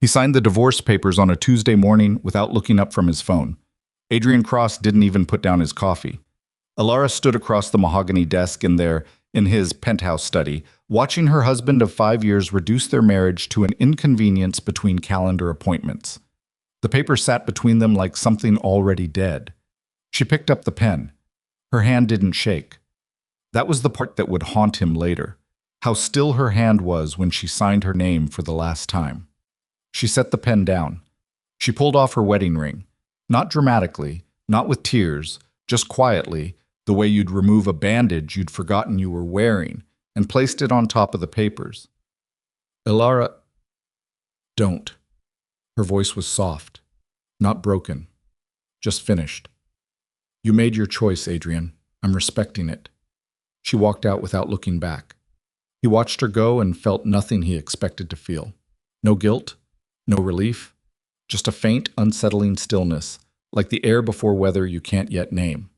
He signed the divorce papers on a Tuesday morning without looking up from his phone. Adrian Cross didn't even put down his coffee. Alara stood across the mahogany desk in his penthouse study, watching her husband of 5 years reduce their marriage to an inconvenience between calendar appointments. The paper sat between them like something already dead. She picked up the pen. Her hand didn't shake. That was the part that would haunt him later. How still her hand was when she signed her name for the last time. She set the pen down. She pulled off her wedding ring. Not dramatically, not with tears, just quietly, the way you'd remove a bandage you'd forgotten you were wearing, and placed it on top of the papers. Alara, don't. Her voice was soft, not broken, just finished. You made your choice, Adrian. I'm respecting it. She walked out without looking back. He watched her go and felt nothing he expected to feel. No guilt, no relief, just a faint, unsettling stillness, like the air before weather you can't yet name.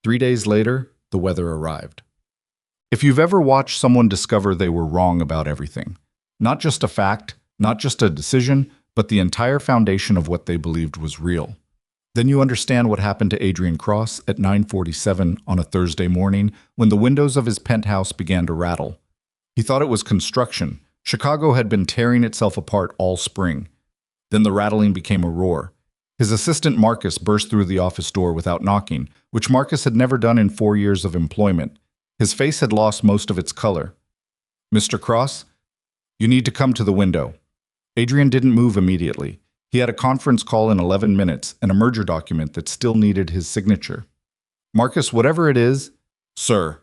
3 days later, the weather arrived. If you've ever watched someone discover they were wrong about everything, not just a fact, not just a decision, but the entire foundation of what they believed was real, then you understand what happened to Adrian Cross at 9:47 on a Thursday morning when the windows of his penthouse began to rattle. He thought it was construction. Chicago had been tearing itself apart all spring. Then the rattling became a roar. His assistant Marcus burst through the office door without knocking, which Marcus had never done in 4 years of employment. His face had lost most of its color. "Mr. Cross, you need to come to the window." Adrian didn't move immediately. He had a conference call in 11 minutes and a merger document that still needed his signature. "Marcus, whatever it is, sir."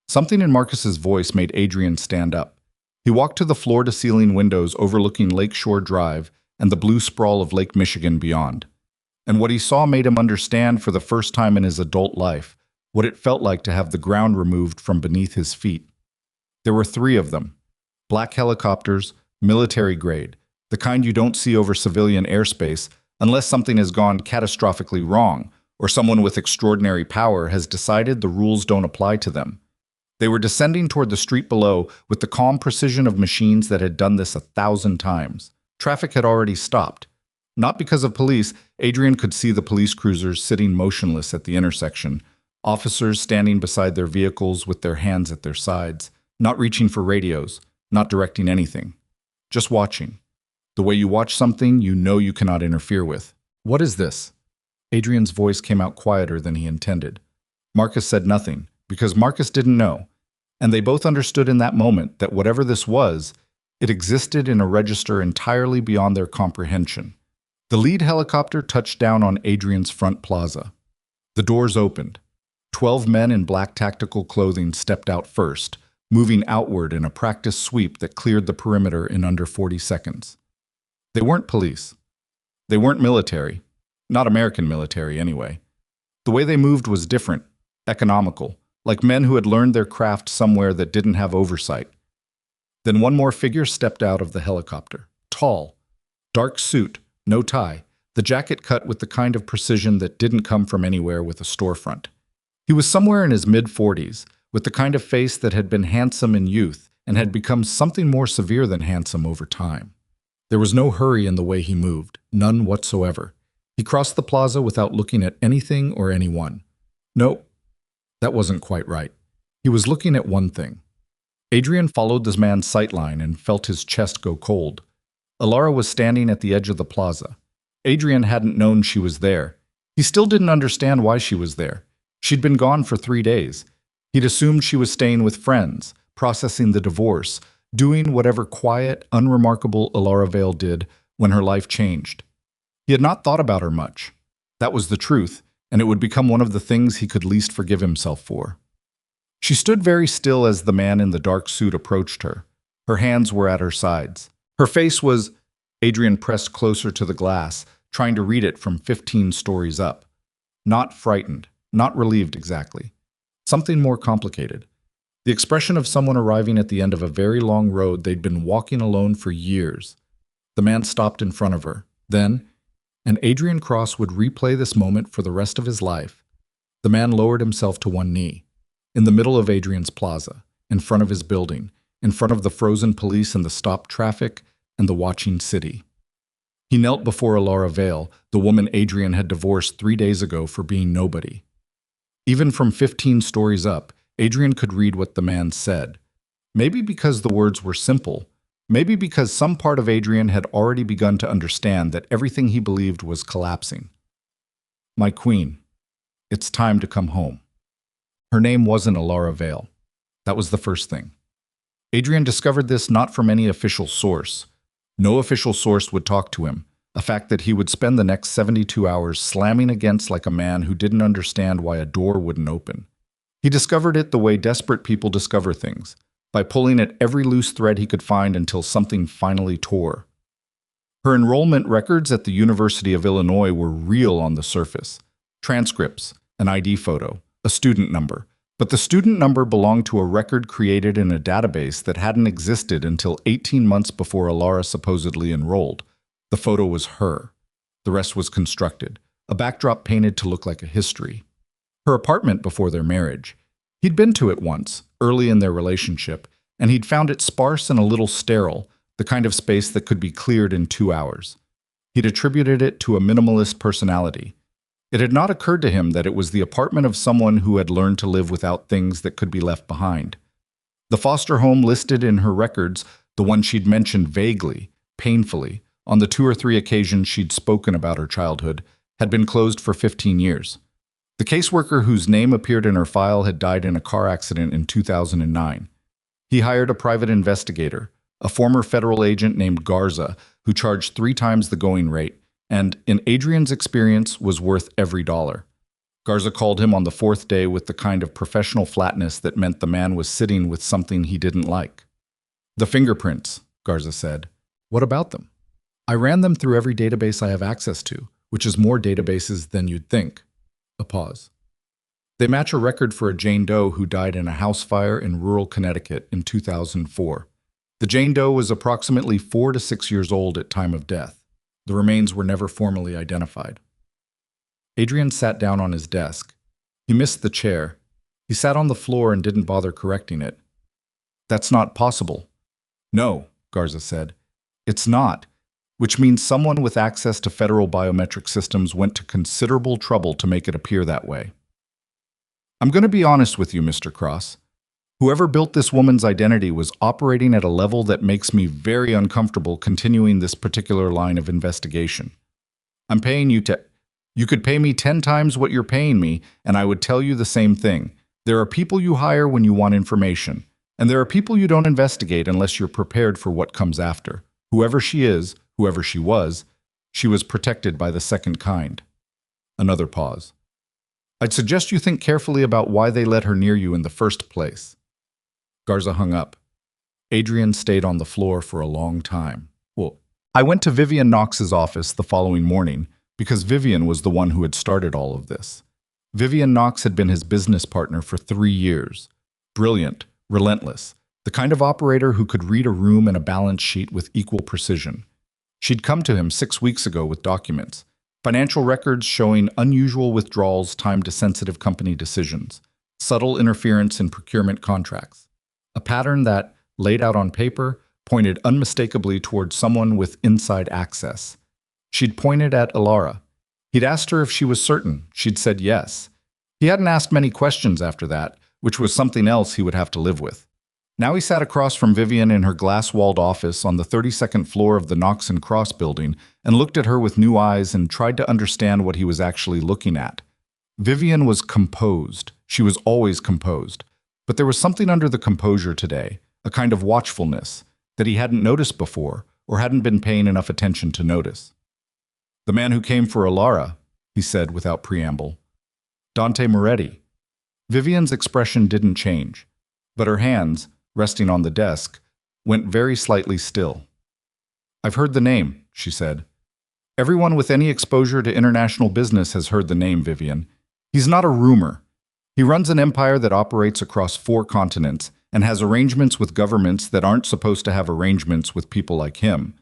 Something in Marcus's voice made Adrian stand up. He walked to the floor-to-ceiling windows overlooking Lakeshore Drive and the blue sprawl of Lake Michigan beyond. And what he saw made him understand for the first time in his adult life what it felt like to have the ground removed from beneath his feet. There were 3 of them. Black helicopters, military grade, the kind you don't see over civilian airspace unless something has gone catastrophically wrong or someone with extraordinary power has decided the rules don't apply to them. They were descending toward the street below with the calm precision of machines that had done this 1,000 times. Traffic had already stopped. Not because of police. Adrian could see the police cruisers sitting motionless at the intersection, officers standing beside their vehicles with their hands at their sides, not reaching for radios, not directing anything, just watching. The way you watch something you know you cannot interfere with. "What is this?" Adrian's voice came out quieter than he intended. Marcus said nothing, because Marcus didn't know, and they both understood in that moment that whatever this was, it existed in a register entirely beyond their comprehension. The lead helicopter touched down on Adrian's front plaza. The doors opened. 12 men in black tactical clothing stepped out first, moving outward in a practice sweep that cleared the perimeter in under 40 seconds. They weren't police. They weren't military. Not American military, anyway. The way they moved was different, economical, like men who had learned their craft somewhere that didn't have oversight. Then one more figure stepped out of the helicopter. Tall, dark suit, no tie, the jacket cut with the kind of precision that didn't come from anywhere with a storefront. He was somewhere in his mid-40s, with the kind of face that had been handsome in youth and had become something more severe than handsome over time. There was no hurry in the way he moved, none whatsoever. He crossed the plaza without looking at anything or anyone. No, that wasn't quite right. He was looking at one thing. Adrian followed this man's sightline and felt his chest go cold. Alara was standing at the edge of the plaza. Adrian hadn't known she was there. He still didn't understand why she was there. She'd been gone for 3 days. He'd assumed she was staying with friends, processing the divorce, doing whatever quiet, unremarkable Alara Vale did when her life changed. He had not thought about her much. That was the truth, and it would become one of the things he could least forgive himself for. She stood very still as the man in the dark suit approached her. Her hands were at her sides. Her face was— Adrian pressed closer to the glass, trying to read it from 15 stories up. Not frightened, not relieved exactly. Something more complicated. The expression of someone arriving at the end of a very long road they'd been walking alone for years. The man stopped in front of her. Then, and Adrian Cross would replay this moment for the rest of his life, the man lowered himself to one knee. In the middle of Adrian's plaza, in front of his building, in front of the frozen police and the stopped traffic, and the watching city. He knelt before Alara Vale, the woman Adrian had divorced 3 days ago for being nobody. Even from 15 stories up, Adrian could read what the man said. Maybe because the words were simple, maybe because some part of Adrian had already begun to understand that everything he believed was collapsing. My queen, it's time to come home. Her name wasn't Alara Vale. That was the first thing. Adrian discovered this not from any official source. No official source would talk to him, a fact that he would spend the next 72 hours slamming against like a man who didn't understand why a door wouldn't open. He discovered it the way desperate people discover things, by pulling at every loose thread he could find until something finally tore. Her enrollment records at the University of Illinois were real on the surface. Transcripts, an ID photo, a student number. But the student number belonged to a record created in a database that hadn't existed until 18 months before Alara supposedly enrolled. The photo was her. The rest was constructed, a backdrop painted to look like a history. Her apartment before their marriage. He'd been to it once, early in their relationship, and he'd found it sparse and a little sterile, the kind of space that could be cleared in 2 hours. He'd attributed it to a minimalist personality. It had not occurred to him that it was the apartment of someone who had learned to live without things that could be left behind. The foster home listed in her records, the one she'd mentioned vaguely, painfully, on the 2 or 3 occasions she'd spoken about her childhood, had been closed for 15 years. The caseworker whose name appeared in her file had died in a car accident in 2009. He hired a private investigator, a former federal agent named Garza, who charged 3 times the going rate, and, in Adrian's experience, was worth every dollar. Garza called him on the 4th day with the kind of professional flatness that meant the man was sitting with something he didn't like. "The fingerprints," Garza said. "What about them?" "I ran them through every database I have access to, which is more databases than you'd think." A pause. "They match a record for a Jane Doe who died in a house fire in rural Connecticut in 2004. The Jane Doe was approximately 4 to 6 years old at time of death. The remains were never formally identified." Adrian sat down on his desk. He missed the chair. He sat on the floor and didn't bother correcting it. "That's not possible." "No," Garza said. "It's not, which means someone with access to federal biometric systems went to considerable trouble to make it appear that way. I'm going to be honest with you, Mr. Cross. Whoever built this woman's identity was operating at a level that makes me very uncomfortable continuing this particular line of investigation. I'm paying you to... You could pay me 10 times what you're paying me, and I would tell you the same thing. There are people you hire when you want information, and there are people you don't investigate unless you're prepared for what comes after. Whoever she is, whoever she was protected by the second kind." Another pause. "I'd suggest you think carefully about why they let her near you in the first place." Garza hung up. Adrian stayed on the floor for a long time. "Well, I went to Vivian Knox's office the following morning because Vivian was the one who had started all of this. Vivian Knox had been his business partner for 3 years. Brilliant, relentless, the kind of operator who could read a room and a balance sheet with equal precision. She'd come to him 6 weeks ago with documents, financial records showing unusual withdrawals timed to sensitive company decisions, subtle interference in procurement contracts. A pattern that, laid out on paper, pointed unmistakably toward someone with inside access. She'd pointed at Alara. He'd asked her if she was certain. She'd said yes. He hadn't asked many questions after that, which was something else he would have to live with. Now he sat across from Vivian in her glass-walled office on the 32nd floor of the Knox and Cross building and looked at her with new eyes and tried to understand what he was actually looking at. Vivian was composed. She was always composed. But there was something under the composure today, a kind of watchfulness, that he hadn't noticed before or hadn't been paying enough attention to notice. "The man who came for Alara," he said without preamble. "Dante Moretti." Vivian's expression didn't change, but her hands, resting on the desk, went very slightly still. "I've heard the name," she said. "Everyone with any exposure to international business has heard the name, Vivian. He's not a rumor. He runs an empire that operates across 4 continents and has arrangements with governments that aren't supposed to have arrangements with people like him.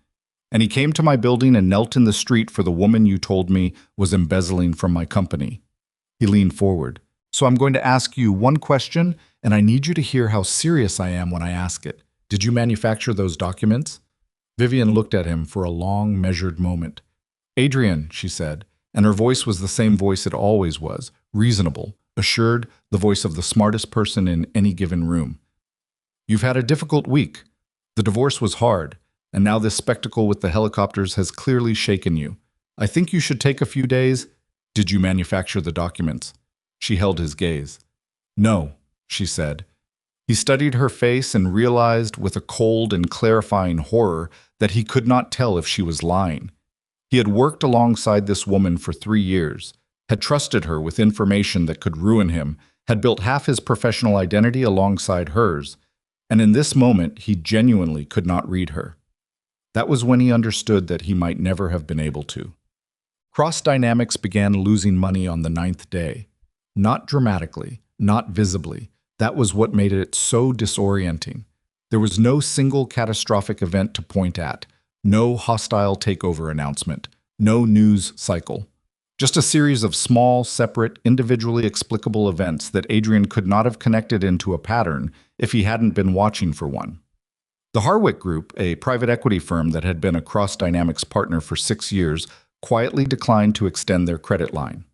And he came to my building and knelt in the street for the woman you told me was embezzling from my company." He leaned forward. "So I'm going to ask you one question, and I need you to hear how serious I am when I ask it. Did you manufacture those documents?" Vivian looked at him for a long, measured moment. "Adrian," she said, and her voice was the same voice it always was, reasonable, assured, the voice of the smartest person in any given room. "You've had a difficult week. The divorce was hard, and now this spectacle with the helicopters has clearly shaken you. I think you should take a few days." "Did you manufacture the documents?" She held his gaze. "No," she said. He studied her face and realized with a cold and clarifying horror that he could not tell if she was lying. He had worked alongside this woman for 3 years, had trusted her with information that could ruin him, had built half his professional identity alongside hers, and in this moment he genuinely could not read her. That was when he understood that he might never have been able to. Cross Dynamics began losing money on the 9th day. Not dramatically, not visibly. That was what made it so disorienting. There was no single catastrophic event to point at, no hostile takeover announcement, no news cycle. Just a series of small, separate, individually explicable events that Adrian could not have connected into a pattern if he hadn't been watching for one. The Harwick Group, a private equity firm that had been a Cross Dynamics partner for 6 years, quietly declined to extend their credit line.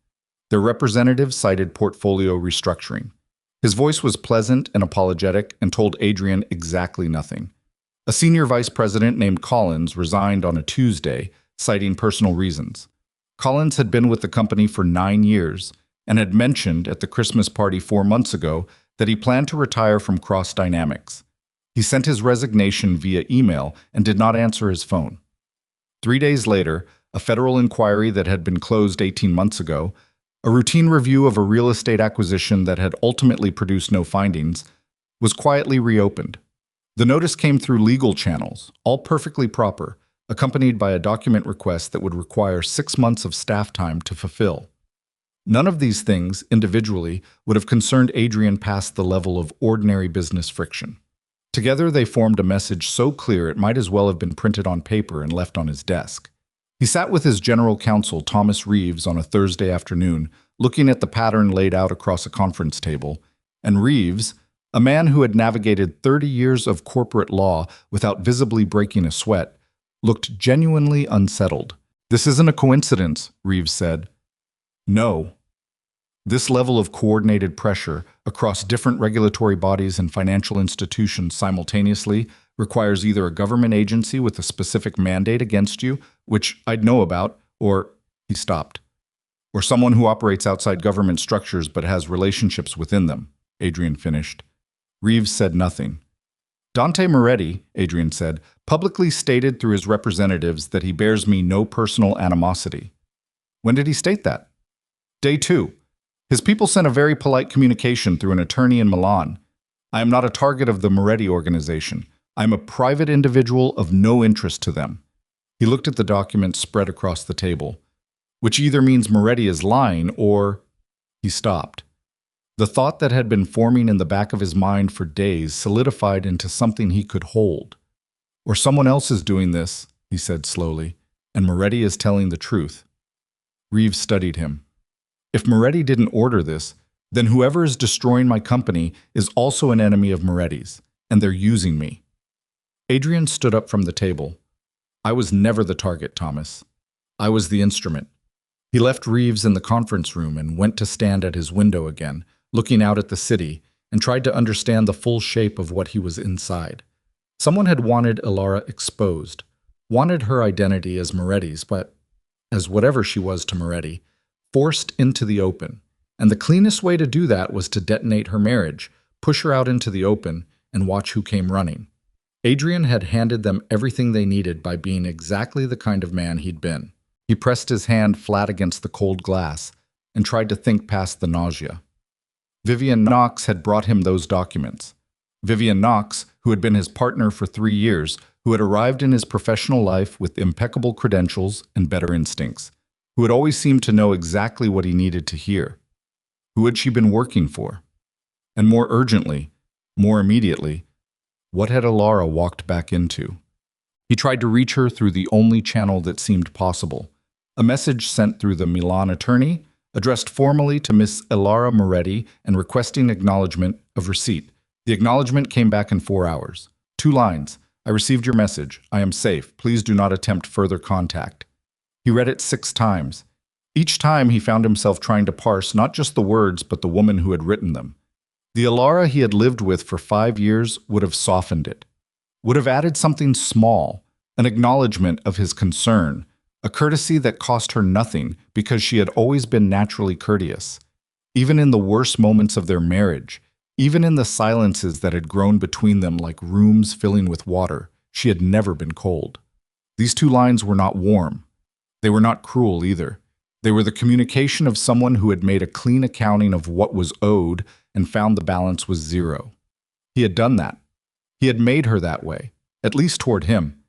Their representative cited portfolio restructuring. His voice was pleasant and apologetic and told Adrian exactly nothing. A senior vice president named Collins resigned on a Tuesday, citing personal reasons. Collins had been with the company for 9 years and had mentioned at the Christmas party 4 months ago that he planned to retire from Cross Dynamics. He sent his resignation via email and did not answer his phone. 3 days later, a federal inquiry that had been closed 18 months ago, a routine review of a real estate acquisition that had ultimately produced no findings, was quietly reopened. The notice came through legal channels, all perfectly proper, accompanied by a document request that would require 6 months of staff time to fulfill. None of these things, individually, would have concerned Adrian past the level of ordinary business friction. Together they formed a message so clear it might as well have been printed on paper and left on his desk. He sat with his general counsel, Thomas Reeves, on a Thursday afternoon, looking at the pattern laid out across a conference table, and Reeves, a man who had navigated 30 years of corporate law without visibly breaking a sweat, looked genuinely unsettled. "This isn't a coincidence," Reeves said. "No. This level of coordinated pressure across different regulatory bodies and financial institutions simultaneously requires either a government agency with a specific mandate against you, which I'd know about, or," he stopped, "or someone who operates outside government structures but has relationships within them," Adrian finished. Reeves said nothing. "Dante Moretti," Adrian said, "publicly stated through his representatives that he bears me no personal animosity." "When did he state that?" "Day 2. His people sent a very polite communication through an attorney in Milan. I am not a target of the Moretti organization. I am a private individual of no interest to them." He looked at the documents spread across the table. "Which either means Moretti is lying or—" He stopped. The thought that had been forming in the back of his mind for days solidified into something he could hold. "Or someone else is doing this," he said slowly, "and Moretti is telling the truth." Reeves studied him. "If Moretti didn't order this, then whoever is destroying my company is also an enemy of Moretti's, and they're using me." Adrian stood up from the table. "I was never the target, Thomas. I was the instrument." He left Reeves in the conference room and went to stand at his window again, looking out at the city, and tried to understand the full shape of what he was inside. Someone had wanted Ilara exposed, wanted her identity as Moretti's, but as whatever she was to Moretti, forced into the open. And the cleanest way to do that was to detonate her marriage, push her out into the open, and watch who came running. Adrian had handed them everything they needed by being exactly the kind of man he'd been. He pressed his hand flat against the cold glass and tried to think past the nausea. Vivian Knox had brought him those documents. Vivian Knox, who had been his partner for 3 years, who had arrived in his professional life with impeccable credentials and better instincts, who had always seemed to know exactly what he needed to hear. Who had she been working for? And more urgently, more immediately, what had Ilara walked back into? He tried to reach her through the only channel that seemed possible. A message sent through the Milan attorney, addressed formally to Miss Ilara Moretti and requesting acknowledgement of receipt. The acknowledgement came back in 4 hours. 2 lines. I received your message. I am safe. Please do not attempt further contact. He read it 6 times. Each time he found himself trying to parse not just the words, but the woman who had written them. The Alara he had lived with for 5 years would have softened it, would have added something small, an acknowledgement of his concern, a courtesy that cost her nothing because she had always been naturally courteous. Even in the worst moments of their marriage, even in the silences that had grown between them like rooms filling with water, she had never been cold. These 2 lines were not warm. They were not cruel either. They were the communication of someone who had made a clean accounting of what was owed and found the balance was 0. He had done that. He had made her that way, at least toward him.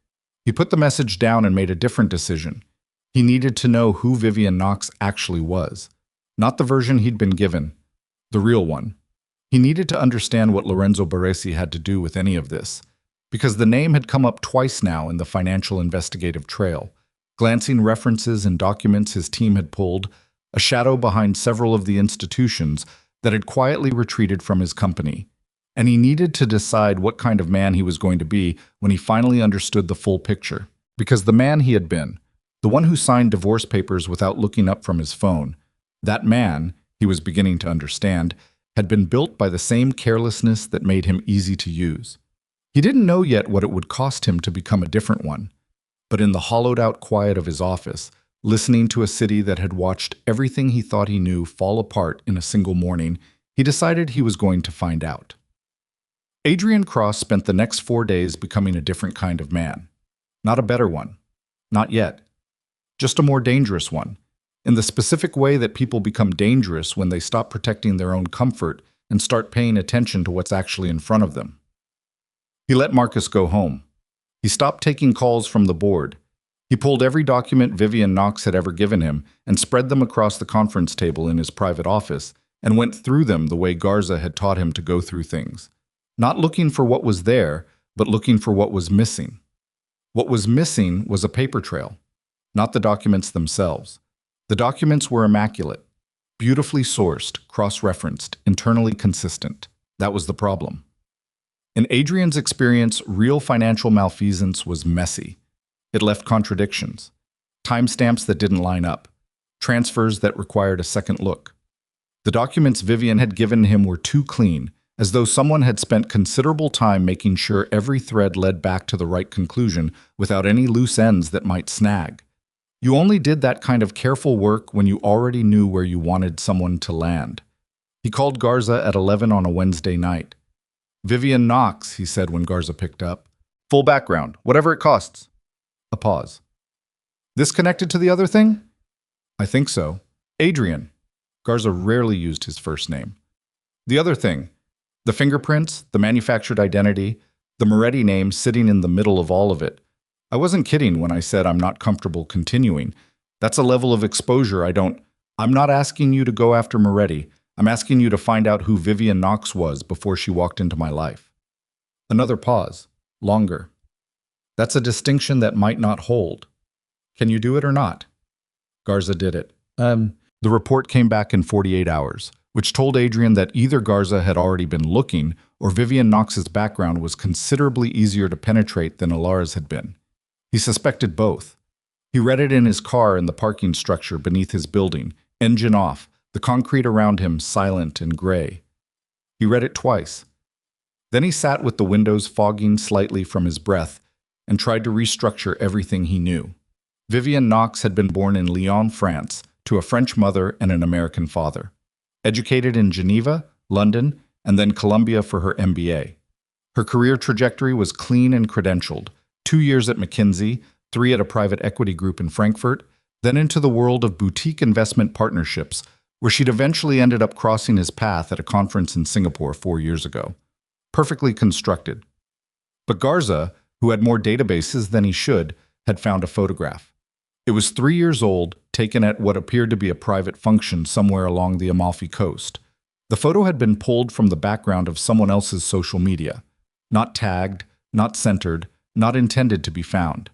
He put the message down and made a different decision. He needed to know who Vivian Knox actually was. Not the version he'd been given, the real one. He needed to understand what Lorenzo Baresi had to do with any of this, because the name had come up twice now in the financial investigative trail. Glancing references and documents his team had pulled, a shadow behind several of the institutions that had quietly retreated from his company. And he needed to decide what kind of man he was going to be when he finally understood the full picture. Because the man he had been, the one who signed divorce papers without looking up from his phone, that man, he was beginning to understand, had been built by the same carelessness that made him easy to use. He didn't know yet what it would cost him to become a different one. But in the hollowed-out quiet of his office, listening to a city that had watched everything he thought he knew fall apart in a single morning, he decided he was going to find out. Adrian Cross spent the next 4 days becoming a different kind of man. Not a better one. Not yet. Just a more dangerous one, in the specific way that people become dangerous when they stop protecting their own comfort and start paying attention to what's actually in front of them. He let Marcus go home. He stopped taking calls from the board. He pulled every document Vivian Knox had ever given him and spread them across the conference table in his private office and went through them the way Garza had taught him to go through things. Not looking for what was there, but looking for what was missing. What was missing was a paper trail, not the documents themselves. The documents were immaculate, beautifully sourced, cross-referenced, internally consistent. That was the problem. In Adrian's experience, real financial malfeasance was messy. It left contradictions, timestamps that didn't line up, transfers that required a second look. The documents Vivian had given him were too clean, as though someone had spent considerable time making sure every thread led back to the right conclusion without any loose ends that might snag. You only did that kind of careful work when you already knew where you wanted someone to land. He called Garza at 11 on a Wednesday night. Vivian Knox, he said when Garza picked up. Full background, whatever it costs. A pause. This connected to the other thing? I think so. Adrian. Garza rarely used his first name. The other thing. The fingerprints, the manufactured identity, the Moretti name sitting in the middle of all of it. I wasn't kidding when I said I'm not comfortable continuing. That's a level of exposure I'm not asking you to go after Moretti. I'm asking you to find out who Vivian Knox was before she walked into my life. Another pause. Longer. That's a distinction that might not hold. Can you do it or not? Garza did it. The report came back in 48 hours, which told Adrian that either Garza had already been looking or Vivian Knox's background was considerably easier to penetrate than Alara's had been. He suspected both. He read it in his car in the parking structure beneath his building, engine off, the concrete around him silent and gray. He read it twice. Then he sat with the windows fogging slightly from his breath and tried to restructure everything he knew. Vivian Knox had been born in Lyon, France, to a French mother and an American father. Educated in Geneva, London, and then Columbia for her MBA. Her career trajectory was clean and credentialed. 2 years at McKinsey, 3 at a private equity group in Frankfurt, then into the world of boutique investment partnerships, where she'd eventually ended up crossing his path at a conference in Singapore 4 years ago. Perfectly constructed. But Garza, who had more databases than he should, had found a photograph. It was 3 years old, taken at what appeared to be a private function somewhere along the Amalfi Coast. The photo had been pulled from the background of someone else's social media. Not tagged, not centered, not intended to be found.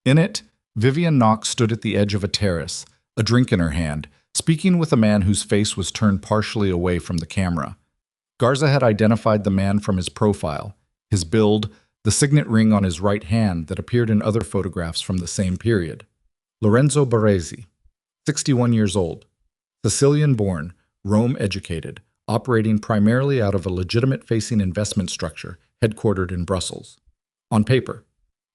In it, Vivian Knox stood at the edge of a terrace, a drink in her hand, speaking with a man whose face was turned partially away from the camera. Garza had identified the man from his profile, his build, the signet ring on his right hand that appeared in other photographs from the same period. Lorenzo Baresi, 61 years old, Sicilian-born, Rome-educated, operating primarily out of a legitimate-facing investment structure headquartered in Brussels. On paper,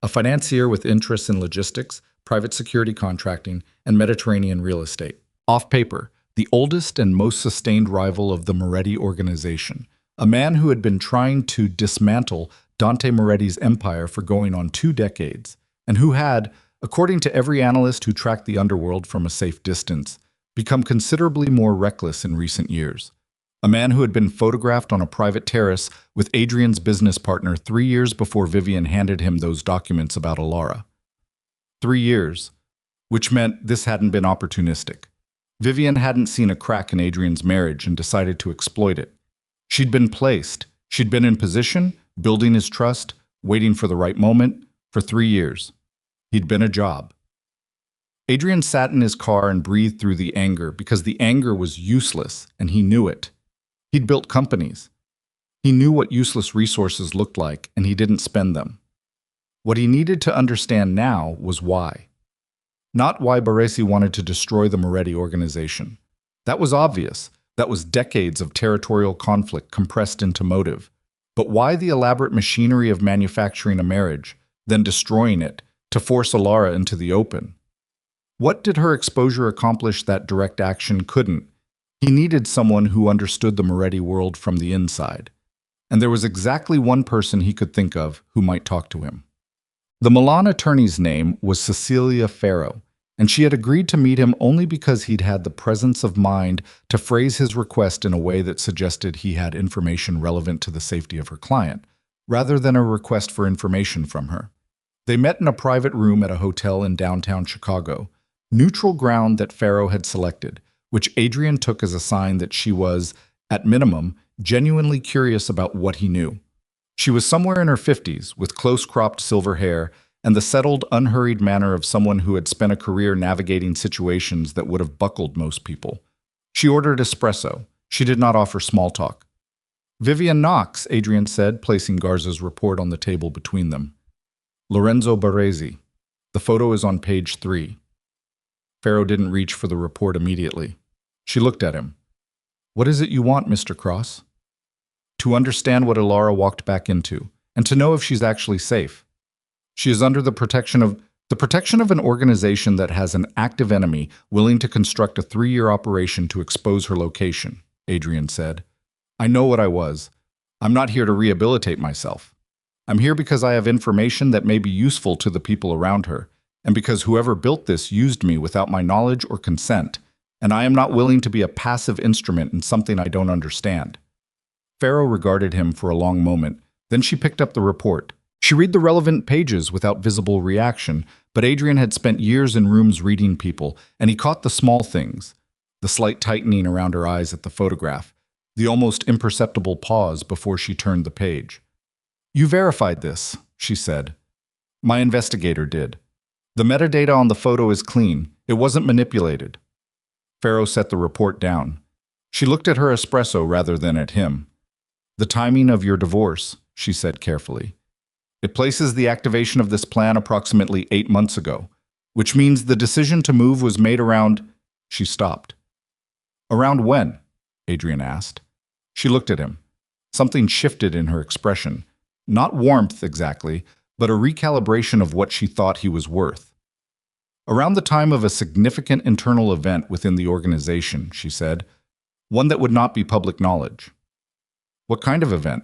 a financier with interests in logistics, private security contracting, and Mediterranean real estate. Off paper, the oldest and most sustained rival of the Moretti organization, a man who had been trying to dismantle Dante Moretti's empire for going on 2 decades, and who had, according to every analyst who tracked the underworld from a safe distance, become considerably more reckless in recent years. A man who had been photographed on a private terrace with Adrian's business partner 3 years before Vivian handed him those documents about Alara. 3 years, which meant this hadn't been opportunistic. Vivian hadn't seen a crack in Adrian's marriage and decided to exploit it. She'd been placed, she'd been in position, building his trust, waiting for the right moment, for 3 years. He'd been a job. Adrian sat in his car and breathed through the anger because the anger was useless, and he knew it. He'd built companies. He knew what useless resources looked like, and he didn't spend them. What he needed to understand now was why. Not why Baresi wanted to destroy the Moretti organization. That was obvious. That was decades of territorial conflict compressed into motive. But why the elaborate machinery of manufacturing a marriage, then destroying it, to force Alara into the open? What did her exposure accomplish that direct action couldn't? He needed someone who understood the Moretti world from the inside. And there was exactly one person he could think of who might talk to him. The Milan attorney's name was Cecilia Ferro, and she had agreed to meet him only because he'd had the presence of mind to phrase his request in a way that suggested he had information relevant to the safety of her client, rather than a request for information from her. They met in a private room at a hotel in downtown Chicago, neutral ground that Ferro had selected, which Adrian took as a sign that she was, at minimum, genuinely curious about what he knew. She was somewhere in her 50s, with close-cropped silver hair and the settled, unhurried manner of someone who had spent a career navigating situations that would have buckled most people. She ordered espresso. She did not offer small talk. "Vivian Knox," Adrian said, placing Garza's report on the table between them. "Lorenzo Baresi. The photo is on page 3. Ferro didn't reach for the report immediately. She looked at him. "What is it you want, Mr. Cross?" "To understand what Alara walked back into, and to know if she's actually safe. She is under the protection of an organization that has an active enemy willing to construct a 3-year operation to expose her location," Adrian said. "I know what I was. I'm not here to rehabilitate myself. I'm here because I have information that may be useful to the people around her, and because whoever built this used me without my knowledge or consent, and I am not willing to be a passive instrument in something I don't understand." Ferro regarded him for a long moment, then she picked up the report. She read the relevant pages without visible reaction, but Adrian had spent years in rooms reading people, and he caught the small things, the slight tightening around her eyes at the photograph, the almost imperceptible pause before she turned the page. "You verified this," she said. "My investigator did. The metadata on the photo is clean. It wasn't manipulated." Ferro set the report down. She looked at her espresso rather than at him. "The timing of your divorce," she said carefully. "It places the activation of this plan approximately 8 months ago, which means the decision to move was made around—" She stopped. "Around when?" Adrian asked. She looked at him. Something shifted in her expression. Not warmth exactly, but a recalibration of what she thought he was worth. "Around the time of a significant internal event within the organization," she said. "One that would not be public knowledge." "What kind of event?"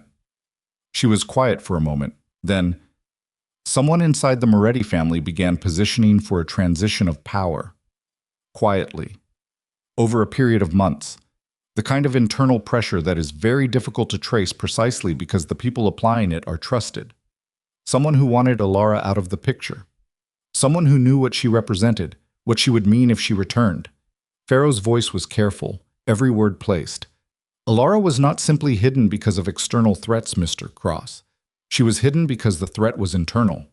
She was quiet for a moment. Then, someone inside the Moretti family began positioning for a transition of power. Quietly. Over a period of months. The kind of internal pressure that is very difficult to trace precisely because the people applying it are trusted. Someone who wanted Alara out of the picture. Someone who knew what she represented, what she would mean if she returned. Ferro's voice was careful, every word placed. Alara was not simply hidden because of external threats, Mr. Cross. She was hidden because the threat was internal.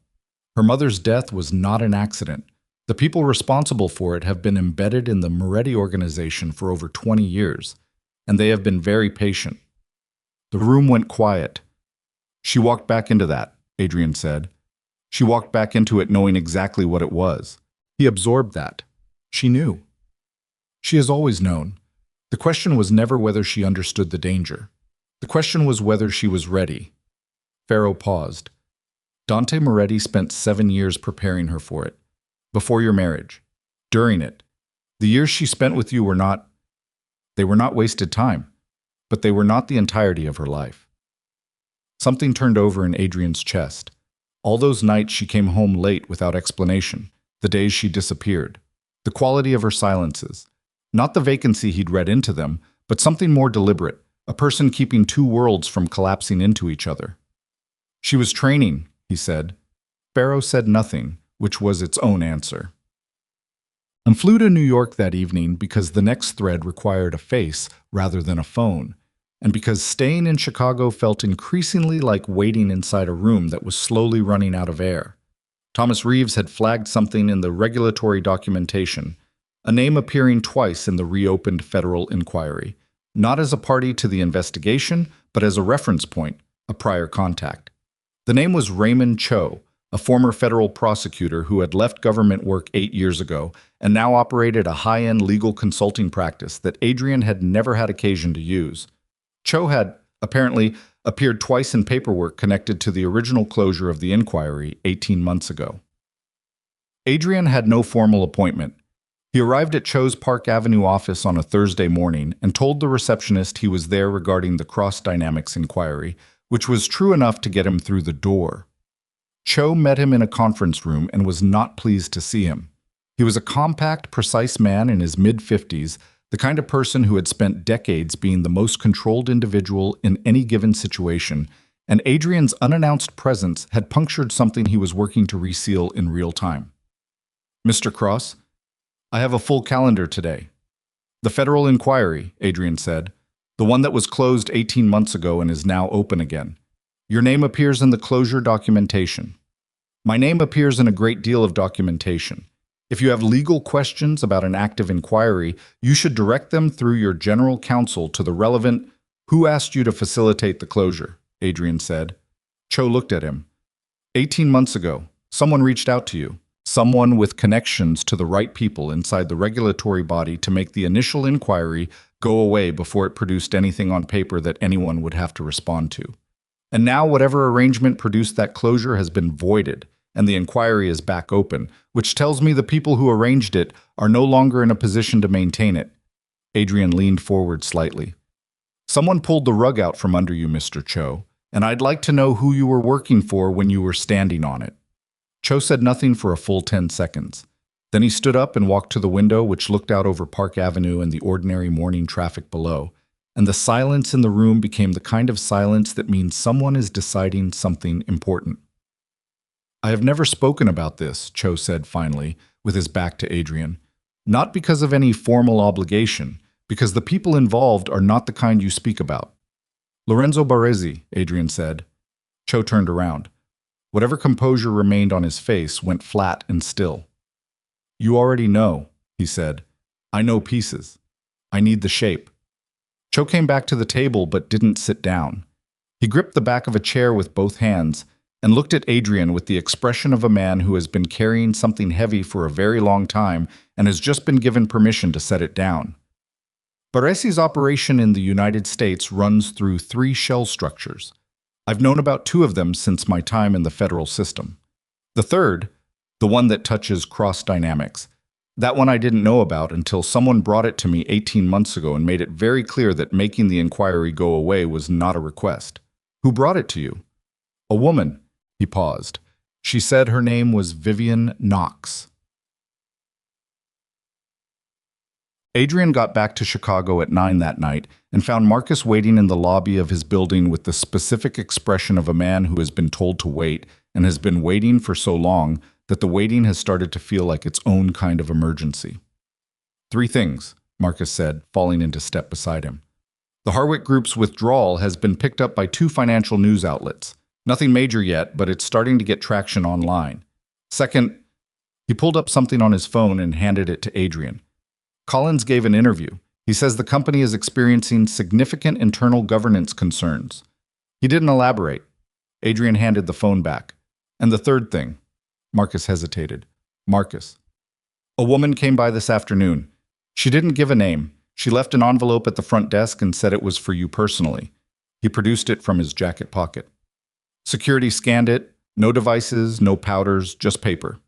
Her mother's death was not an accident. The people responsible for it have been embedded in the Moretti organization for over 20 years, and they have been very patient. The room went quiet. She walked back into that, Adrian said. She walked back into it knowing exactly what it was. He absorbed that. She knew. She has always known. The question was never whether she understood the danger. The question was whether she was ready. Pharaoh paused. Dante Moretti spent 7 years preparing her for it. Before your marriage. During it. The years she spent with you were not wasted time, but they were not the entirety of her life. Something turned over in Adrian's chest. All those nights she came home late without explanation, the days she disappeared, the quality of her silences. Not the vacancy he'd read into them, but something more deliberate, a person keeping two worlds from collapsing into each other. She was training, he said. Pharaoh said nothing, which was its own answer. I flew to New York that evening because the next thread required a face rather than a phone, and because staying in Chicago felt increasingly like waiting inside a room that was slowly running out of air. Thomas Reeves had flagged something in the regulatory documentation, a name appearing twice in the reopened federal inquiry, not as a party to the investigation, but as a reference point, a prior contact. The name was Raymond Cho, a former federal prosecutor who had left government work 8 years ago and now operated a high-end legal consulting practice that Adrian had never had occasion to use. Cho had, apparently, appeared twice in paperwork connected to the original closure of the inquiry 18 months ago. Adrian had no formal appointment. He arrived at Cho's Park Avenue office on a Thursday morning and told the receptionist he was there regarding the Cross Dynamics inquiry, which was true enough to get him through the door. Cho met him in a conference room and was not pleased to see him. He was a compact, precise man in his mid-50s, the kind of person who had spent decades being the most controlled individual in any given situation, and Adrian's unannounced presence had punctured something he was working to reseal in real time. Mr. Cross, I have a full calendar today. The federal inquiry, Adrian said, the one that was closed 18 months ago and is now open again. Your name appears in the closure documentation. My name appears in a great deal of documentation. If you have legal questions about an active inquiry, you should direct them through your general counsel to the relevant "Who asked you to facilitate the closure?" Adrian said. Cho looked at him. 18 months ago, someone reached out to you. Someone with connections to the right people inside the regulatory body to make the initial inquiry go away before it produced anything on paper that anyone would have to respond to. And now whatever arrangement produced that closure has been voided, and the inquiry is back open, which tells me the people who arranged it are no longer in a position to maintain it. Adrian leaned forward slightly. Someone pulled the rug out from under you, Mr. Cho, and I'd like to know who you were working for when you were standing on it. Cho said nothing for a full 10 seconds. Then he stood up and walked to the window, which looked out over Park Avenue and the ordinary morning traffic below, and the silence in the room became the kind of silence that means someone is deciding something important. I have never spoken about this, Cho said finally, with his back to Adrian. Not because of any formal obligation, because the people involved are not the kind you speak about. Lorenzo Baresi, Adrian said. Cho turned around. Whatever composure remained on his face went flat and still. You already know, he said. I know pieces. I need the shape. Cho came back to the table but didn't sit down. He gripped the back of a chair with both hands and looked at Adrian with the expression of a man who has been carrying something heavy for a very long time and has just been given permission to set it down. Baresi's operation in the United States runs through 3 shell structures. I've known about 2 of them since my time in the federal system. The third, the one that touches cross dynamics, that one I didn't know about until someone brought it to me 18 months ago and made it very clear that making the inquiry go away was not a request. Who brought it to you? A woman. He paused. She said her name was Vivian Knox. Adrian got back to Chicago at 9 that night and found Marcus waiting in the lobby of his building with the specific expression of a man who has been told to wait and has been waiting for so long that the waiting has started to feel like its own kind of emergency. 3 things, Marcus said, falling into step beside him. The Harwick Group's withdrawal has been picked up by 2 financial news outlets. Nothing major yet, but it's starting to get traction online. Second, he pulled up something on his phone and handed it to Adrian. Collins gave an interview. He says the company is experiencing significant internal governance concerns. He didn't elaborate. Adrian handed the phone back. And the third thing. Marcus hesitated. Marcus. A woman came by this afternoon. She didn't give a name. She left an envelope at the front desk and said it was for you personally. He produced it from his jacket pocket. Security scanned it. No devices, no powders, just paper.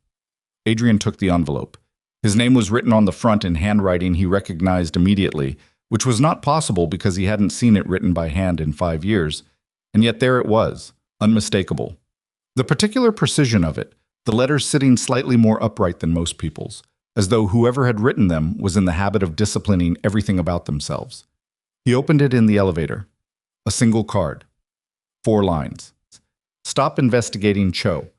Adrian took the envelope. His name was written on the front in handwriting he recognized immediately, which was not possible because he hadn't seen it written by hand in 5 years. And yet there it was, unmistakable. The particular precision of it, the letters sitting slightly more upright than most people's, as though whoever had written them was in the habit of disciplining everything about themselves. He opened it in the elevator. A single card. 4 lines. Stop investigating Cho.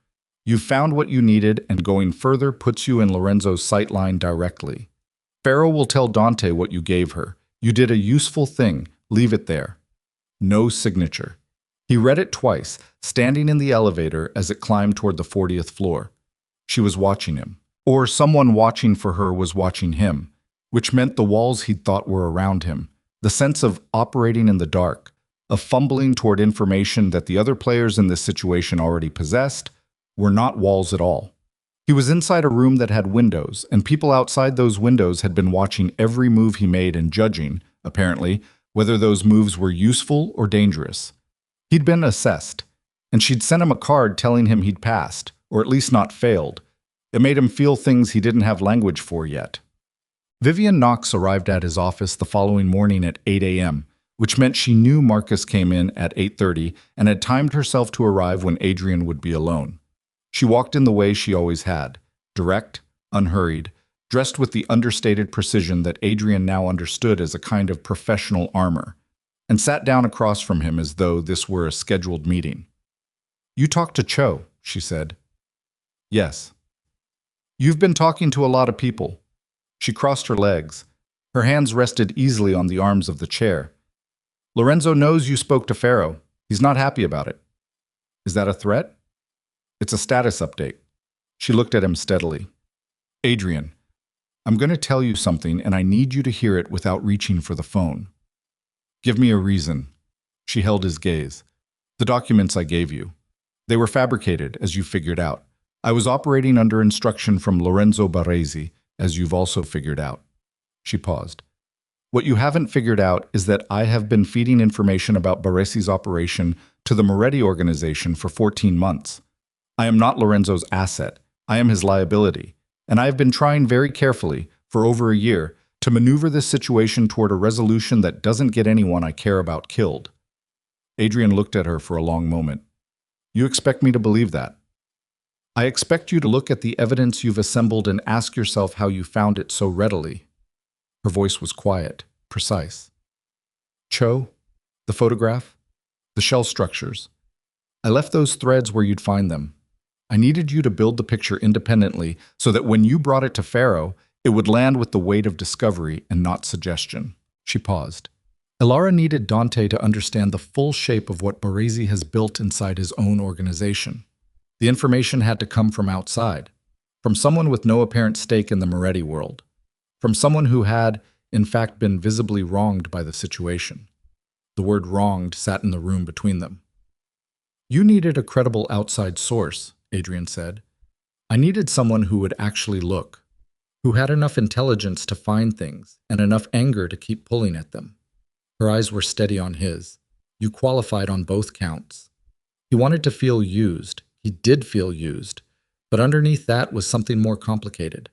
You've found what you needed, and going further puts you in Lorenzo's sightline directly. Pharaoh will tell Dante what you gave her. You did a useful thing. Leave it there. No signature. He read it twice, standing in the elevator as it climbed toward the 40th floor. She was watching him. Or someone watching for her was watching him, which meant the walls he'd thought were around him. The sense of operating in the dark, of fumbling toward information that the other players in this situation already possessed, were not walls at all. He was inside a room that had windows, and people outside those windows had been watching every move he made and judging, apparently, whether those moves were useful or dangerous. He'd been assessed, and she'd sent him a card telling him he'd passed, or at least not failed. It made him feel things he didn't have language for yet. Vivian Knox arrived at his office the following morning at 8 a.m., which meant she knew Marcus came in at 8:30 and had timed herself to arrive when Adrian would be alone. She walked in the way she always had, direct, unhurried, dressed with the understated precision that Adrian now understood as a kind of professional armor, and sat down across from him as though this were a scheduled meeting. "You talked to Cho," she said. "Yes." "You've been talking to a lot of people." She crossed her legs. Her hands rested easily on the arms of the chair. "Lorenzo knows you spoke to Pharaoh. He's not happy about it." "Is that a threat?" "It's a status update." She looked at him steadily. "Adrian, I'm going to tell you something, and I need you to hear it without reaching for the phone." "Give me a reason." She held his gaze. "The documents I gave you. They were fabricated, as you figured out. I was operating under instruction from Lorenzo Baresi, as you've also figured out." She paused. "What you haven't figured out is that I have been feeding information about Baresi's operation to the Moretti organization for 14 months. I am not Lorenzo's asset. I am his liability. And I have been trying very carefully, for over a year, to maneuver this situation toward a resolution that doesn't get anyone I care about killed." Adrian looked at her for a long moment. "You expect me to believe that?" "I expect you to look at the evidence you've assembled and ask yourself how you found it so readily." Her voice was quiet, precise. "Cho, the photograph, the shell structures. I left those threads where you'd find them. I needed you to build the picture independently so that when you brought it to Pharaoh, it would land with the weight of discovery and not suggestion." She paused. Ilara needed Dante to understand the full shape of what Baresi has built inside his own organization. The information had to come from outside, from someone with no apparent stake in the Moretti world, from someone who had, in fact, been visibly wronged by the situation. The word wronged sat in the room between them. "You needed a credible outside source," Adrian said. "I needed someone who would actually look, who had enough intelligence to find things and enough anger to keep pulling at them." Her eyes were steady on his. "You qualified on both counts." He wanted to feel used. He did feel used. But underneath that was something more complicated.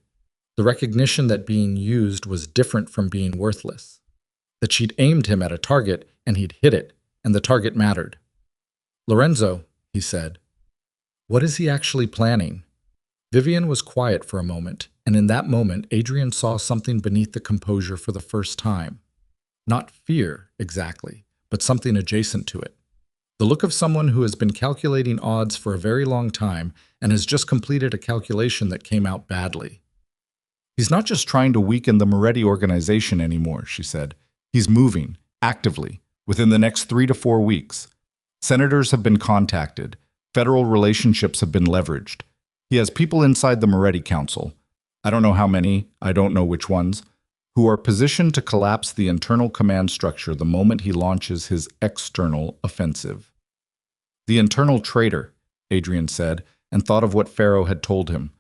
The recognition that being used was different from being worthless. That she'd aimed him at a target and he'd hit it, and the target mattered. "Lorenzo," he said. "What is he actually planning?" Vivian was quiet for a moment, and in that moment Adrian saw something beneath the composure for the first time. Not fear, exactly, but something adjacent to it. The look of someone who has been calculating odds for a very long time and has just completed a calculation that came out badly. "He's not just trying to weaken the Moretti organization anymore," she said. "He's moving, actively, within the next 3 to 4 weeks. Senators have been contacted. Federal relationships have been leveraged. He has people inside the Moretti Council, I don't know how many, I don't know which ones, who are positioned to collapse the internal command structure the moment he launches his external offensive." The internal traitor, Adrian said, and thought of what Pharaoh had told him.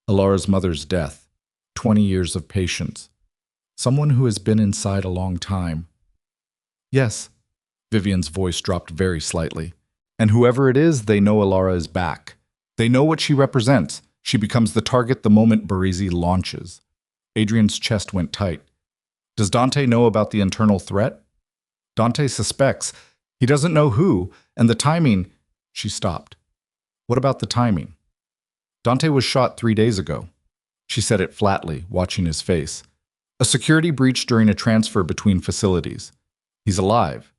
Alara's mother's death. 20 years of patience. Someone who has been inside a long time. Yes, Vivian's voice dropped very slightly. And whoever it is, they know Alara is back. They know what she represents. She becomes the target the moment Baresi launches. Adrian's chest went tight. Does Dante know about the internal threat? Dante suspects. He doesn't know who, and the timing. She stopped. What about the timing? Dante was shot 3 days ago. She said it flatly, watching his face. A security breach during a transfer between facilities. He's alive.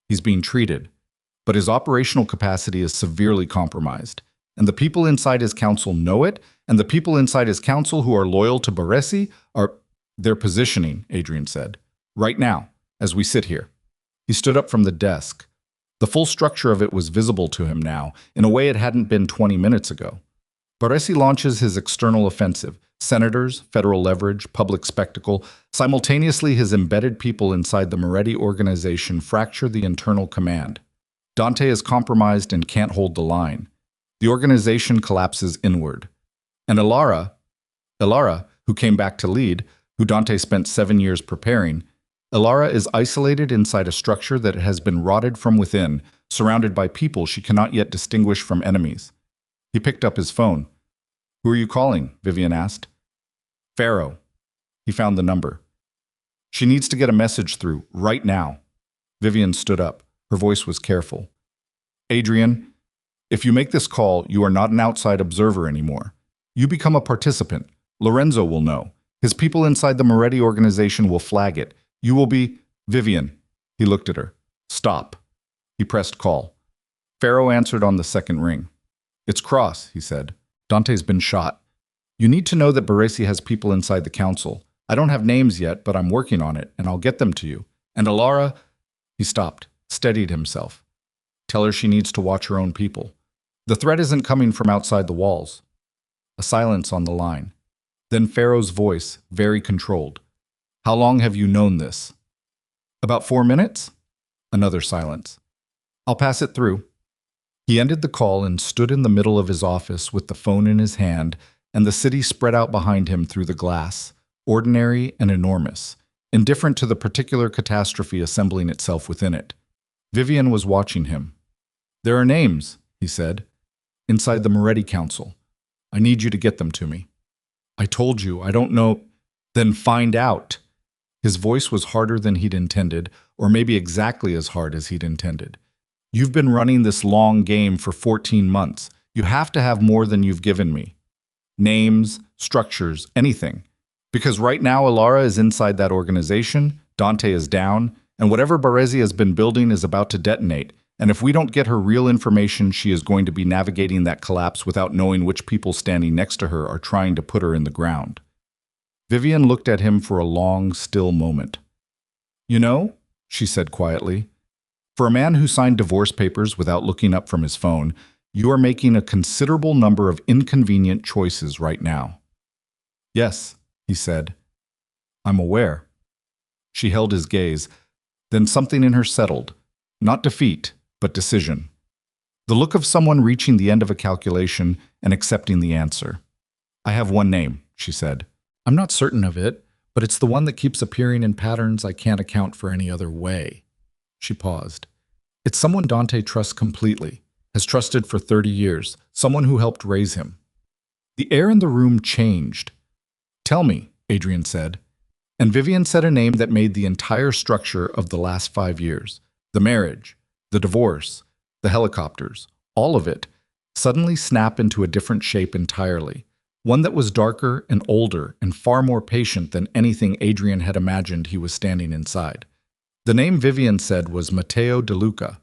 He's being treated. But his operational capacity is severely compromised. And the people inside his council know it, and the people inside his council who are loyal to Baresi are... They're positioning, Adrian said. Right now, as we sit here. He stood up from the desk. The full structure of it was visible to him now, in a way it hadn't been 20 minutes ago. Baresi launches his external offensive. Senators, federal leverage, public spectacle. Simultaneously, his embedded people inside the Moretti organization fracture the internal command. Dante is compromised and can't hold the line. The organization collapses inward. And Alara, who came back to lead, who Dante spent 7 years preparing, Alara is isolated inside a structure that has been rotted from within, surrounded by people she cannot yet distinguish from enemies. He picked up his phone. Who are you calling? Vivian asked. Pharaoh. He found the number. She needs to get a message through, right now. Vivian stood up. Her voice was careful. Adrian, if you make this call, you are not an outside observer anymore. You become a participant. Lorenzo will know. His people inside the Moretti organization will flag it. You will be... Vivian. He looked at her. Stop. He pressed call. Pharaoh answered on the second ring. It's Cross, he said. Dante's been shot. You need to know that Baresi has people inside the council. I don't have names yet, but I'm working on it, and I'll get them to you. And Alara... He stopped, steadied himself. Tell her she needs to watch her own people. The threat isn't coming from outside the walls. A silence on the line. Then Pharaoh's voice, very controlled. How long have you known this? About 4 minutes? Another silence. I'll pass it through. He ended the call and stood in the middle of his office with the phone in his hand and the city spread out behind him through the glass, ordinary and enormous, indifferent to the particular catastrophe assembling itself within it. Vivian was watching him. There are names, he said, inside the Moretti Council. I need you to get them to me. I told you, I don't know. Then find out. His voice was harder than he'd intended, or maybe exactly as hard as he'd intended. You've been running this long game for 14 months. You have to have more than you've given me. Names, structures, anything. Because right now Alara is inside that organization, Dante is down, and whatever Baresi has been building is about to detonate. And if we don't get her real information, she is going to be navigating that collapse without knowing which people standing next to her are trying to put her in the ground. Vivian looked at him for a long, still moment. You know, she said quietly, for a man who signed divorce papers without looking up from his phone, you are making a considerable number of inconvenient choices right now. Yes, he said. I'm aware. She held his gaze. Then something in her settled. Not defeat, but decision. The look of someone reaching the end of a calculation and accepting the answer. I have one name, she said. I'm not certain of it, but it's the one that keeps appearing in patterns I can't account for any other way. She paused. It's someone Dante trusts completely, has trusted for 30 years, someone who helped raise him. The air in the room changed. Tell me, Adrian said. And Vivian said a name that made the entire structure of the last 5 years, the marriage, the divorce, the helicopters, all of it, suddenly snap into a different shape entirely, one that was darker and older and far more patient than anything Adrian had imagined he was standing inside. The name Vivian said was Matteo De Luca.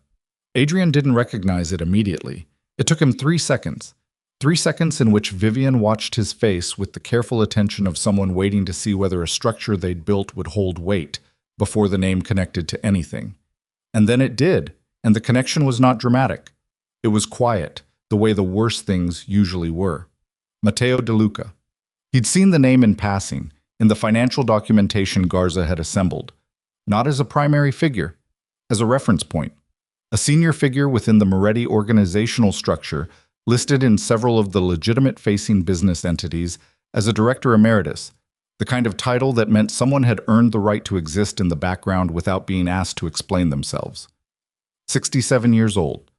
Adrian didn't recognize it immediately. It took him 3 seconds. 3 seconds in which Vivian watched his face with the careful attention of someone waiting to see whether a structure they'd built would hold weight before the name connected to anything. And then it did, and the connection was not dramatic. It was quiet, the way the worst things usually were. Matteo De Luca. He'd seen the name in passing, in the financial documentation Garza had assembled. Not as a primary figure, as a reference point. a senior figure within the Moretti organizational structure, listed in several of the legitimate-facing business entities as a director emeritus, the kind of title that meant someone had earned the right to exist in the background without being asked to explain themselves. 67 years old,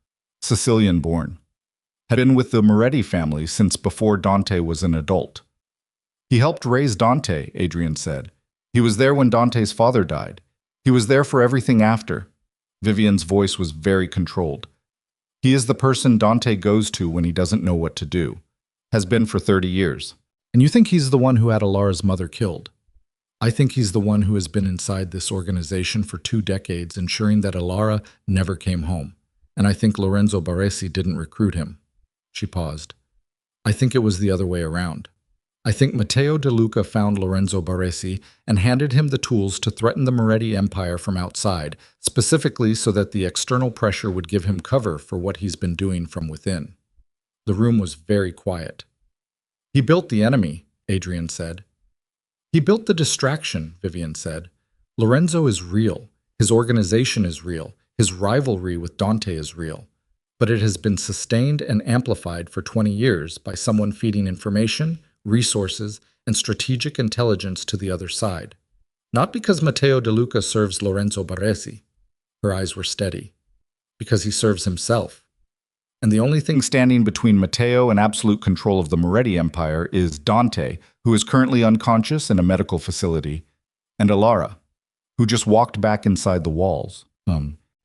Sicilian-born, had been with the Moretti family since before Dante was an adult. He helped raise Dante, Adrian said. He was there when Dante's father died. He was there for everything after. Vivian's voice was very controlled. He is the person Dante goes to when he doesn't know what to do. Has been for 30 years. And you think he's the one who had Alara's mother killed? I think he's the one who has been inside this organization for 2 decades, ensuring that Alara never came home. And I think Lorenzo Baresi didn't recruit him. She paused. I think it was the other way around. I think Matteo De Luca found Lorenzo Baresi and handed him the tools to threaten the Moretti Empire from outside, specifically so that the external pressure would give him cover for what he's been doing from within. The room was very quiet. He built the enemy, Adrian said. He built the distraction, Vivian said. Lorenzo is real. His organization is real. His rivalry with Dante is real. But it has been sustained and amplified for 20 years by someone feeding information, resources, and strategic intelligence to the other side. Not because Matteo De Luca serves Lorenzo Baresi. Her eyes were steady. Because he serves himself. And the only thing standing between Matteo and absolute control of the Moretti Empire is Dante, who is currently unconscious in a medical facility, and Alara, who just walked back inside the walls.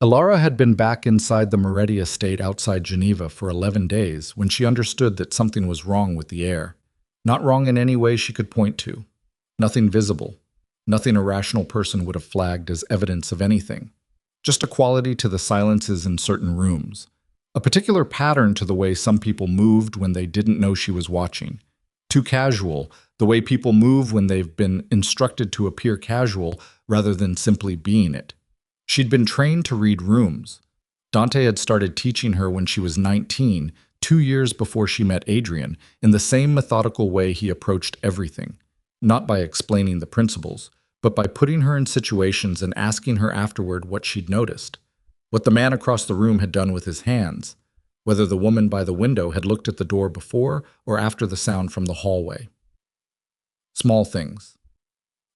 Alara had been back inside the Moretti estate outside Geneva for 11 days when she understood that something was wrong with the air. Not wrong in any way she could point to. Nothing visible. Nothing a rational person would have flagged as evidence of anything. Just a quality to the silences in certain rooms. A particular pattern to the way some people moved when they didn't know she was watching. Too casual, the way people move when they've been instructed to appear casual rather than simply being it. She'd been trained to read rooms. Dante had started teaching her when she was 19, 2 years before she met Adrian, in the same methodical way he approached everything. Not by explaining the principles, but by putting her in situations and asking her afterward what she'd noticed. What the man across the room had done with his hands, whether the woman by the window had looked at the door before or after the sound from the hallway. Small things.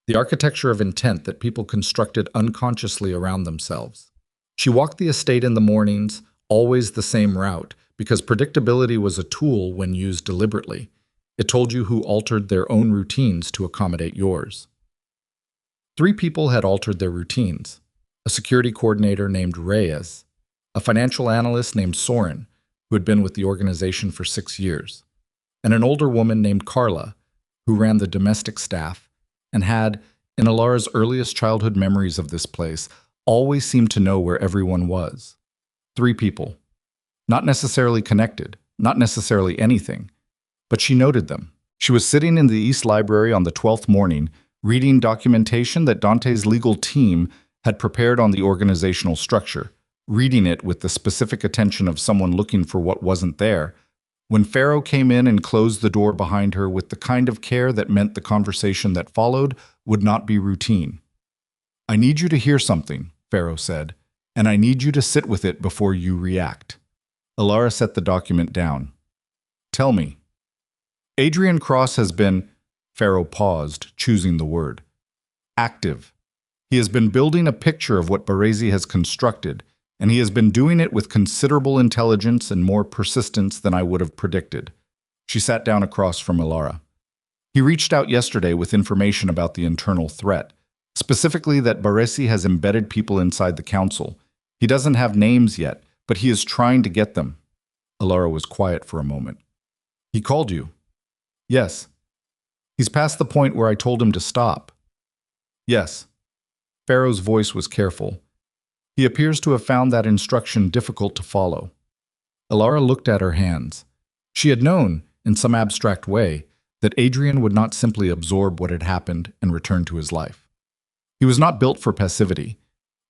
The architecture of intent that people constructed unconsciously around themselves. She walked the estate in the mornings, always the same route, because predictability was a tool when used deliberately. It told you who altered their own routines to accommodate yours. 3 people had altered their routines. A security coordinator named Reyes, a financial analyst named Soren, who had been with the organization for 6 years, and an older woman named Carla, who ran the domestic staff and had, in Alara's earliest childhood memories of this place, always seemed to know where everyone was. 3 people. Not necessarily connected, not necessarily anything, but she noted them. She was sitting in the East Library on the 12th morning, reading documentation that Dante's legal team had prepared on the organizational structure, reading it with the specific attention of someone looking for what wasn't there, when Pharaoh came in and closed the door behind her with the kind of care that meant the conversation that followed would not be routine. "I need you to hear something," Pharaoh said, "and I need you to sit with it before you react." Alara set the document down. "Tell me." Adrian Cross has been, Pharaoh paused, choosing the word, active. He has been building a picture of what Baresi has constructed, and he has been doing it with considerable intelligence and more persistence than I would have predicted. She sat down across from Alara. He reached out yesterday with information about the internal threat, specifically that Baresi has embedded people inside the council. He doesn't have names yet, but he is trying to get them. Alara was quiet for a moment. "He called you?" "Yes." "He's past the point where I told him to stop." "Yes." Pharaoh's voice was careful. "He appears to have found that instruction difficult to follow." Alara looked at her hands. She had known, in some abstract way, that Adrian would not simply absorb what had happened and return to his life. He was not built for passivity.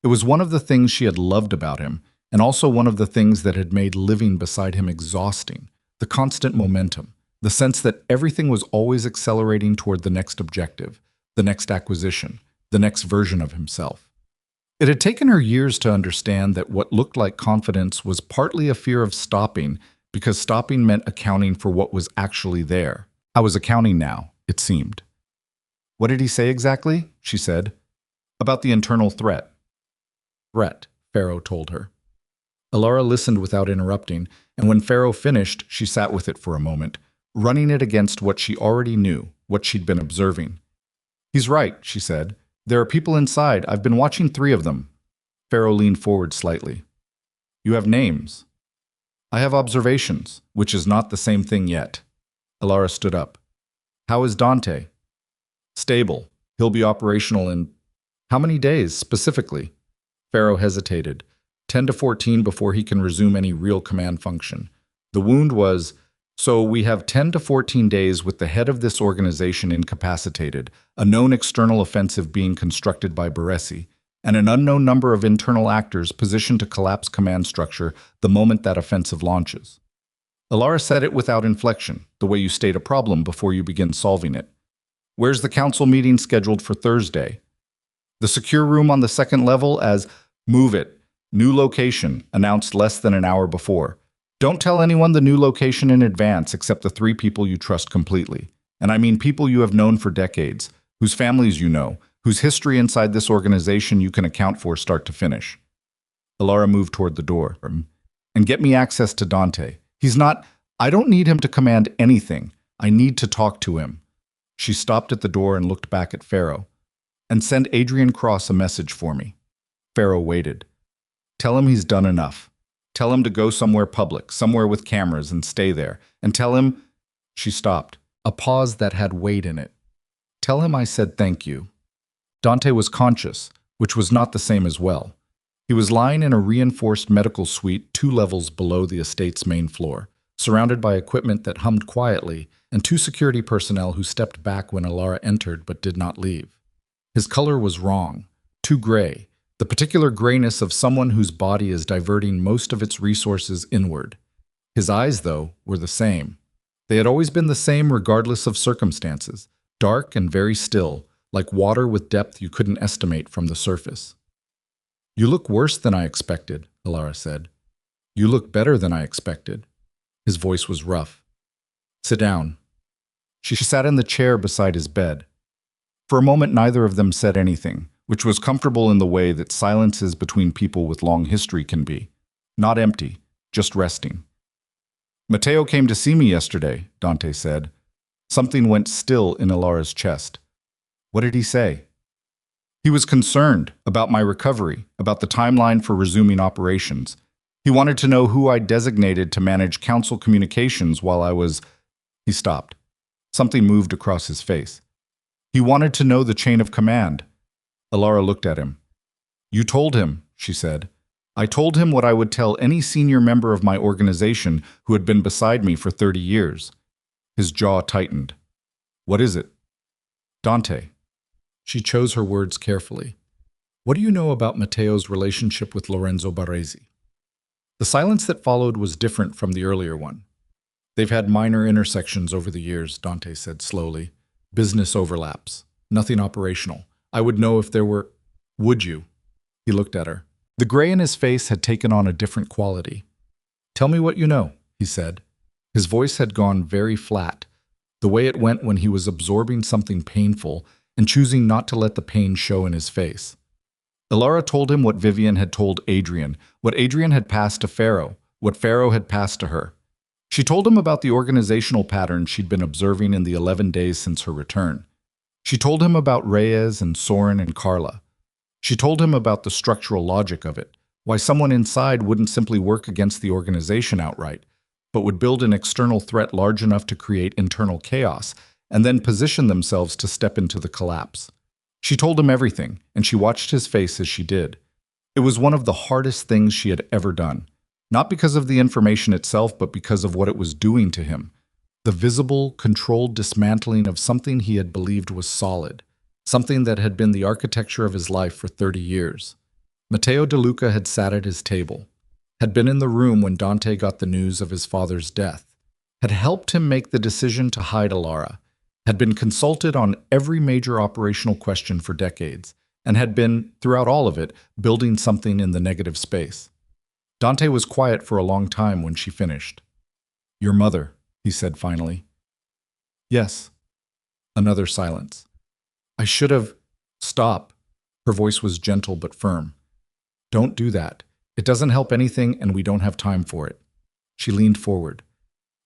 It was one of the things she had loved about him, and also one of the things that had made living beside him exhausting, the constant momentum, the sense that everything was always accelerating toward the next objective, the next acquisition, the next version of himself. It had taken her years to understand that what looked like confidence was partly a fear of stopping, because stopping meant accounting for what was actually there. I was accounting now, it seemed. What did he say exactly? She said. About the internal threat. Threat, Pharaoh told her. Alara listened without interrupting, and when Pharaoh finished, she sat with it for a moment, running it against what she already knew, what she'd been observing. He's right, she said. There are people inside. I've been watching 3 of them. Pharaoh leaned forward slightly. You have names. I have observations, which is not the same thing yet. Alara stood up. How is Dante? Stable. He'll be operational in how many days, specifically? Pharaoh hesitated. 10 to 14 before he can resume any real command function. The wound was, so we have 10 to 14 days with the head of this organization incapacitated, a known external offensive being constructed by Baresi, and an unknown number of internal actors positioned to collapse command structure the moment that offensive launches. Alara said it without inflection, the way you state a problem before you begin solving it. Where's the council meeting scheduled for Thursday? The secure room on the 2nd level as move it. New location, announced less than an hour before. Don't tell anyone the new location in advance except the 3 people you trust completely. And I mean people you have known for decades, whose families you know, whose history inside this organization you can account for start to finish. Alara moved toward the door. And get me access to Dante. I don't need him to command anything. I need to talk to him. She stopped at the door and looked back at Pharaoh. And send Adrian Cross a message for me. Pharaoh waited. Tell him he's done enough. Tell him to go somewhere public, somewhere with cameras, and stay there. And tell him... She stopped, a pause that had weight in it. Tell him I said thank you. Dante was conscious, which was not the same as well. He was lying in a reinforced medical suite 2 levels below the estate's main floor, surrounded by equipment that hummed quietly, and 2 security personnel who stepped back when Alara entered but did not leave. His color was wrong, too gray. The particular grayness of someone whose body is diverting most of its resources inward. His eyes, though, were the same. They had always been the same regardless of circumstances, dark and very still, like water with depth you couldn't estimate from the surface. You look worse than I expected, Alara said. You look better than I expected. His voice was rough. Sit down. She sat in the chair beside his bed. For a moment, neither of them said anything, which was comfortable in the way that silences between people with long history can be. Not empty, just resting. Matteo came to see me yesterday, Dante said. Something went still in Alara's chest. What did he say? He was concerned about my recovery, about the timeline for resuming operations. He wanted to know who I designated to manage council communications while I was... He stopped. Something moved across his face. He wanted to know the chain of command. Alara looked at him. You told him, she said. I told him what I would tell any senior member of my organization who had been beside me for 30 years. His jaw tightened. What is it? Dante. She chose her words carefully. What do you know about Matteo's relationship with Lorenzo Baresi? The silence that followed was different from the earlier one. They've had minor intersections over the years, Dante said slowly. Business overlaps. Nothing operational. I would know if there were... Would you? He looked at her. The gray in his face had taken on a different quality. Tell me what you know, he said. His voice had gone very flat, the way it went when he was absorbing something painful and choosing not to let the pain show in his face. Alara told him what Vivian had told Adrian, what Adrian had passed to Pharaoh, what Pharaoh had passed to her. She told him about the organizational pattern she'd been observing in the 11 days since her return. She told him about Reyes and Soren and Carla. She told him about the structural logic of it, why someone inside wouldn't simply work against the organization outright, but would build an external threat large enough to create internal chaos, and then position themselves to step into the collapse. She told him everything, and she watched his face as she did. It was one of the hardest things she had ever done, not because of the information itself, but because of what it was doing to him. The visible, controlled dismantling of something he had believed was solid, something that had been the architecture of his life for 30 years. Matteo De Luca had sat at his table, had been in the room when Dante got the news of his father's death, had helped him make the decision to hide Alara, had been consulted on every major operational question for decades, and had been, throughout all of it, building something in the negative space. Dante was quiet for a long time when she finished. "Your mother," he said finally. "Yes." Another silence. "I should have—" "Stop." Her voice was gentle but firm. "Don't do that. It doesn't help anything and we don't have time for it." She leaned forward.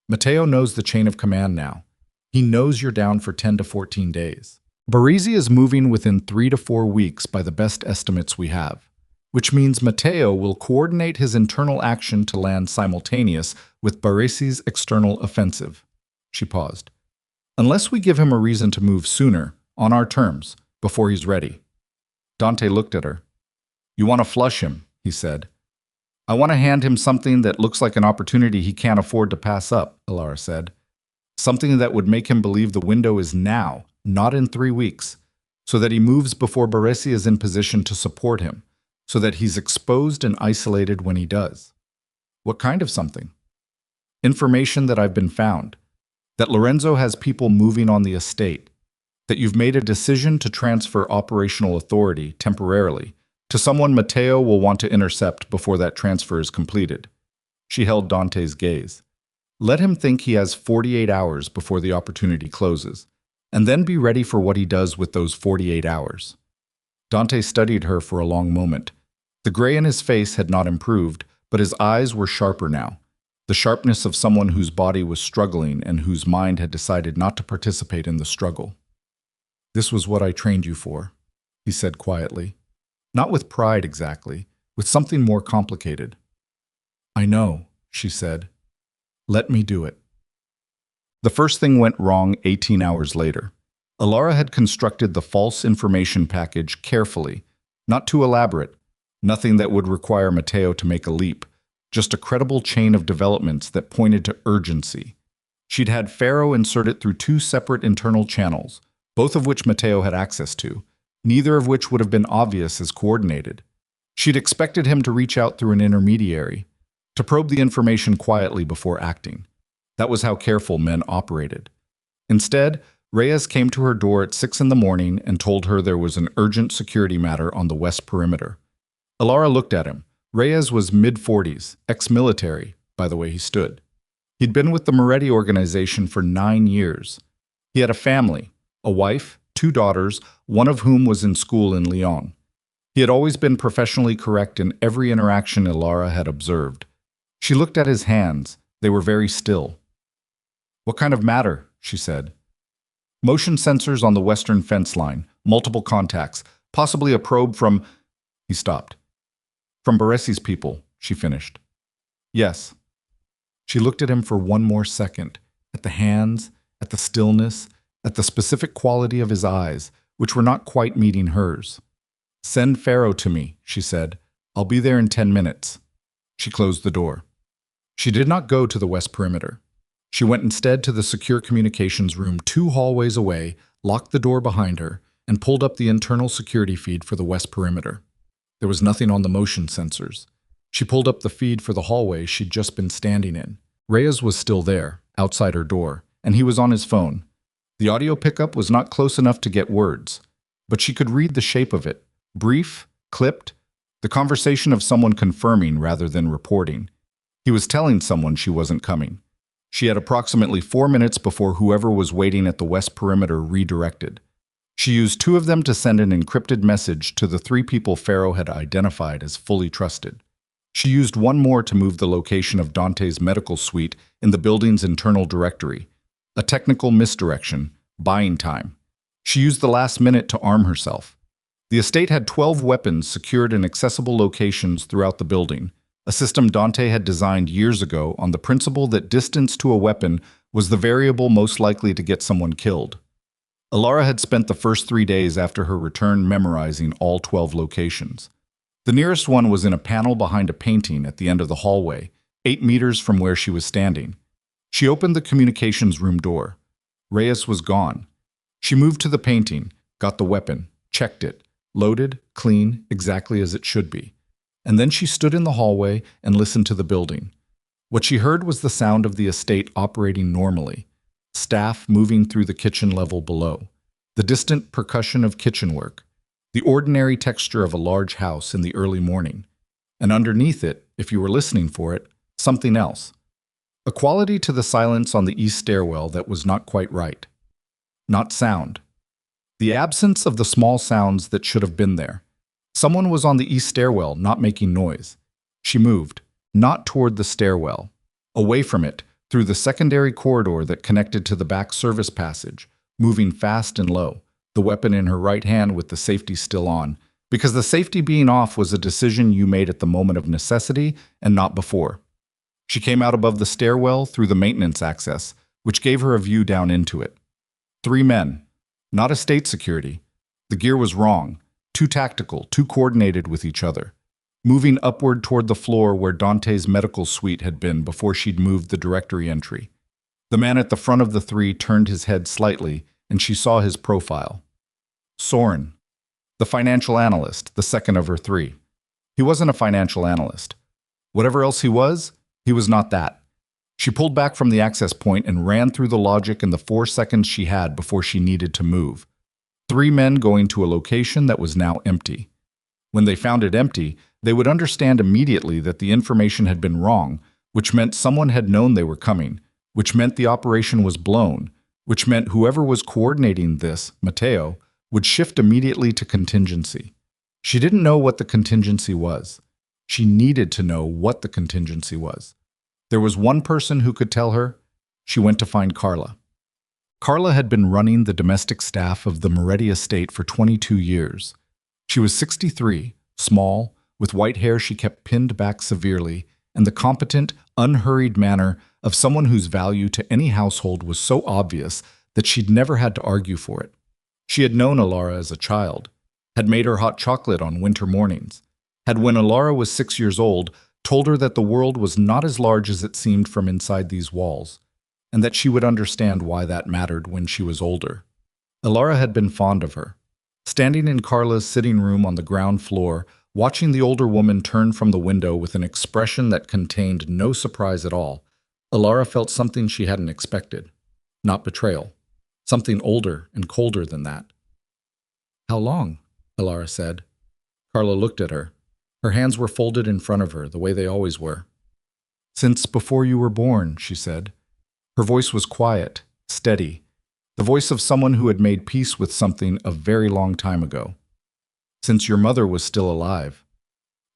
"Matteo knows the chain of command now. He knows you're down for 10 to 14 days. Baresi is moving within 3 to 4 weeks by the best estimates we have, which means Matteo will coordinate his internal action to land simultaneous with Baresi's external offensive." She paused. "Unless we give him a reason to move sooner, on our terms, before he's ready." Dante looked at her. "You want to flush him," he said. "I want to hand him something that looks like an opportunity he can't afford to pass up," Alara said. "Something that would make him believe the window is now, not in 3 weeks, so that he moves before Baresi is in position to support him, so that he's exposed and isolated when he does." "What kind of something?" "Information that I've been found. That Lorenzo has people moving on the estate. That you've made a decision to transfer operational authority, temporarily, to someone Matteo will want to intercept before that transfer is completed." She held Dante's gaze. "Let him think he has 48 hours before the opportunity closes, and then be ready for what he does with those 48 hours. Dante studied her for a long moment. The gray in his face had not improved, but his eyes were sharper now. The sharpness of someone whose body was struggling and whose mind had decided not to participate in the struggle. "This was what I trained you for," he said quietly. Not with pride exactly, with something more complicated. "I know," she said. "Let me do it." The first thing went wrong 18 hours later. Alara had constructed the false information package carefully, not too elaborate, nothing that would require Matteo to make a leap, just a credible chain of developments that pointed to urgency. She'd had Pharaoh insert it through 2 separate internal channels, both of which Matteo had access to, neither of which would have been obvious as coordinated. She'd expected him to reach out through an intermediary, to probe the information quietly before acting. That was how careful men operated. Instead, Reyes came to her door at 6 in the morning and told her there was an urgent security matter on the west perimeter. Alara looked at him. Reyes was mid-40s, ex-military, by the way he stood. He'd been with the Moretti organization for 9 years. He had a family, a wife, 2 daughters, one of whom was in school in Lyon. He had always been professionally correct in every interaction Alara had observed. She looked at his hands. They were very still. "What kind of matter?" she said. "Motion sensors on the western fence line, multiple contacts, possibly a probe from—" He stopped. "From Baresi's people," she finished. "Yes." She looked at him for one more second, at the hands, at the stillness, at the specific quality of his eyes, which were not quite meeting hers. "Send Pharaoh to me," she said. "I'll be there in 10 minutes." She closed the door. She did not go to the west perimeter. She went instead to the secure communications room 2 hallways away, locked the door behind her, and pulled up the internal security feed for the west perimeter. There was nothing on the motion sensors. She pulled up the feed for the hallway she'd just been standing in. Reyes was still there, outside her door, and he was on his phone. The audio pickup was not close enough to get words, but she could read the shape of it. Brief, clipped, the conversation of someone confirming rather than reporting. He was telling someone she wasn't coming. She had approximately 4 minutes before whoever was waiting at the west perimeter redirected. She used 2 of them to send an encrypted message to the 3 people Pharaoh had identified as fully trusted. She used 1 more to move the location of Dante's medical suite in the building's internal directory. A technical misdirection, buying time. She used the last minute to arm herself. The estate had 12 weapons secured in accessible locations throughout the building, a system Dante had designed years ago on the principle that distance to a weapon was the variable most likely to get someone killed. Alara had spent the first 3 days after her return memorizing all 12 locations. The nearest one was in a panel behind a painting at the end of the hallway, 8 meters from where she was standing. She opened the communications room door. Reyes was gone. She moved to the painting, got the weapon, checked it, loaded, clean, exactly as it should be. And then she stood in the hallway and listened to the building. What she heard was the sound of the estate operating normally, staff moving through the kitchen level below, the distant percussion of kitchen work. the ordinary texture of a large house in the early morning, and underneath it, if you were listening for it, something else. A quality to the silence on the east stairwell that was not quite right. Not sound. The absence of the small sounds that should have been there. Someone was on the east stairwell, not making noise. She moved, not toward the stairwell, away from it, through the secondary corridor that connected to the back service passage, moving fast and low, the weapon in her right hand with the safety still on, because the safety being off was a decision you made at the moment of necessity and not before. She came out above the stairwell through the maintenance access, which gave her a view down into it. 3 men, not a state security. The gear was wrong, too tactical, too coordinated with each other, moving upward toward the floor where Dante's medical suite had been before she'd moved the directory entry. The man at the front of the 3 turned his head slightly, and she saw his profile. Soren, the financial analyst, the second of her 3. He wasn't a financial analyst. Whatever else he was not that. She pulled back from the access point and ran through the logic in the 4 seconds she had before she needed to move. 3 men going to a location that was now empty. When they found it empty, they would understand immediately that the information had been wrong, which meant someone had known they were coming, which meant the operation was blown, which meant whoever was coordinating this, Matteo, would shift immediately to contingency. She didn't know what the contingency was. She needed to know what the contingency was. There was one person who could tell her. She went to find Carla. Carla had been running the domestic staff of the Moretti estate for 22 years. She was 63, small, with white hair she kept pinned back severely, and the competent, unhurried manner of someone whose value to any household was so obvious that she'd never had to argue for it. She had known Alara as a child, had made her hot chocolate on winter mornings, had, when Alara was 6 years old, told her that the world was not as large as it seemed from inside these walls, and that she would understand why that mattered when she was older. Alara had been fond of her. Standing in Carla's sitting room on the ground floor, watching the older woman turn from the window with an expression that contained no surprise at all, Alara felt something she hadn't expected. Not betrayal. Something older and colder than that. "How long?" Alara said. Carla looked at her. Her hands were folded in front of her, the way they always were. "Since before you were born," she said. Her voice was quiet, steady, the voice of someone who had made peace with something a very long time ago. "Since your mother was still alive."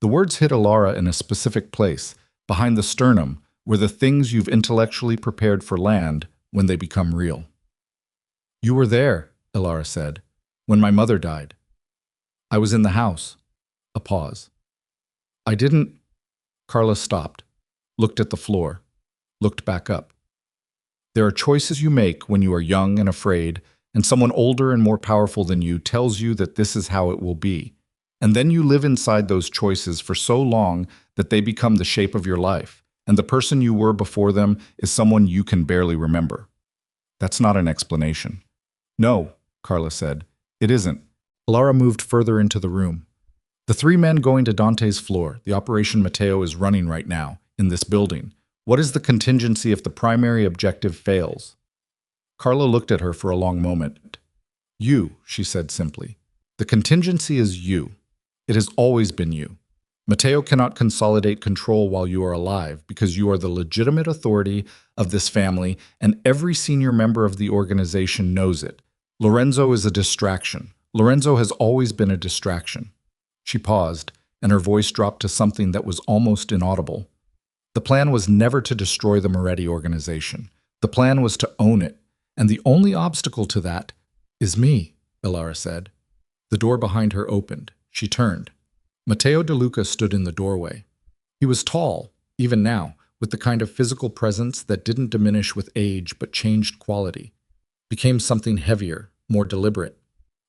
The words hit Alara in a specific place, behind the sternum, where the things you've intellectually prepared for land when they become real. "You were there," Alara said, "when my mother died. I was in the house." A pause. "I didn't—" Carla stopped, looked at the floor, looked back up. There are choices you make when you are young and afraid, and someone older and more powerful than you tells you that this is how it will be. And then you live inside those choices for so long that they become the shape of your life, and the person you were before them is someone you can barely remember. That's not an explanation. "No," Carla said, "it isn't." Alara moved further into the room. "The 3 men going to Dante's floor, the operation Matteo is running right now, in this building. What is the contingency if the primary objective fails?" Carla looked at her for a long moment. "You," she said simply. "The contingency is you. It has always been you. Matteo cannot consolidate control while you are alive because you are the legitimate authority of this family, and every senior member of the organization knows it. Lorenzo is a distraction. Lorenzo has always been a distraction." She paused, and her voice dropped to something that was almost inaudible. "The plan was never to destroy the Moretti organization. The plan was to own it, and the only obstacle to that is me," Alara said. The door behind her opened. She turned. Matteo De Luca stood in the doorway. He was tall, even now, with the kind of physical presence that didn't diminish with age but changed quality, became something heavier, more deliberate.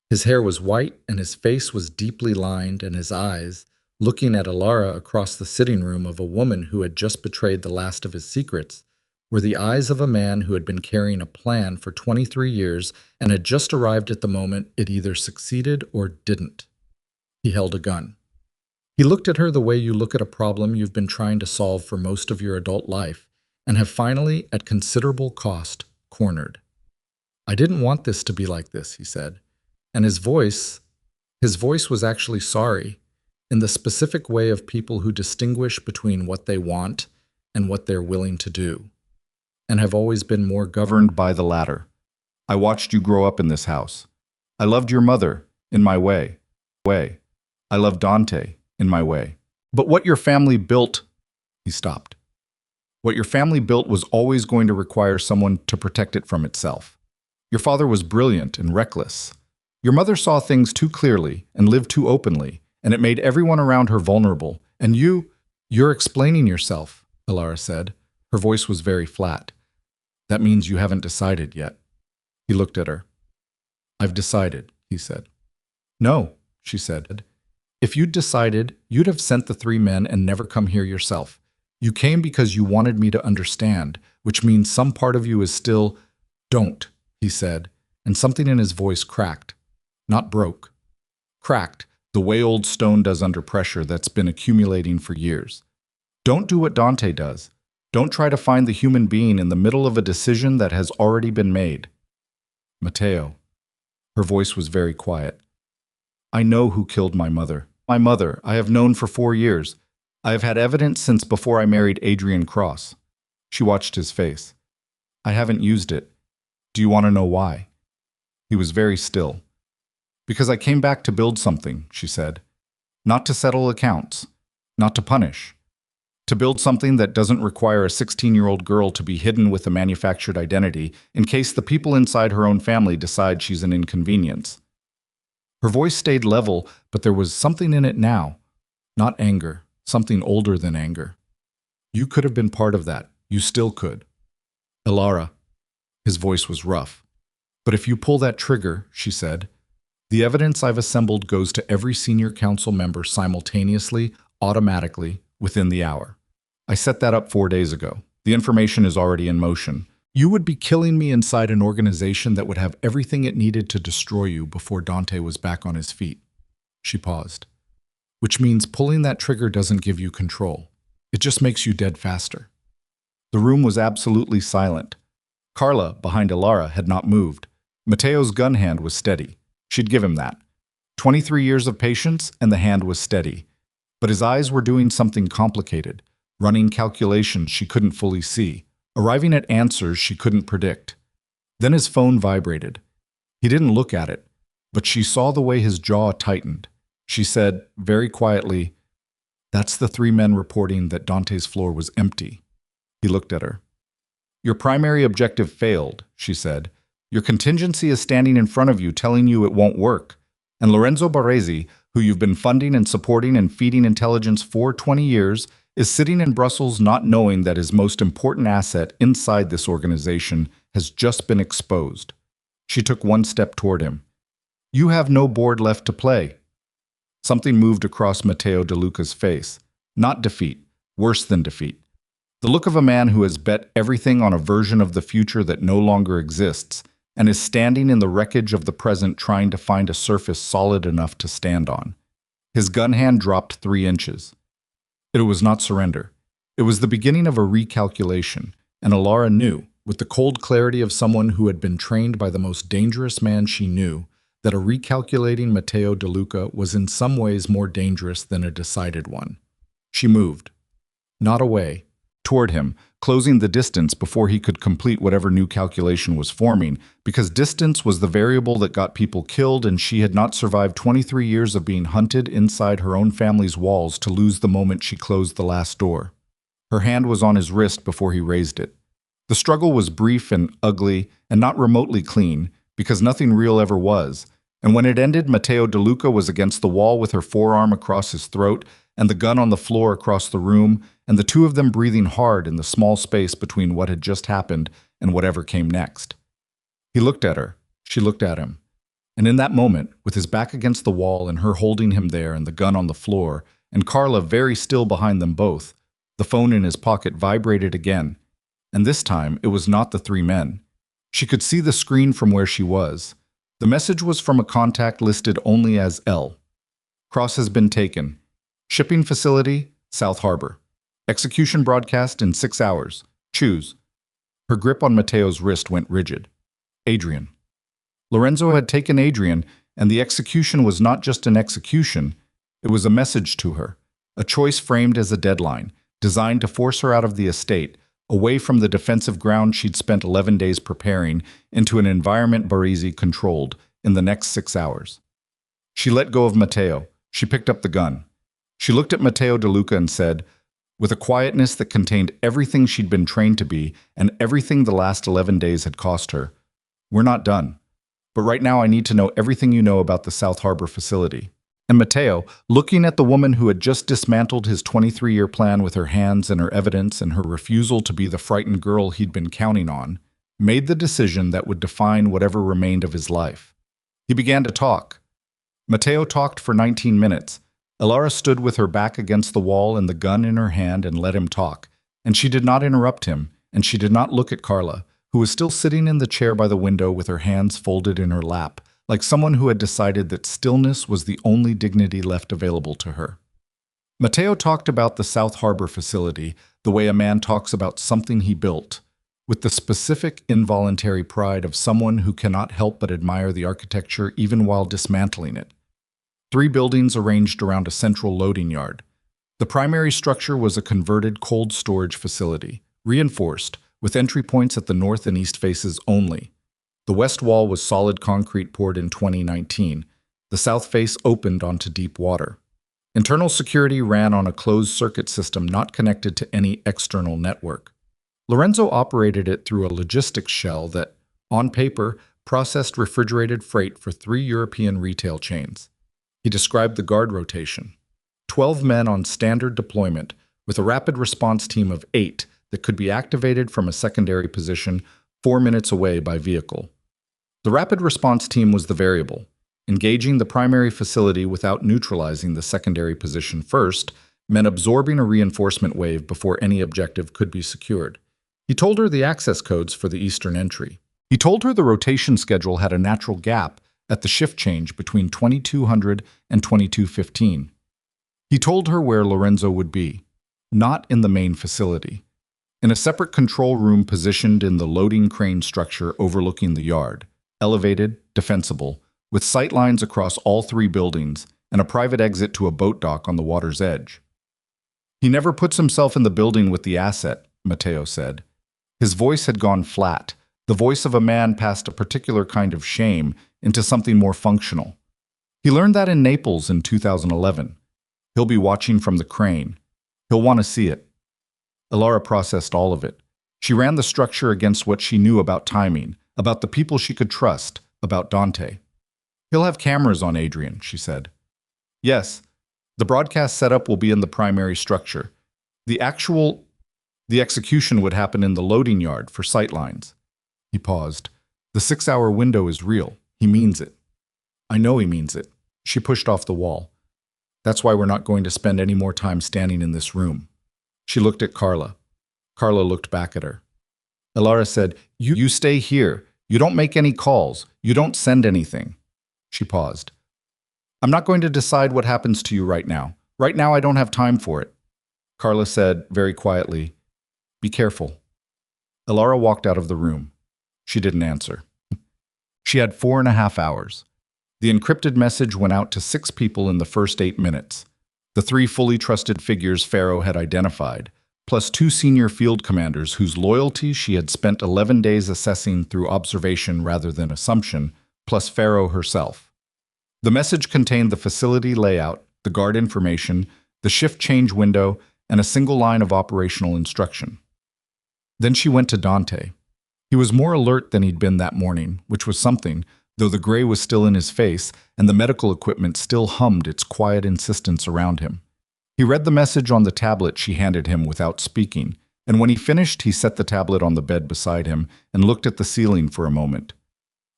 His hair was white, and his face was deeply lined, and his eyes, looking at Alara across the sitting room of a woman who had just betrayed the last of his secrets, were the eyes of a man who had been carrying a plan for 23 years and had just arrived at the moment it either succeeded or didn't. He held a gun. He looked at her the way you look at a problem you've been trying to solve for most of your adult life and have finally, at considerable cost, cornered. "I didn't want this to be like this," he said, and his voice, His voice was actually sorry, in the specific way of people who distinguish between what they want and what they're willing to do, and have always been more governed by the latter. I watched you grow up in this house. I loved your mother, in my way. I loved Dante, in my way. But what your family built, he stopped. What your family built was always going to require someone to protect it from itself. Your father was brilliant and reckless. Your mother saw things too clearly and lived too openly, and it made everyone around her vulnerable. And you're explaining yourself, Alara said. Her voice was very flat. That means you haven't decided yet. He looked at her. I've decided, he said. No, she said. If you'd decided, you'd have sent the 3 men and never come here yourself. You came because you wanted me to understand, which means some part of you is still, don't, he said, and something in his voice cracked. Not broke. Cracked, the way old stone does under pressure that's been accumulating for years. Don't do what Dante does. Don't try to find the human being in the middle of a decision that has already been made. Matteo. Her voice was very quiet. I know who killed my mother. My mother, I have known for 4 years. I have had evidence since before I married Adrian Cross. She watched his face. I haven't used it. Do you want to know why? He was very still. Because I came back to build something, she said. Not to settle accounts. Not to punish. To build something that doesn't require a 16-year-old girl to be hidden with a manufactured identity in case the people inside her own family decide she's an inconvenience. Her voice stayed level, but there was something in it now. Not anger, something older than anger. You could have been part of that. You still could. Alara. His voice was rough. But if you pull that trigger, she said, the evidence I've assembled goes to every senior council member simultaneously, automatically, within the hour. I set that up 4 days ago. The information is already in motion. You would be killing me inside an organization that would have everything it needed to destroy you before Dante was back on his feet. She paused. Which means pulling that trigger doesn't give you control. It just makes you dead faster. The room was absolutely silent. Carla, behind Alara, had not moved. Matteo's gun hand was steady. She'd give him that. 23 years of patience, and the hand was steady. But his eyes were doing something complicated, running calculations she couldn't fully see, arriving at answers she couldn't predict. Then his phone vibrated. He didn't look at it, but she saw the way his jaw tightened. She said, very quietly, that's the 3 men reporting that Dante's floor was empty. He looked at her. Your primary objective failed, she said. Your contingency is standing in front of you telling you it won't work. And Lorenzo Barresi, who you've been funding and supporting and feeding intelligence for 20 years, is sitting in Brussels not knowing that his most important asset inside this organization has just been exposed. She took 1 step toward him. You have no board left to play. Something moved across Matteo De Luca's face. Not defeat, worse than defeat. The look of a man who has bet everything on a version of the future that no longer exists and is standing in the wreckage of the present trying to find a surface solid enough to stand on. His gun hand dropped 3 inches. It was not surrender. It was the beginning of a recalculation, and Alara knew, with the cold clarity of someone who had been trained by the most dangerous man she knew, that a recalculating Matteo De Luca was in some ways more dangerous than a decided one. She moved. Not away. Toward him, closing the distance before he could complete whatever new calculation was forming, because distance was the variable that got people killed, and she had not survived 23 years of being hunted inside her own family's walls to lose the moment she closed the last door. Her hand was on his wrist before he raised it. The struggle was brief and ugly and not remotely clean, because nothing real ever was, and when it ended, Matteo De Luca was against the wall with her forearm across his throat and the gun on the floor across the room, and the 2 of them breathing hard in the small space between what had just happened and whatever came next. He looked at her. She looked at him. And in that moment, with his back against the wall and her holding him there and the gun on the floor, and Carla very still behind them both, the phone in his pocket vibrated again. And this time, it was not the 3 men. She could see the screen from where she was. The message was from a contact listed only as L. Cross has been taken. Shipping facility, South Harbor. Execution broadcast in 6 hours. Choose. Her grip on Matteo's wrist went rigid. Adrian. Lorenzo had taken Adrian, And the execution was not just an execution, it was a message to her, a choice framed as a deadline, designed to force her out of the estate, away from the defensive ground she'd spent 11 days preparing, into an environment Barisi controlled in the next 6 hours. She let go of Matteo. She picked up the gun. She looked at Matteo De Luca and said, with a quietness that contained everything she'd been trained to be and everything the last 11 days had cost her, "We're not done. But right now I need to know everything you know about the South Harbor facility." And Matteo, looking at the woman who had just dismantled his 23-year plan with her hands and her evidence and her refusal to be the frightened girl he'd been counting on, made the decision that would define whatever remained of his life. He began to talk. Matteo talked for 19 minutes. Elara stood with her back against the wall and the gun in her hand and let him talk, and she did not interrupt him, and she did not look at Carla, who was still sitting in the chair by the window with her hands folded in her lap, like someone who had decided that stillness was the only dignity left available to her. Matteo talked about the South Harbor facility the way a man talks about something he built, with the specific involuntary pride of someone who cannot help but admire the architecture even while dismantling it. 3 buildings arranged around a central loading yard. The primary structure was a converted cold storage facility, reinforced, with entry points at the north and east faces only. The west wall was solid concrete poured in 2019. The south face opened onto deep water. Internal security ran on a closed-circuit system not connected to any external network. Lorenzo operated it through a logistics shell that, on paper, processed refrigerated freight for 3 European retail chains. He described the guard rotation. 12 men on standard deployment, with a rapid response team of 8 that could be activated from a secondary position 4 minutes away by vehicle. The rapid response team was the variable, engaging the primary facility without neutralizing the secondary position first meant absorbing a reinforcement wave before any objective could be secured. He told her the access codes for the eastern entry. He told her the rotation schedule had a natural gap at the shift change between 2200 and 2215. He told her where Lorenzo would be, not in the main facility, in a separate control room positioned in the loading crane structure overlooking the yard, elevated, defensible, with sightlines across all 3 buildings and a private exit to a boat dock on the water's edge. "He never puts himself in the building with the asset," Matteo said. His voice had gone flat, the voice of a man past a particular kind of shame into something more functional. He learned that in Naples in 2011. He'll be watching from the crane. He'll want to see it. Elara processed all of it. She ran the structure against what she knew about timing, about the people she could trust, about Dante. "He'll have cameras on Adrian," she said. "Yes, the broadcast setup will be in the primary structure. The execution would happen in the loading yard for sightlines." He paused. "The 6-hour window is real. He means it." "I know he means it." She pushed off the wall. "That's why we're not going to spend any more time standing in this room." She looked at Carla. Carla looked back at her. Elara said, You stay here. You don't make any calls. You don't send anything." She paused. "I'm not going to decide what happens to you right now. Right now I don't have time for it." Carla said, very quietly, "Be careful." Elara walked out of the room. She didn't answer. She had 4.5 hours. The encrypted message went out to 6 people in the first 8 minutes. The 3 fully trusted figures Pharaoh had identified, plus 2 senior field commanders whose loyalty she had spent 11 days assessing through observation rather than assumption, plus Pharaoh herself. The message contained the facility layout, the guard information, the shift change window, and a single line of operational instruction. Then she went to Dante. He was more alert than he'd been that morning, which was something, though the gray was still in his face and the medical equipment still hummed its quiet insistence around him. He read the message on the tablet she handed him without speaking, and when he finished, he set the tablet on the bed beside him and looked at the ceiling for a moment.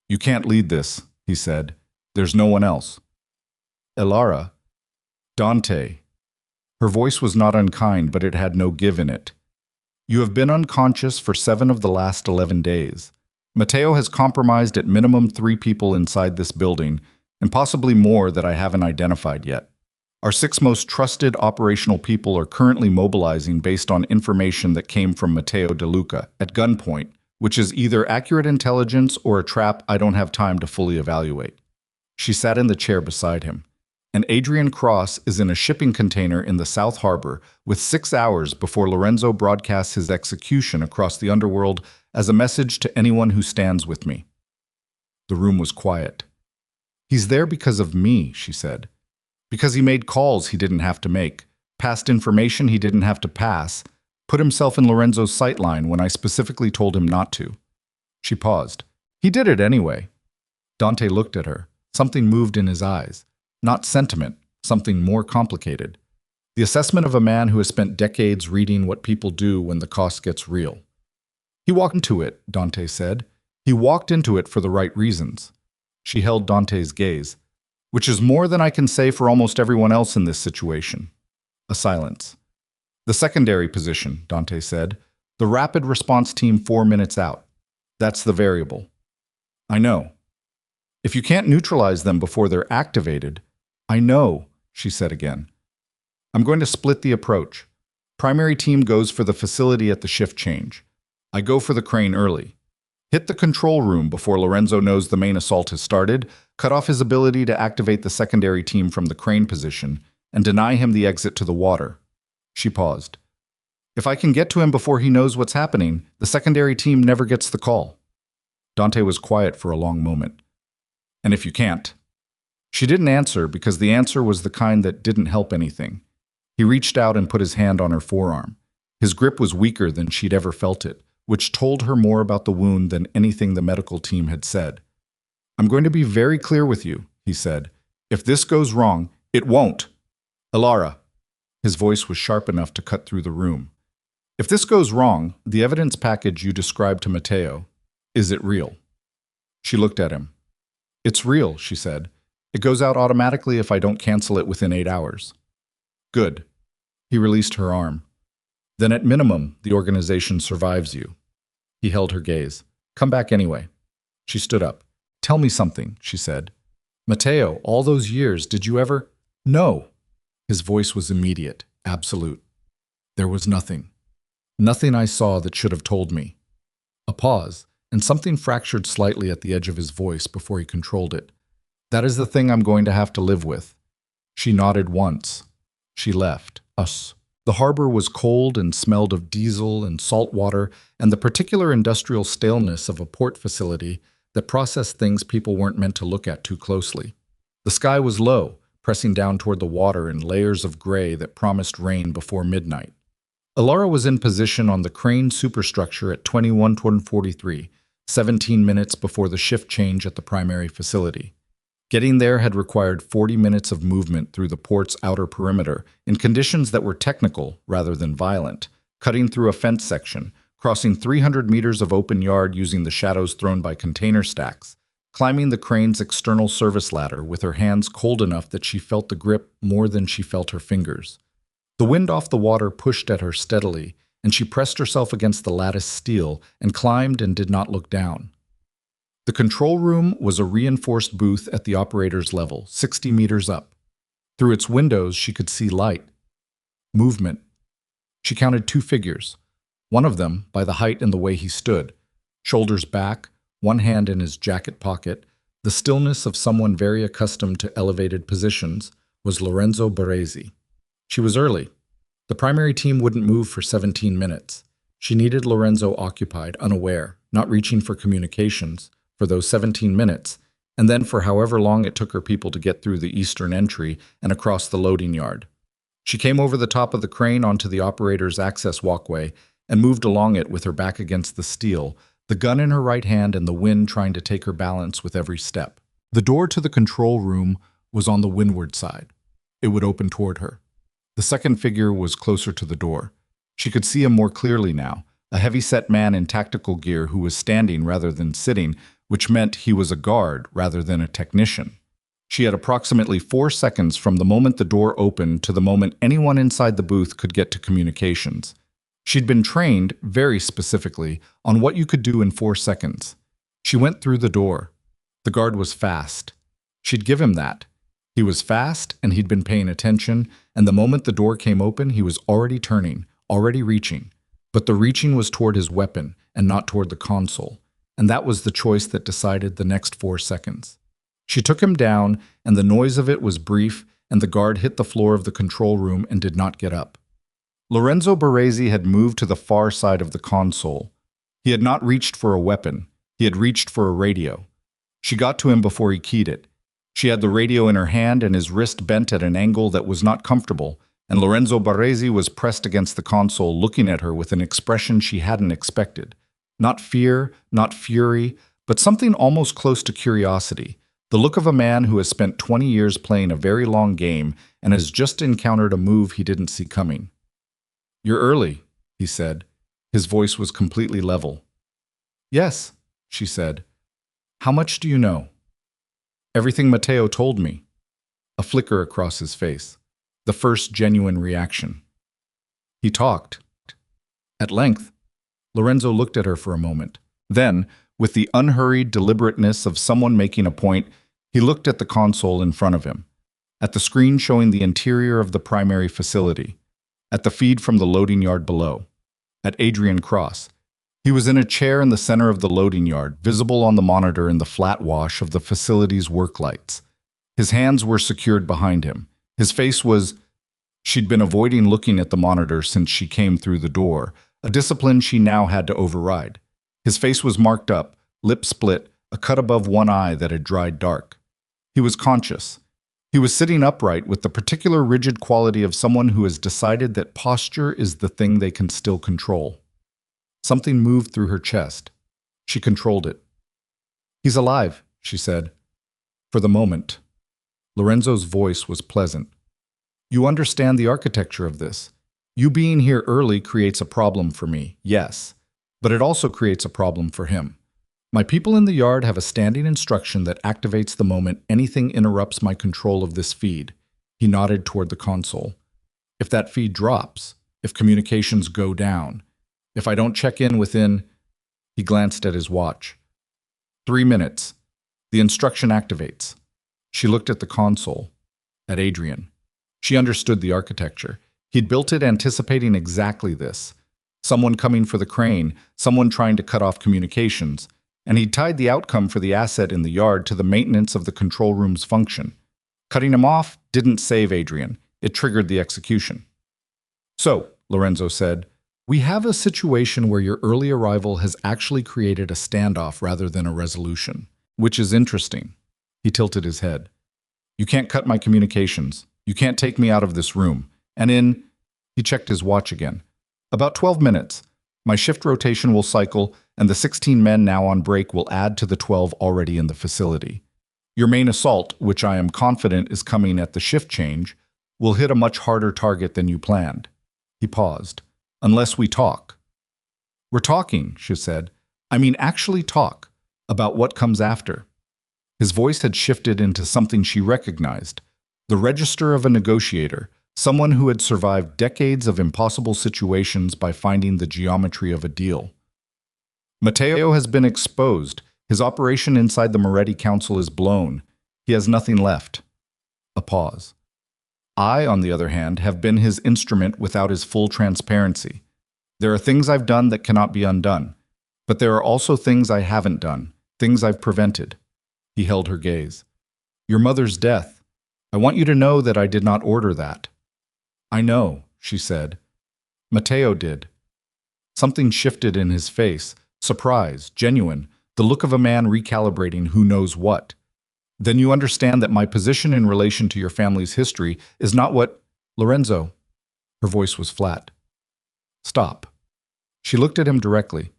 "You can't lead this," he said. "There's no one else." "Elara." "Dante." Her voice was not unkind, but it had no give in it. "You have been unconscious for 7 of the last 11 days. Matteo has compromised at minimum 3 people inside this building, and possibly more that I haven't identified yet. Our 6 most trusted operational people are currently mobilizing based on information that came from Matteo De Luca at gunpoint, which is either accurate intelligence or a trap I don't have time to fully evaluate." She sat in the chair beside him. And Adrian Cross is in a shipping container in the South Harbor with 6 hours before Lorenzo broadcasts his execution across the underworld as a message to anyone who stands with me. The room was quiet. He's there because of me, she said. Because he made calls he didn't have to make, passed information he didn't have to pass, put himself in Lorenzo's sightline when I specifically told him not to. She paused. He did it anyway. Dante looked at her. Something moved in his eyes. Not sentiment, something more complicated. The assessment of a man who has spent decades reading what people do when the cost gets real. He walked into it, Dante said. He walked into it for the right reasons. She held Dante's gaze, which is more than I can say for almost everyone else in this situation. A silence. The secondary position, Dante said. The rapid response team 4 minutes out. That's the variable. I know. If you can't neutralize them before they're activated, I know, she said again. I'm going to split the approach. Primary team goes for the facility at the shift change. I go for the crane early. Hit the control room before Lorenzo knows the main assault has started, cut off his ability to activate the secondary team from the crane position, and deny him the exit to the water. She paused. If I can get to him before he knows what's happening, the secondary team never gets the call. Dante was quiet for a long moment. And if you can't? She didn't answer because the answer was the kind that didn't help anything. He reached out and put his hand on her forearm. His grip was weaker than she'd ever felt it, which told her more about the wound than anything the medical team had said. I'm going to be very clear with you, he said. If this goes wrong, it won't. Elara. His voice was sharp enough to cut through the room. If this goes wrong, the evidence package you described to Matteo, is it real? She looked at him. It's real, she said. It goes out automatically if I don't cancel it within 8 hours. Good. He released her arm. Then at minimum, the organization survives you. He held her gaze. Come back anyway. She stood up. Tell me something, she said. Matteo, all those years, did you ever? No. His voice was immediate, absolute. There was nothing. Nothing I saw that should have told me. A pause, and something fractured slightly at the edge of his voice before he controlled it. That is the thing I'm going to have to live with. She nodded once. She left. Us. The harbor was cold and smelled of diesel and salt water and the particular industrial staleness of a port facility that processed things people weren't meant to look at too closely. The sky was low, pressing down toward the water in layers of gray that promised rain before midnight. Elara was in position on the crane superstructure at 21:43, 17 minutes before the shift change at the primary facility. Getting there had required 40 minutes of movement through the port's outer perimeter in conditions that were technical rather than violent, cutting through a fence section, crossing 300 meters of open yard using the shadows thrown by container stacks, climbing the crane's external service ladder with her hands cold enough that she felt the grip more than she felt her fingers. The wind off the water pushed at her steadily, and she pressed herself against the lattice steel and climbed and did not look down. The control room was a reinforced booth at the operator's level, 60 meters up. Through its windows, she could see light. Movement. She counted 2 figures. One of them, by the height and the way he stood, shoulders back, one hand in his jacket pocket, the stillness of someone very accustomed to elevated positions, was Lorenzo Baresi. She was early. The primary team wouldn't move for 17 minutes. She needed Lorenzo occupied, unaware, not reaching for communications, for those 17 minutes, and then for however long it took her people to get through the eastern entry and across the loading yard. She came over the top of the crane onto the operator's access walkway and moved along it with her back against the steel, the gun in her right hand and the wind trying to take her balance with every step. The door to the control room was on the windward side. It would open toward her. The second figure was closer to the door. She could see him more clearly now, a heavy-set man in tactical gear who was standing rather than sitting, which meant he was a guard rather than a technician. She had approximately 4 seconds from the moment the door opened to the moment anyone inside the booth could get to communications. She'd been trained, very specifically, on what you could do in 4 seconds. She went through the door. The guard was fast. She'd give him that. He was fast, and he'd been paying attention, and the moment the door came open, he was already turning, already reaching. But the reaching was toward his weapon, and not toward the console. And that was the choice that decided the next 4 seconds. She took him down, and the noise of it was brief, and the guard hit the floor of the control room and did not get up. Lorenzo Baresi had moved to the far side of the console. He had not reached for a weapon. He had reached for a radio. She got to him before he keyed it. She had the radio in her hand and his wrist bent at an angle that was not comfortable, and Lorenzo Baresi was pressed against the console, looking at her with an expression she hadn't expected. Not fear, not fury, but something almost close to curiosity. The look of a man who has spent 20 years playing a very long game and has just encountered a move he didn't see coming. "You're early," he said. His voice was completely level. "Yes," she said. "How much do you know?" "Everything Matteo told me." A flicker across his face. The first genuine reaction. He talked. At length. Lorenzo looked at her for a moment. Then, with the unhurried deliberateness of someone making a point, he looked at the console in front of him, at the screen showing the interior of the primary facility, at the feed from the loading yard below, at Adrian Cross. He was in a chair in the center of the loading yard, visible on the monitor in the flat wash of the facility's work lights. His hands were secured behind him. His face was... She'd been avoiding looking at the monitor since she came through the door, a discipline she now had to override. His face was marked up, lip split, a cut above one eye that had dried dark. He was conscious. He was sitting upright with the particular rigid quality of someone who has decided that posture is the thing they can still control. Something moved through her chest. She controlled it. "He's alive," she said. For the moment. Lorenzo's voice was pleasant. "You understand the architecture of this. You being here early creates a problem for me, yes, but it also creates a problem for him. My people in the yard have a standing instruction that activates the moment anything interrupts my control of this feed." He nodded toward the console. "If that feed drops, if communications go down, if I don't check in within..." He glanced at his watch. 3 minutes. The instruction activates. She looked at the console, at Adrian. She understood the architecture. He'd built it anticipating exactly this. Someone coming for the crane, someone trying to cut off communications, and he'd tied the outcome for the asset in the yard to the maintenance of the control room's function. Cutting him off didn't save Adrian. It triggered the execution. "So," Lorenzo said, "we have a situation where your early arrival has actually created a standoff rather than a resolution, which is interesting." He tilted his head. "You can't cut my communications. You can't take me out of this room. And in..." He checked his watch again. "About 12 minutes. My shift rotation will cycle, and the 16 men now on break will add to the 12 already in the facility. Your main assault, which I am confident is coming at the shift change, will hit a much harder target than you planned." He paused. "Unless we talk." "We're talking," she said. "I mean actually talk, about what comes after." His voice had shifted into something she recognized, the register of a negotiator, someone who had survived decades of impossible situations by finding the geometry of a deal. "Matteo has been exposed. His operation inside the Moretti Council is blown. He has nothing left." A pause. "I, on the other hand, have been his instrument without his full transparency. There are things I've done that cannot be undone, but there are also things I haven't done, things I've prevented." He held her gaze. "Your mother's death. I want you to know that I did not order that." "I know," she said. "Matteo did." Something shifted in his face, surprise, genuine, the look of a man recalibrating who knows what. "Then you understand that my position in relation to your family's history is not what..." "Lorenzo." Her voice was flat. "Stop." She looked at him directly.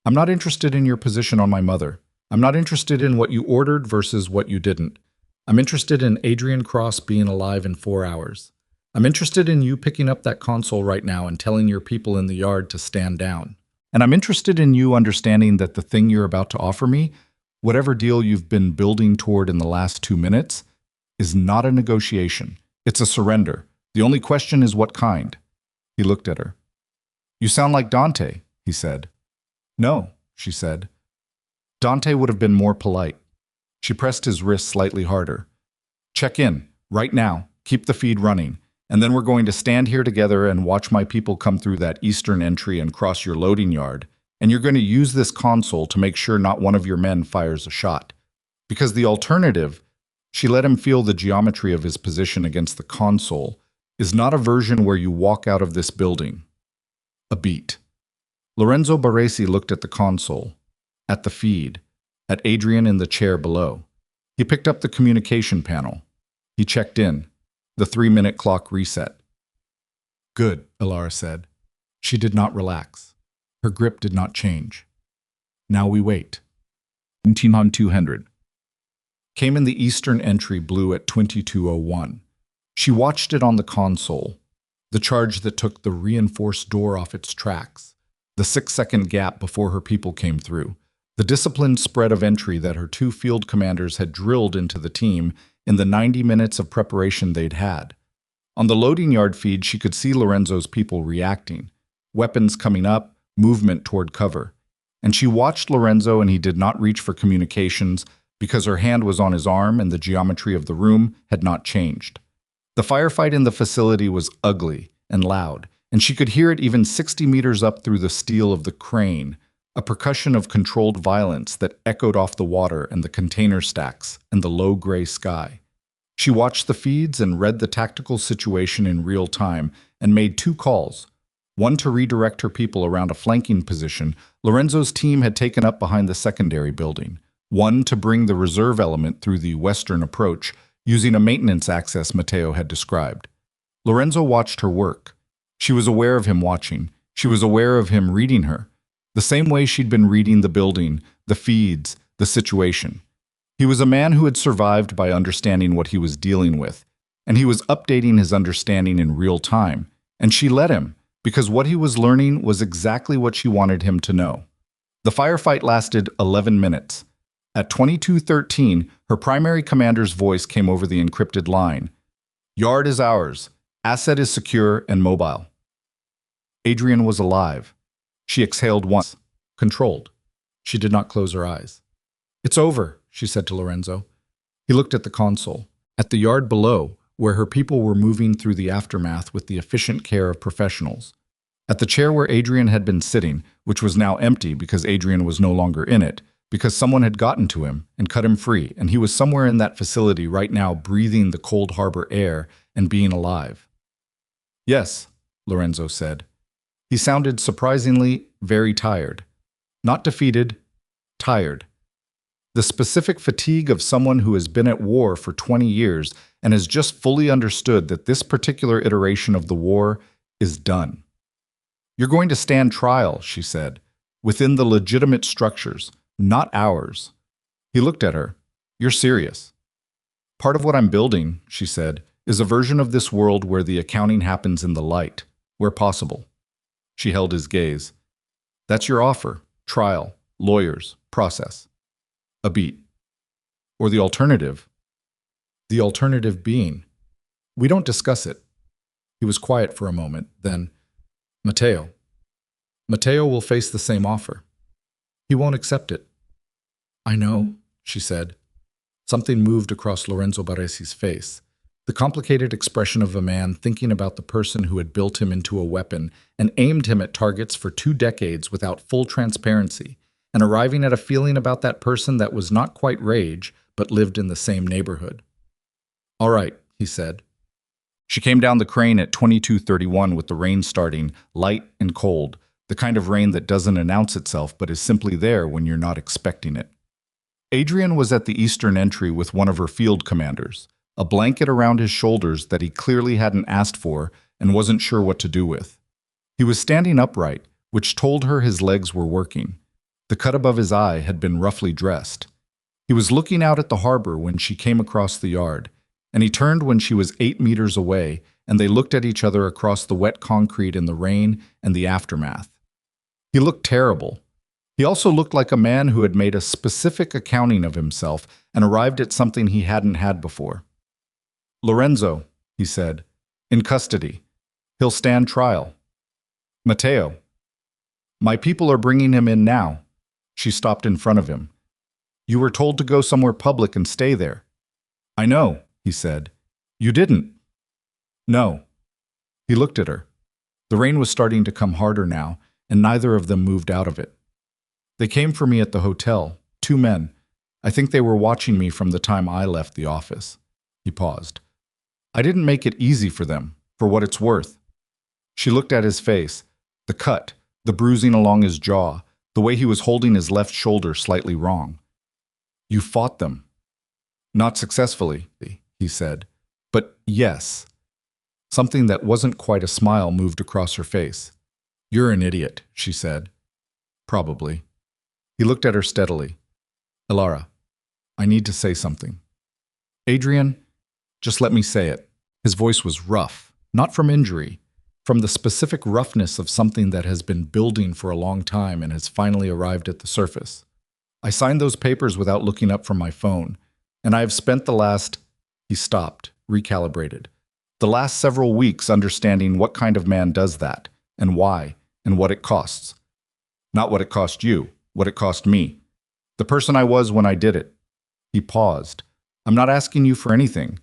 "I'm not interested in your position on my mother. I'm not interested in what you ordered versus what you didn't. I'm interested in Adrian Cross being alive in 4 hours. I'm interested in you picking up that console right now and telling your people in the yard to stand down. And I'm interested in you understanding that the thing you're about to offer me, whatever deal you've been building toward in the last 2 minutes, is not a negotiation. It's a surrender. The only question is what kind." He looked at her. "You sound like Dante," he said. "No," she said. "Dante would have been more polite." She pressed his wrist slightly harder. "Check in, right now, keep the feed running, and then we're going to stand here together and watch my people come through that eastern entry and cross your loading yard, and you're going to use this console to make sure not one of your men fires a shot. Because the alternative, she let him feel the geometry of his position against the console, is not a version where you walk out of this building. A beat. Lorenzo Baresi looked at the console, at the feed, at Adrian in the chair below. He picked up the communication panel. He checked in. The 3-minute clock reset. Good, Ilara said. She did not relax. Her grip did not change. Now we wait. 200. Came in the eastern entry blue at 22:01. She watched it on the console, the charge that took the reinforced door off its tracks, the 6-second gap before her people came through, the disciplined spread of entry that her 2 field commanders had drilled into the team in the 90 minutes of preparation they'd had. On the loading yard feed, she could see Lorenzo's people reacting, weapons coming up, movement toward cover. And she watched Lorenzo, and he did not reach for communications because her hand was on his arm and the geometry of the room had not changed. The firefight in the facility was ugly and loud, and she could hear it even 60 meters up through the steel of the crane, a percussion of controlled violence that echoed off the water and the container stacks and the low gray sky. She watched the feeds and read the tactical situation in real time and made 2 calls. One to redirect her people around a flanking position Lorenzo's team had taken up behind the secondary building. One to bring the reserve element through the western approach using a maintenance access Matteo had described. Lorenzo watched her work. She was aware of him watching. She was aware of him reading her, the same way she'd been reading the building, the feeds, the situation. He was a man who had survived by understanding what he was dealing with, and he was updating his understanding in real time, and she let him, because what he was learning was exactly what she wanted him to know. The firefight lasted 11 minutes. At 22:13, her primary commander's voice came over the encrypted line. Yard is ours. Asset is secure and mobile. Adrian was alive. She exhaled once, controlled. She did not close her eyes. It's over, she said to Lorenzo. He looked at the console, at the yard below, where her people were moving through the aftermath with the efficient care of professionals. At the chair where Adrian had been sitting, which was now empty because Adrian was no longer in it, because someone had gotten to him and cut him free, and he was somewhere in that facility right now breathing the cold harbor air and being alive. Yes, Lorenzo said. He sounded surprisingly very tired. Not defeated, tired. The specific fatigue of someone who has been at war for 20 years and has just fully understood that this particular iteration of the war is done. You're going to stand trial, she said, within the legitimate structures, not ours. He looked at her. You're serious. Part of what I'm building, she said, is a version of this world where the accounting happens in the light, where possible. She held his gaze. That's your offer. Trial, lawyers, process. A beat. Or the alternative. The alternative being. We don't discuss it. He was quiet for a moment, then, Matteo. Matteo will face the same offer. He won't accept it. I know, she said. Something moved across Lorenzo Baresi's face. The complicated expression of a man thinking about the person who had built him into a weapon and aimed him at targets for 2 decades without full transparency, and arriving at a feeling about that person that was not quite rage, but lived in the same neighborhood. All right, he said. She came down the crane at 22:31 with the rain starting, light and cold, the kind of rain that doesn't announce itself but is simply there when you're not expecting it. Adrian was at the eastern entry with one of her field commanders, a blanket around his shoulders that he clearly hadn't asked for and wasn't sure what to do with. He was standing upright, which told her his legs were working. The cut above his eye had been roughly dressed. He was looking out at the harbor when she came across the yard, and he turned when she was 8 meters away, and they looked at each other across the wet concrete in the rain and the aftermath. He looked terrible. He also looked like a man who had made a specific accounting of himself and arrived at something he hadn't had before. Lorenzo, he said, in custody. He'll stand trial. Matteo. My people are bringing him in now. She stopped in front of him. You were told to go somewhere public and stay there. I know, he said. You didn't. No. He looked at her. The rain was starting to come harder now, and neither of them moved out of it. They came for me at the hotel, 2 men. I think they were watching me from the time I left the office. He paused. I didn't make it easy for them, for what it's worth. She looked at his face, the cut, the bruising along his jaw, the way he was holding his left shoulder slightly wrong. You fought them. Not successfully, he said, but yes. Something that wasn't quite a smile moved across her face. You're an idiot, she said. Probably. He looked at her steadily. Elara, I need to say something. Adrian, just let me say it. His voice was rough, not from injury, from the specific roughness of something that has been building for a long time and has finally arrived at the surface. I signed those papers without looking up from my phone, and I have spent the last... He stopped, recalibrated. The last several weeks understanding what kind of man does that, and why, and what it costs. Not what it cost you, what it cost me. The person I was when I did it. He paused. I'm not asking you for anything.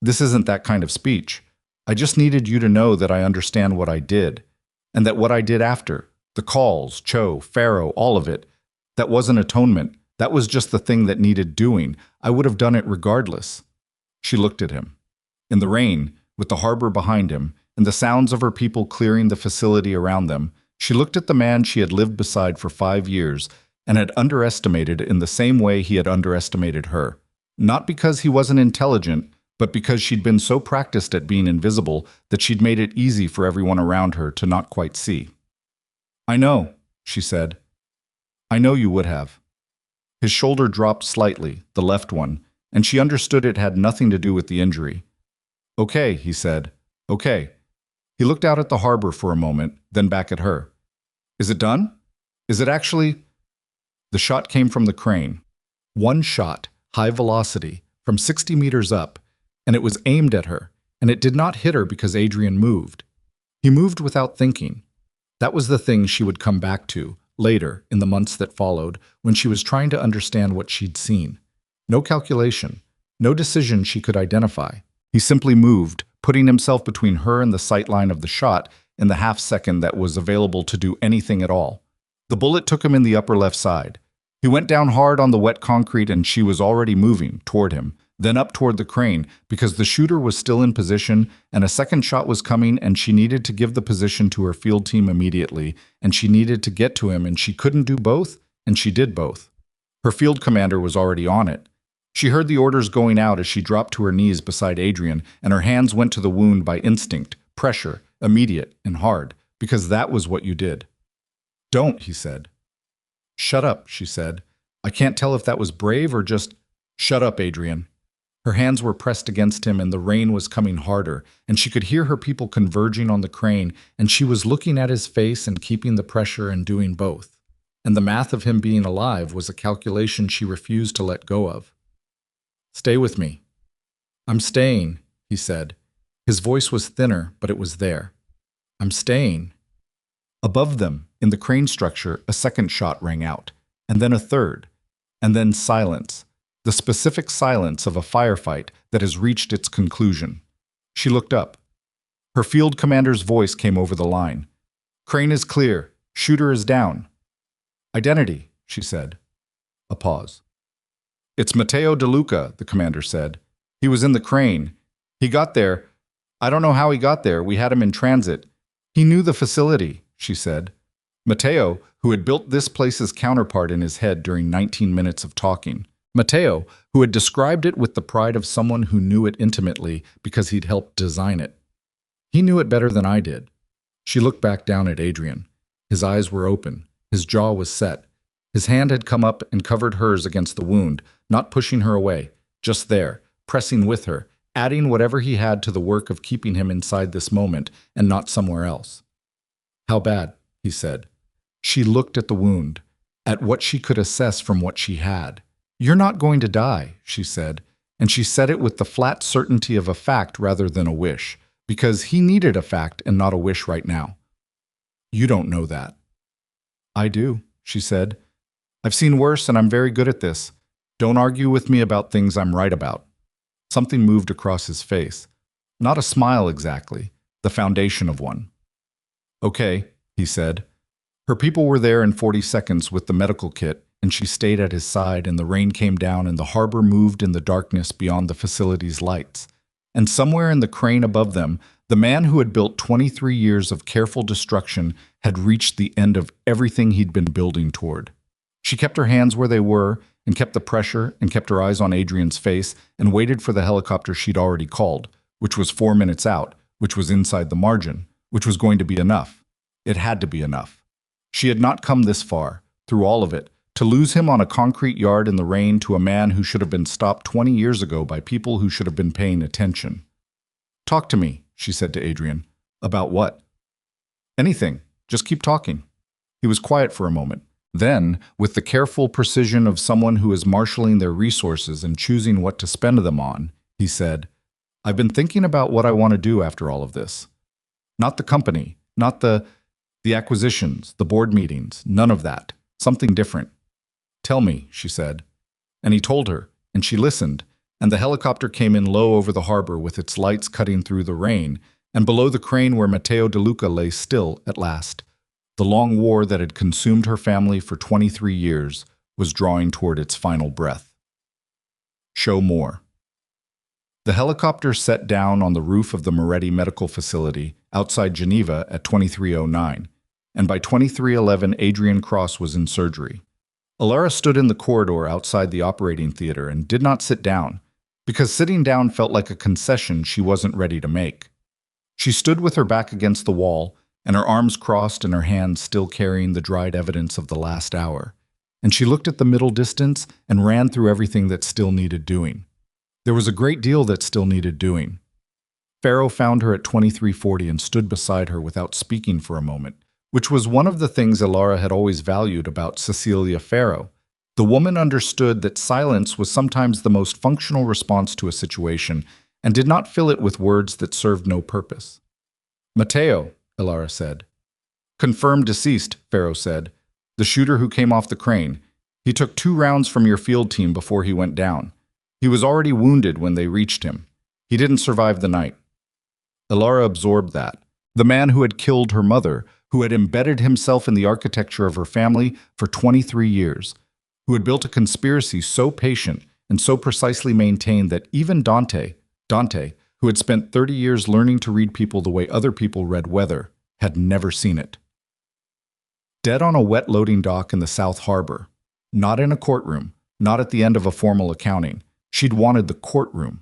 This isn't that kind of speech. I just needed you to know that I understand what I did, and that what I did after, the calls, Cho, Pharaoh, all of it, that wasn't atonement. That was just the thing that needed doing. I would have done it regardless. She looked at him. In the rain, with the harbor behind him, and the sounds of her people clearing the facility around them, she looked at the man she had lived beside for 5 years and had underestimated in the same way he had underestimated her. Not because he wasn't intelligent, but because she'd been so practiced at being invisible that she'd made it easy for everyone around her to not quite see. I know, she said. I know you would have. His shoulder dropped slightly, the left one, and she understood it had nothing to do with the injury. Okay, he said. Okay. He looked out at the harbor for a moment, then back at her. Is it done? Is it actually... The shot came from the crane. One shot, high velocity, from 60 meters up, and it was aimed at her, and it did not hit her because Adrian moved. He moved without thinking. That was the thing she would come back to, later, in the months that followed, when she was trying to understand what she'd seen. No calculation, no decision she could identify. He simply moved, putting himself between her and the sight line of the shot in the half-second that was available to do anything at all. The bullet took him in the upper left side. He went down hard on the wet concrete and she was already moving toward him, then up toward the crane, because the shooter was still in position and a second shot was coming and she needed to give the position to her field team immediately, and she needed to get to him and she couldn't do both, and she did both. Her field commander was already on it. She heard the orders going out as she dropped to her knees beside Adrian, and her hands went to the wound by instinct, pressure, immediate and hard, because that was what you did. Don't, he said. Shut up, she said. I can't tell if that was brave or just, shut up, Adrian. Her hands were pressed against him and the rain was coming harder, and she could hear her people converging on the crane, and she was looking at his face and keeping the pressure and doing both. And the math of him being alive was a calculation she refused to let go of. Stay with me. I'm staying, he said. His voice was thinner, but it was there. I'm staying. Above them, in the crane structure, a second shot rang out, and then a third, and then silence, the specific silence of a firefight that has reached its conclusion. She looked up. Her field commander's voice came over the line. Crane is clear. Shooter is down. Identity, she said. A pause. It's Matteo De Luca, the commander said. He was in the crane. He got there. I don't know how he got there. We had him in transit. He knew the facility, she said. Matteo, who had built this place's counterpart in his head during 19 minutes of talking. Matteo, who had described it with the pride of someone who knew it intimately because he'd helped design it. He knew it better than I did. She looked back down at Adrian. His eyes were open. His jaw was set. His hand had come up and covered hers against the wound, not pushing her away, just there, pressing with her, adding whatever he had to the work of keeping him inside this moment and not somewhere else. How bad, he said. She looked at the wound, at what she could assess from what she had. You're not going to die, she said, and she said it with the flat certainty of a fact rather than a wish, because he needed a fact and not a wish right now. You don't know that. I do, she said. I've seen worse and I'm very good at this. Don't argue with me about things I'm right about. Something moved across his face. Not a smile exactly, the foundation of one. Okay, he said. Her people were there in 40 seconds with the medical kit, and she stayed at his side, and the rain came down, and the harbor moved in the darkness beyond the facility's lights. And somewhere in the crane above them, the man who had built 23 years of careful destruction had reached the end of everything he'd been building toward. She kept her hands where they were, and kept the pressure, and kept her eyes on Adrian's face, and waited for the helicopter she'd already called, which was 4 minutes out, which was inside the margin, which was going to be enough. It had to be enough. She had not come this far, through all of it, to lose him on a concrete yard in the rain to a man who should have been stopped 20 years ago by people who should have been paying attention. "Talk to me," she said to Adrian. "About what?" "Anything. Just keep talking." He was quiet for a moment. Then, with the careful precision of someone who is marshaling their resources and choosing what to spend them on, he said, "I've been thinking about what I want to do after all of this. Not the company, not the acquisitions, the board meetings, none of that. Something different." "Tell me," she said. And he told her, and she listened, and the helicopter came in low over the harbor with its lights cutting through the rain, and below the crane where Matteo De Luca lay still at last. The long war that had consumed her family for 23 years was drawing toward its final breath. Show more. The helicopter set down on the roof of the Moretti Medical Facility outside Geneva at 23:09, and by 23:11 Adrian Cross was in surgery. Alara stood in the corridor outside the operating theater and did not sit down, because sitting down felt like a concession she wasn't ready to make. She stood with her back against the wall, and her arms crossed and her hands still carrying the dried evidence of the last hour. And she looked at the middle distance and ran through everything that still needed doing. There was a great deal that still needed doing. Pharaoh found her at 23:40 and stood beside her without speaking for a moment, which was one of the things Alara had always valued about Cecilia Pharaoh. The woman understood that silence was sometimes the most functional response to a situation and did not fill it with words that served no purpose. "Matteo," Alara said. "Confirmed deceased," Pharaoh said. "The shooter who came off the crane. He took 2 rounds from your field team before he went down. He was already wounded when they reached him. He didn't survive the night." Alara absorbed that. The man who had killed her mother, who had embedded himself in the architecture of her family for 23 years, who had built a conspiracy so patient and so precisely maintained that even Dante, who had spent 30 years learning to read people the way other people read weather, had never seen it. Dead on a wet loading dock in the South Harbor. Not in a courtroom, not at the end of a formal accounting. She'd wanted the courtroom.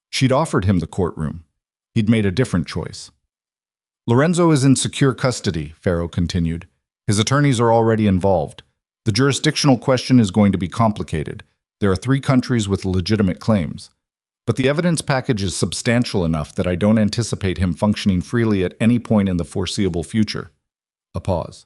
She'd offered him the courtroom. He'd made a different choice. "Lorenzo is in secure custody," Pharaoh continued. "His attorneys are already involved. The jurisdictional question is going to be complicated. There are 3 countries with legitimate claims. But the evidence package is substantial enough that I don't anticipate him functioning freely at any point in the foreseeable future." A pause.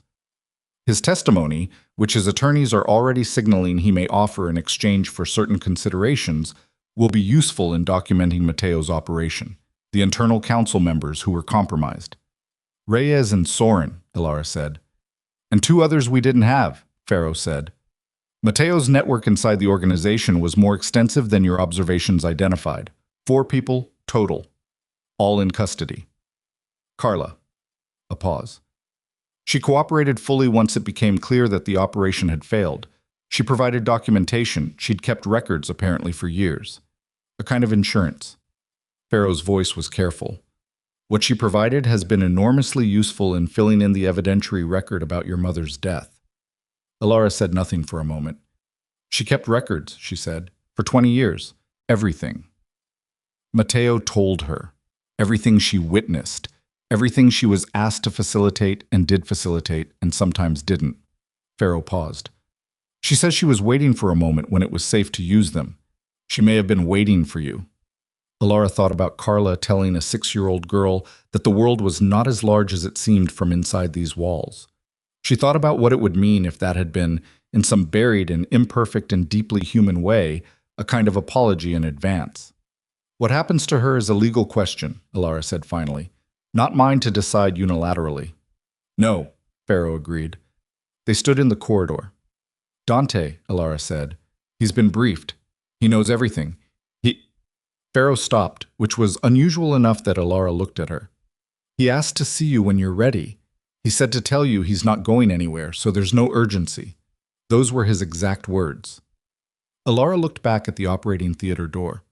"His testimony, which his attorneys are already signaling he may offer in exchange for certain considerations, will be useful in documenting Matteo's operation, the internal council members who were compromised." "Reyes and Soren," Alara said. "And 2 others we didn't have," Pharaoh said. "Matteo's network inside the organization was more extensive than your observations identified. 4 people total, all in custody." "Carla." A pause. "She cooperated fully once it became clear that the operation had failed. She provided documentation. She'd kept records apparently for years. A kind of insurance." Pharaoh's voice was careful. "What she provided has been enormously useful in filling in the evidentiary record about your mother's death." Alara said nothing for a moment. "She kept records," she said, "for 20 years. Everything." Matteo told her. Everything she witnessed. Everything she was asked to facilitate and did facilitate and sometimes didn't. Pharaoh paused. "She says she was waiting for a moment when it was safe to use them. She may have been waiting for you." Alara thought about Carla telling a 6-year-old girl that the world was not as large as it seemed from inside these walls. She thought about what it would mean if that had been, in some buried and imperfect and deeply human way, a kind of apology in advance. "What happens to her is a legal question," Alara said finally. "Not mine to decide unilaterally." "No," Pharaoh agreed. They stood in the corridor. "Dante," Alara said. "He's been briefed. He knows everything. Pharaoh stopped, which was unusual enough that Alara looked at her. "He asked to see you when you're ready. He said to tell you he's not going anywhere, so there's no urgency." Those were his exact words. Alara looked back at the operating theater door.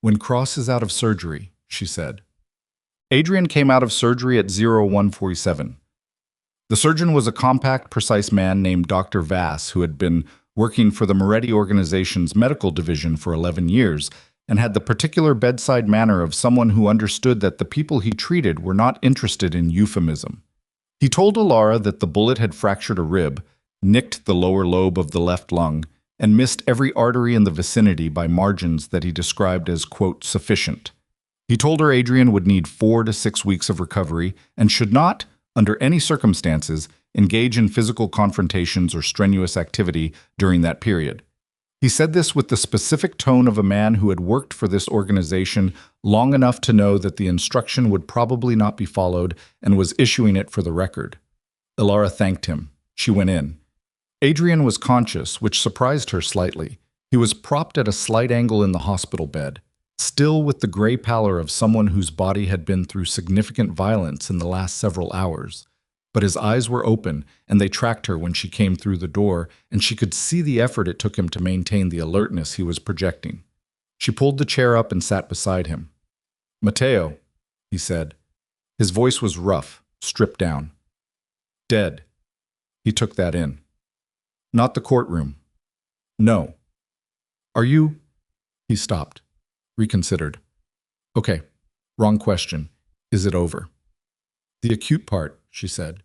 "When Cross is out of surgery," she said. Adrian came out of surgery at 0147. The surgeon was a compact, precise man named Dr. Vass, who had been working for the Moretti organization's medical division for 11 years and had the particular bedside manner of someone who understood that the people he treated were not interested in euphemism. He told Alara that the bullet had fractured a rib, nicked the lower lobe of the left lung, and missed every artery in the vicinity by margins that he described as, quote, sufficient. He told her Adrian would need 4 to 6 weeks of recovery and should not, under any circumstances, engage in physical confrontations or strenuous activity during that period. He said this with the specific tone of a man who had worked for this organization long enough to know that the instruction would probably not be followed and was issuing it for the record. Alara thanked him. She went in. Adrian was conscious, which surprised her slightly. He was propped at a slight angle in the hospital bed, still with the gray pallor of someone whose body had been through significant violence in the last several hours. But his eyes were open, and they tracked her when she came through the door, and she could see the effort it took him to maintain the alertness he was projecting. She pulled the chair up and sat beside him. "Matteo," he said. His voice was rough, stripped down. "Dead." He took that in. "Not the courtroom." "No." "Are you—" He stopped, reconsidered. "Okay, wrong question. Is it over?" "The acute part," she said.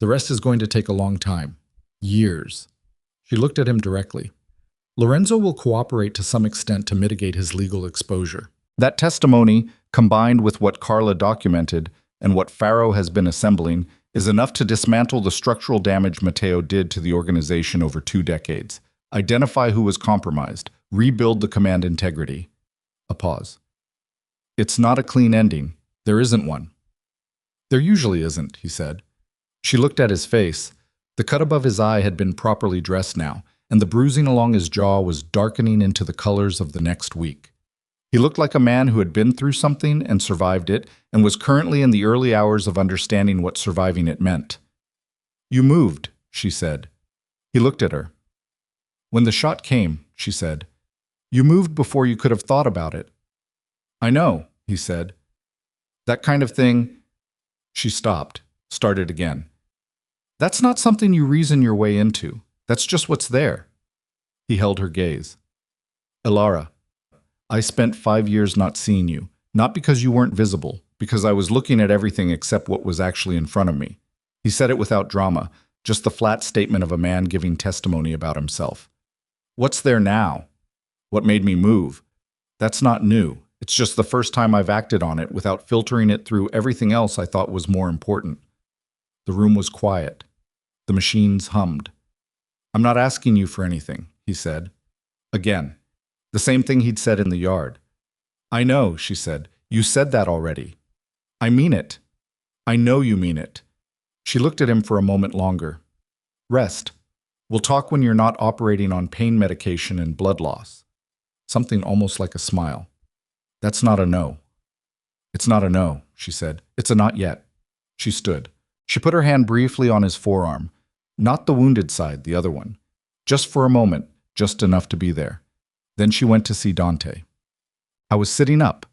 "The rest is going to take a long time. Years." She looked at him directly. "Lorenzo will cooperate to some extent to mitigate his legal exposure. That testimony, combined with what Carla documented and what Faro has been assembling, is enough to dismantle the structural damage Matteo did to the organization over 2 decades, identify who was compromised, rebuild the command integrity." A pause. "It's not a clean ending. There isn't one." "There usually isn't," he said. She looked at his face. The cut above his eye had been properly dressed now, and the bruising along his jaw was darkening into the colors of the next week. He looked like a man who had been through something and survived it, and was currently in the early hours of understanding what surviving it meant. "You moved," she said. He looked at her. "When the shot came," she said, "you moved before you could have thought about it." "I know," he said. "That kind of thing—" She stopped, started again. "That's not something you reason your way into. That's just what's there." He held her gaze. "Alara, I spent 5 years not seeing you, not because you weren't visible, because I was looking at everything except what was actually in front of me." He said it without drama, just the flat statement of a man giving testimony about himself. "What's there now? What made me move? That's not new. It's just the first time I've acted on it without filtering it through everything else I thought was more important." The room was quiet. The machines hummed. "I'm not asking you for anything," he said. Again, the same thing he'd said in the yard. "I know," she said. "You said that already." "I mean it." "I know you mean it." She looked at him for a moment longer. "Rest. We'll talk when you're not operating on pain medication and blood loss." Something almost like a smile. "That's not a no." "It's not a no," she said. "It's a not yet." She stood. She put her hand briefly on his forearm. Not the wounded side, the other one. Just for a moment, just enough to be there. Then she went to see Dante. "I was sitting up."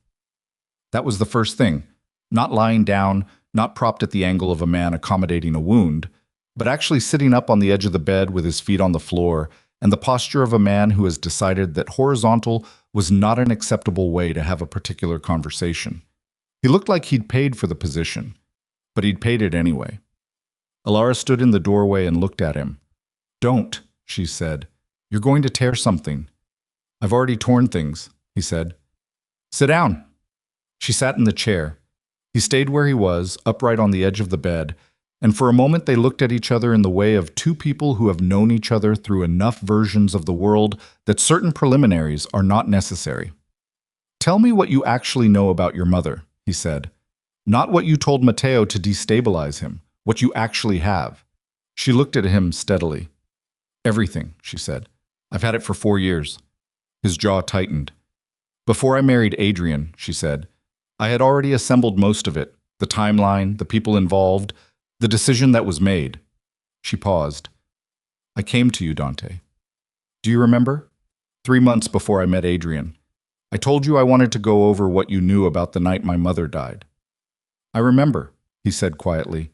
That was the first thing. Not lying down, not propped at the angle of a man accommodating a wound, but actually sitting up on the edge of the bed with his feet on the floor, and the posture of a man who has decided that horizontal was not an acceptable way to have a particular conversation. He looked like he'd paid for the position, but he'd paid it anyway. Alara stood in the doorway and looked at him. "Don't," she said. "You're going to tear something." "I've already torn things," he said. "Sit down." She sat in the chair. He stayed where he was, upright on the edge of the bed, and for a moment they looked at each other in the way of two people who have known each other through enough versions of the world that certain preliminaries are not necessary. "Tell me what you actually know about your mother," he said. "Not what you told Matteo to destabilize him, what you actually have." She looked at him steadily. "Everything," she said. "I've had it for 4 years." His jaw tightened. "Before I married Adrian," she said, "I had already assembled most of it, the timeline, the people involved, the decision that was made." She paused. I came to you, Dante. Do you remember? 3 months before I met Adrian. I told you I wanted to go over what you knew about the night my mother died. I remember, he said quietly.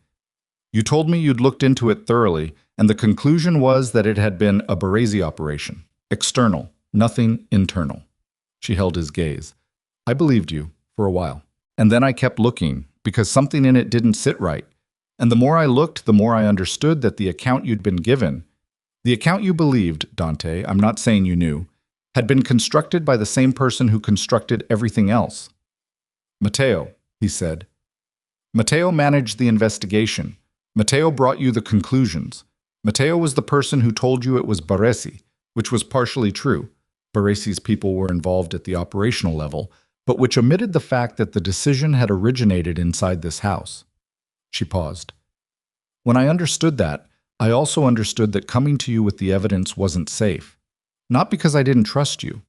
You told me you'd looked into it thoroughly, and the conclusion was that it had been a Baresi operation. External, nothing internal. She held his gaze. I believed you, for a while. And then I kept looking, because something in it didn't sit right. And the more I looked, the more I understood that the account you'd been given, the account you believed, Dante, I'm not saying you knew, had been constructed by the same person who constructed everything else. Matteo, he said. Matteo managed the investigation. Matteo brought you the conclusions. Matteo was the person who told you it was Baresi, which was partially true. Baresi's people were involved at the operational level, but which omitted the fact that the decision had originated inside this house. She paused. When I understood that, I also understood that coming to you with the evidence wasn't safe. Not because I didn't trust you,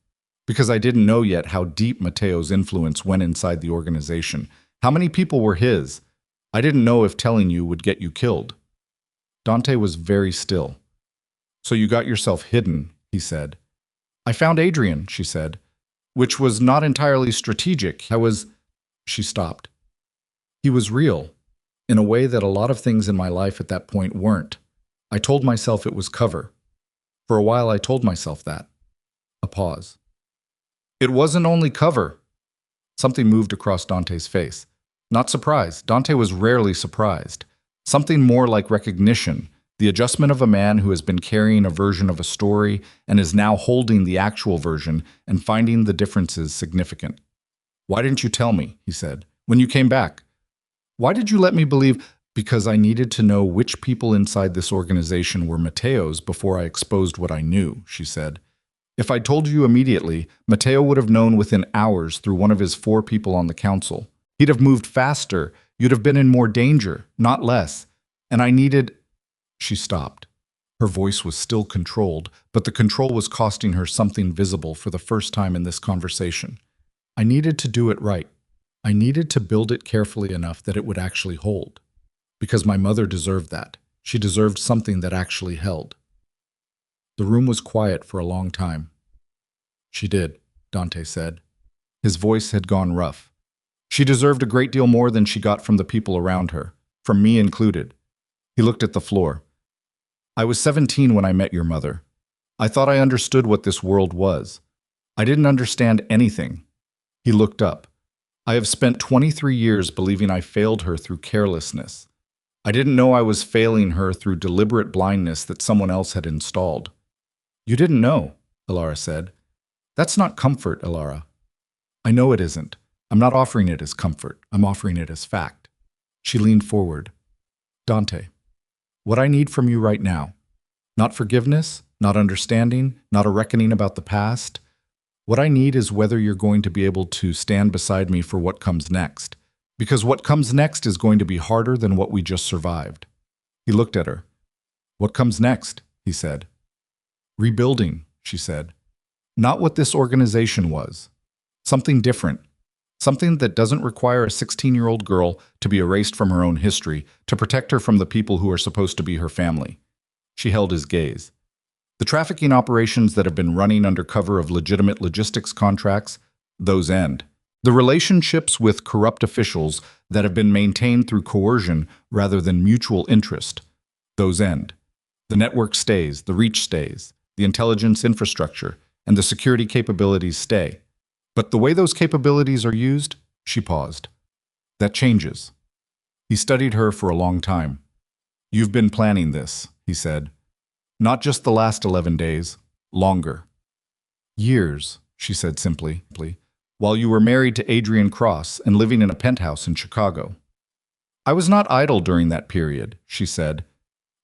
because I didn't know yet how deep Matteo's influence went inside the organization, how many people were his. I didn't know if telling you would get you killed. Dante was very still. So you got yourself hidden, he said. I found Adrian, she said, which was not entirely strategic. She stopped. He was real, in a way that a lot of things in my life at that point weren't. I told myself it was cover. For a while I told myself that. A pause. It wasn't only cover. Something moved across Dante's face. Not surprise. Dante was rarely surprised. Something more like recognition, the adjustment of a man who has been carrying a version of a story and is now holding the actual version and finding the differences significant. Why didn't you tell me, he said, when you came back? Why did you let me believe? Because I needed to know which people inside this organization were Matteo's before I exposed what I knew, she said. If I'd told you immediately, Matteo would have known within hours through one of his 4 people on the council. He'd have moved faster. You'd have been in more danger, not less. And I needed... She stopped. Her voice was still controlled, but the control was costing her something visible for the first time in this conversation. I needed to do it right. I needed to build it carefully enough that it would actually hold. Because my mother deserved that. She deserved something that actually held. The room was quiet for a long time. She did, Dante said. His voice had gone rough. She deserved a great deal more than she got from the people around her, from me included. He looked at the floor. I was 17 when I met your mother. I thought I understood what this world was. I didn't understand anything. He looked up. I have spent 23 years believing I failed her through carelessness. I didn't know I was failing her through deliberate blindness that someone else had installed. You didn't know, Ilara said. That's not comfort, Ilara. I know it isn't. I'm not offering it as comfort. I'm offering it as fact. She leaned forward. Dante, what I need from you right now, not forgiveness, not understanding, not a reckoning about the past. What I need is whether you're going to be able to stand beside me for what comes next. Because what comes next is going to be harder than what we just survived. He looked at her. What comes next? He said. Rebuilding, she said. Not what this organization was. Something different. Something that doesn't require a 16-year-old girl to be erased from her own history to protect her from the people who are supposed to be her family. She held his gaze. The trafficking operations that have been running under cover of legitimate logistics contracts, those end. The relationships with corrupt officials that have been maintained through coercion rather than mutual interest, those end. The network stays, the reach stays, the intelligence infrastructure, and the security capabilities stay. But the way those capabilities are used, she paused. That changes. He studied her for a long time. You've been planning this, he said. Not just the last 11 days, longer. Years, she said simply, while you were married to Adrian Cross and living in a penthouse in Chicago. I was not idle during that period, she said.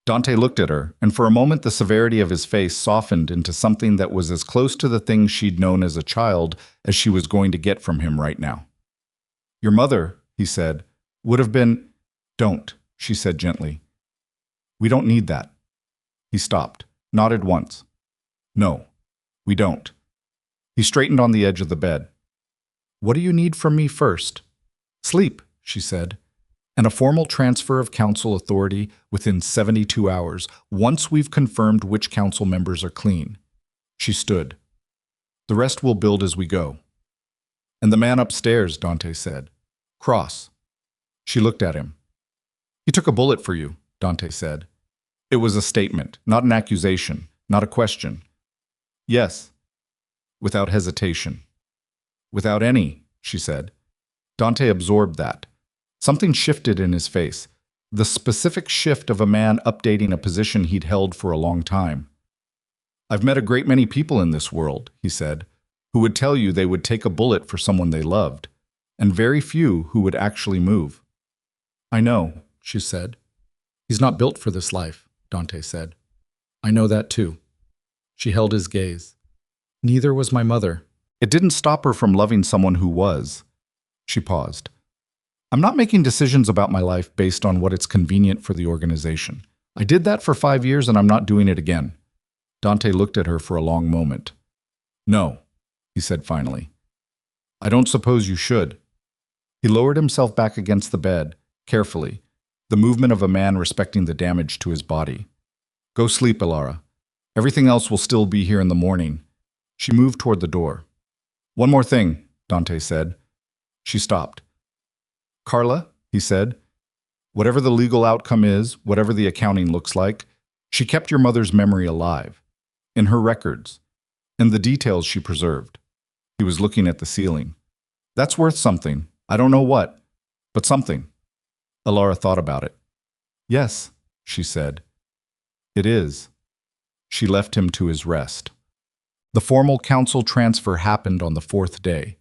Dante looked at her, and for a moment the severity of his face softened into something that was as close to the things she'd known as a child as she was going to get from him right now. Your mother, he said, would have been... Don't, she said gently. We don't need that. He stopped, nodded once. No, we don't. He straightened on the edge of the bed. What do you need from me first? Sleep, she said. and a formal transfer of council authority within 72 hours, once we've confirmed which council members are clean. She stood. The rest we'll build as we go. And the man upstairs, Dante said. Cross. She looked at him. He took a bullet for you, Dante said. It was a statement, not an accusation, not a question. Yes. Without hesitation. Without any, she said. Dante absorbed that. Something shifted in his face, the specific shift of a man updating a position he'd held for a long time. I've met a great many people in this world, he said, who would tell you they would take a bullet for someone they loved, and very few who would actually move. I know, she said. He's not built for this life, Dante said. I know that too. She held his gaze. Neither was my mother. It didn't stop her from loving someone who was. She paused. I'm not making decisions about my life based on what it's convenient for the organization. I did that for 5 years and I'm not doing it again. Dante looked at her for a long moment. No, he said finally. I don't suppose you should. He lowered himself back against the bed, carefully, the movement of a man respecting the damage to his body. Go sleep, Ilara. Everything else will still be here in the morning. She moved toward the door. One more thing, Dante said. She stopped. Carla, he said, whatever the legal outcome is, whatever the accounting looks like, she kept your mother's memory alive, in her records, in the details she preserved. He was looking at the ceiling. That's worth something. I don't know what, but something. Ilara thought about it. Yes, she said. It is. She left him to his rest. The formal council transfer happened on the 4th day.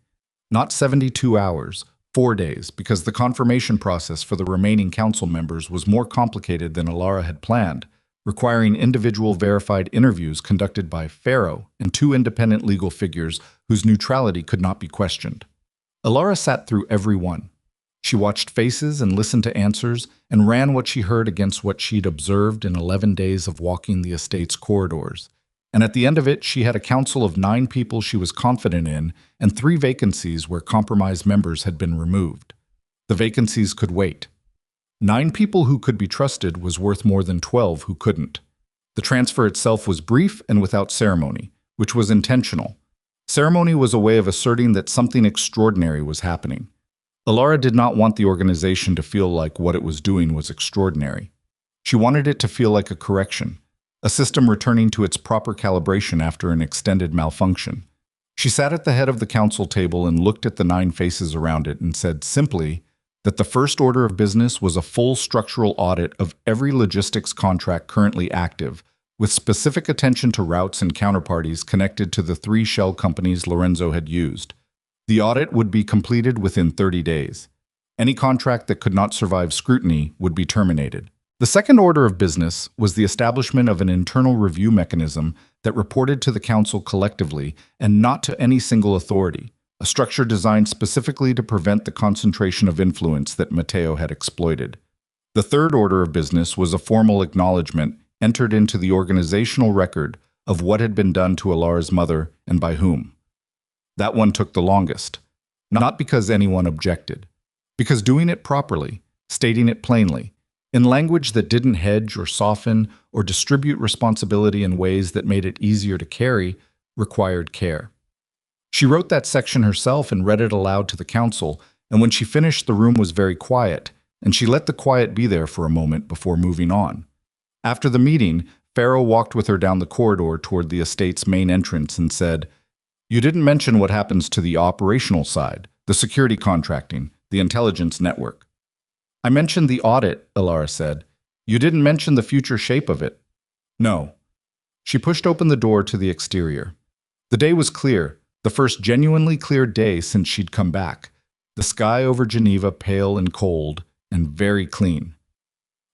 Not 72 hours, 4 days, because the confirmation process for the remaining council members was more complicated than Ilara had planned, requiring individual verified interviews conducted by Pharaoh and 2 independent legal figures whose neutrality could not be questioned. Ilara sat through every one. She watched faces and listened to answers and ran what she heard against what she'd observed in 11 days of walking the estate's corridors. And at the end of it, she had a council of 9 people she was confident in and 3 vacancies where compromised members had been removed. The vacancies could wait. 9 people who could be trusted was worth more than 12 who couldn't. The transfer itself was brief and without ceremony, which was intentional. Ceremony was a way of asserting that something extraordinary was happening. Ilara did not want the organization to feel like what it was doing was extraordinary. She wanted it to feel like a correction, a system returning to its proper calibration after an extended malfunction. She sat at the head of the council table and looked at the 9 faces around it and said simply that the first order of business was a full structural audit of every logistics contract currently active, with specific attention to routes and counterparties connected to the 3 shell companies Lorenzo had used. The audit would be completed within 30 days. Any contract that could not survive scrutiny would be terminated. The second order of business was the establishment of an internal review mechanism that reported to the council collectively and not to any single authority, a structure designed specifically to prevent the concentration of influence that Matteo had exploited. The third order of business was a formal acknowledgement entered into the organizational record of what had been done to Ilara's mother and by whom. That one took the longest, not because anyone objected, because doing it properly, stating it plainly, in language that didn't hedge or soften or distribute responsibility in ways that made it easier to carry, required care. She wrote that section herself and read it aloud to the council, and when she finished, the room was very quiet, and she let the quiet be there for a moment before moving on. After the meeting, Pharaoh walked with her down the corridor toward the estate's main entrance and said, "You didn't mention what happens to the operational side, the security contracting, the intelligence network." "I mentioned the audit," Ilara said. "You didn't mention the future shape of it." "No." She pushed open the door to the exterior. The day was clear, the first genuinely clear day since she'd come back. The sky over Geneva pale and cold, and very clean.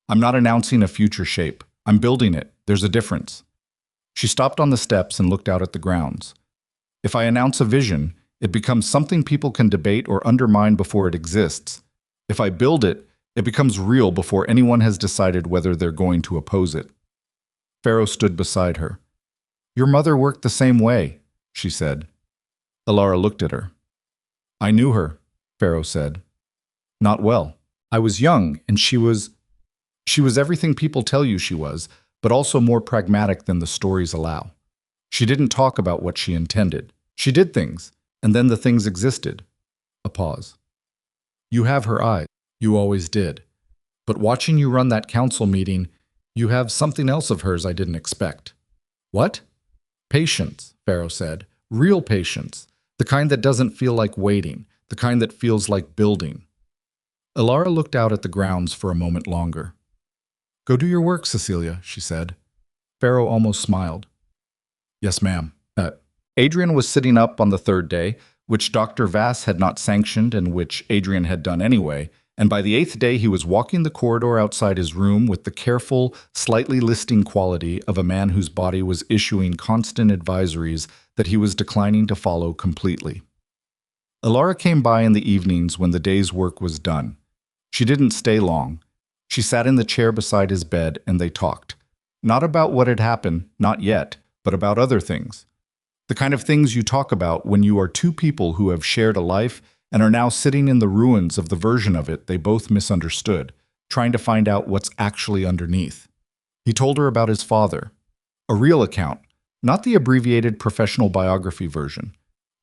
"I'm not announcing a future shape. I'm building it. There's a difference." She stopped on the steps and looked out at the grounds. "If I announce a vision, it becomes something people can debate or undermine before it exists. If I build it, it becomes real before anyone has decided whether they're going to oppose it." Pharaoh stood beside her. "Your mother worked the same way," she said. Ilara looked at her. "I knew her," Pharaoh said. "Not well." I was young, and she was everything people tell you she was, but also more pragmatic than the stories allow. She didn't talk about what she intended. She did things, and then the things existed. A pause. You have her eyes. You always did. But watching you run that council meeting, you have something else of hers I didn't expect. What? Patience, Pharaoh said. Real patience. The kind that doesn't feel like waiting. The kind that feels like building. Ilara looked out at the grounds for a moment longer. Go do your work, Cecilia, she said. Pharaoh almost smiled. Yes, ma'am. Adrian was sitting up on the third day, which Dr. Vass had not sanctioned and which Adrian had done anyway, and by the eighth day he was walking the corridor outside his room with the careful, slightly listing quality of a man whose body was issuing constant advisories that he was declining to follow completely. Ilara came by in the evenings when the day's work was done. She didn't stay long. She sat in the chair beside his bed and they talked. Not about what had happened, not yet, but about other things. The kind of things you talk about when you are two people who have shared a life and are now sitting in the ruins of the version of it they both misunderstood, trying to find out what's actually underneath. He told her about his father. A real account, not the abbreviated professional biography version.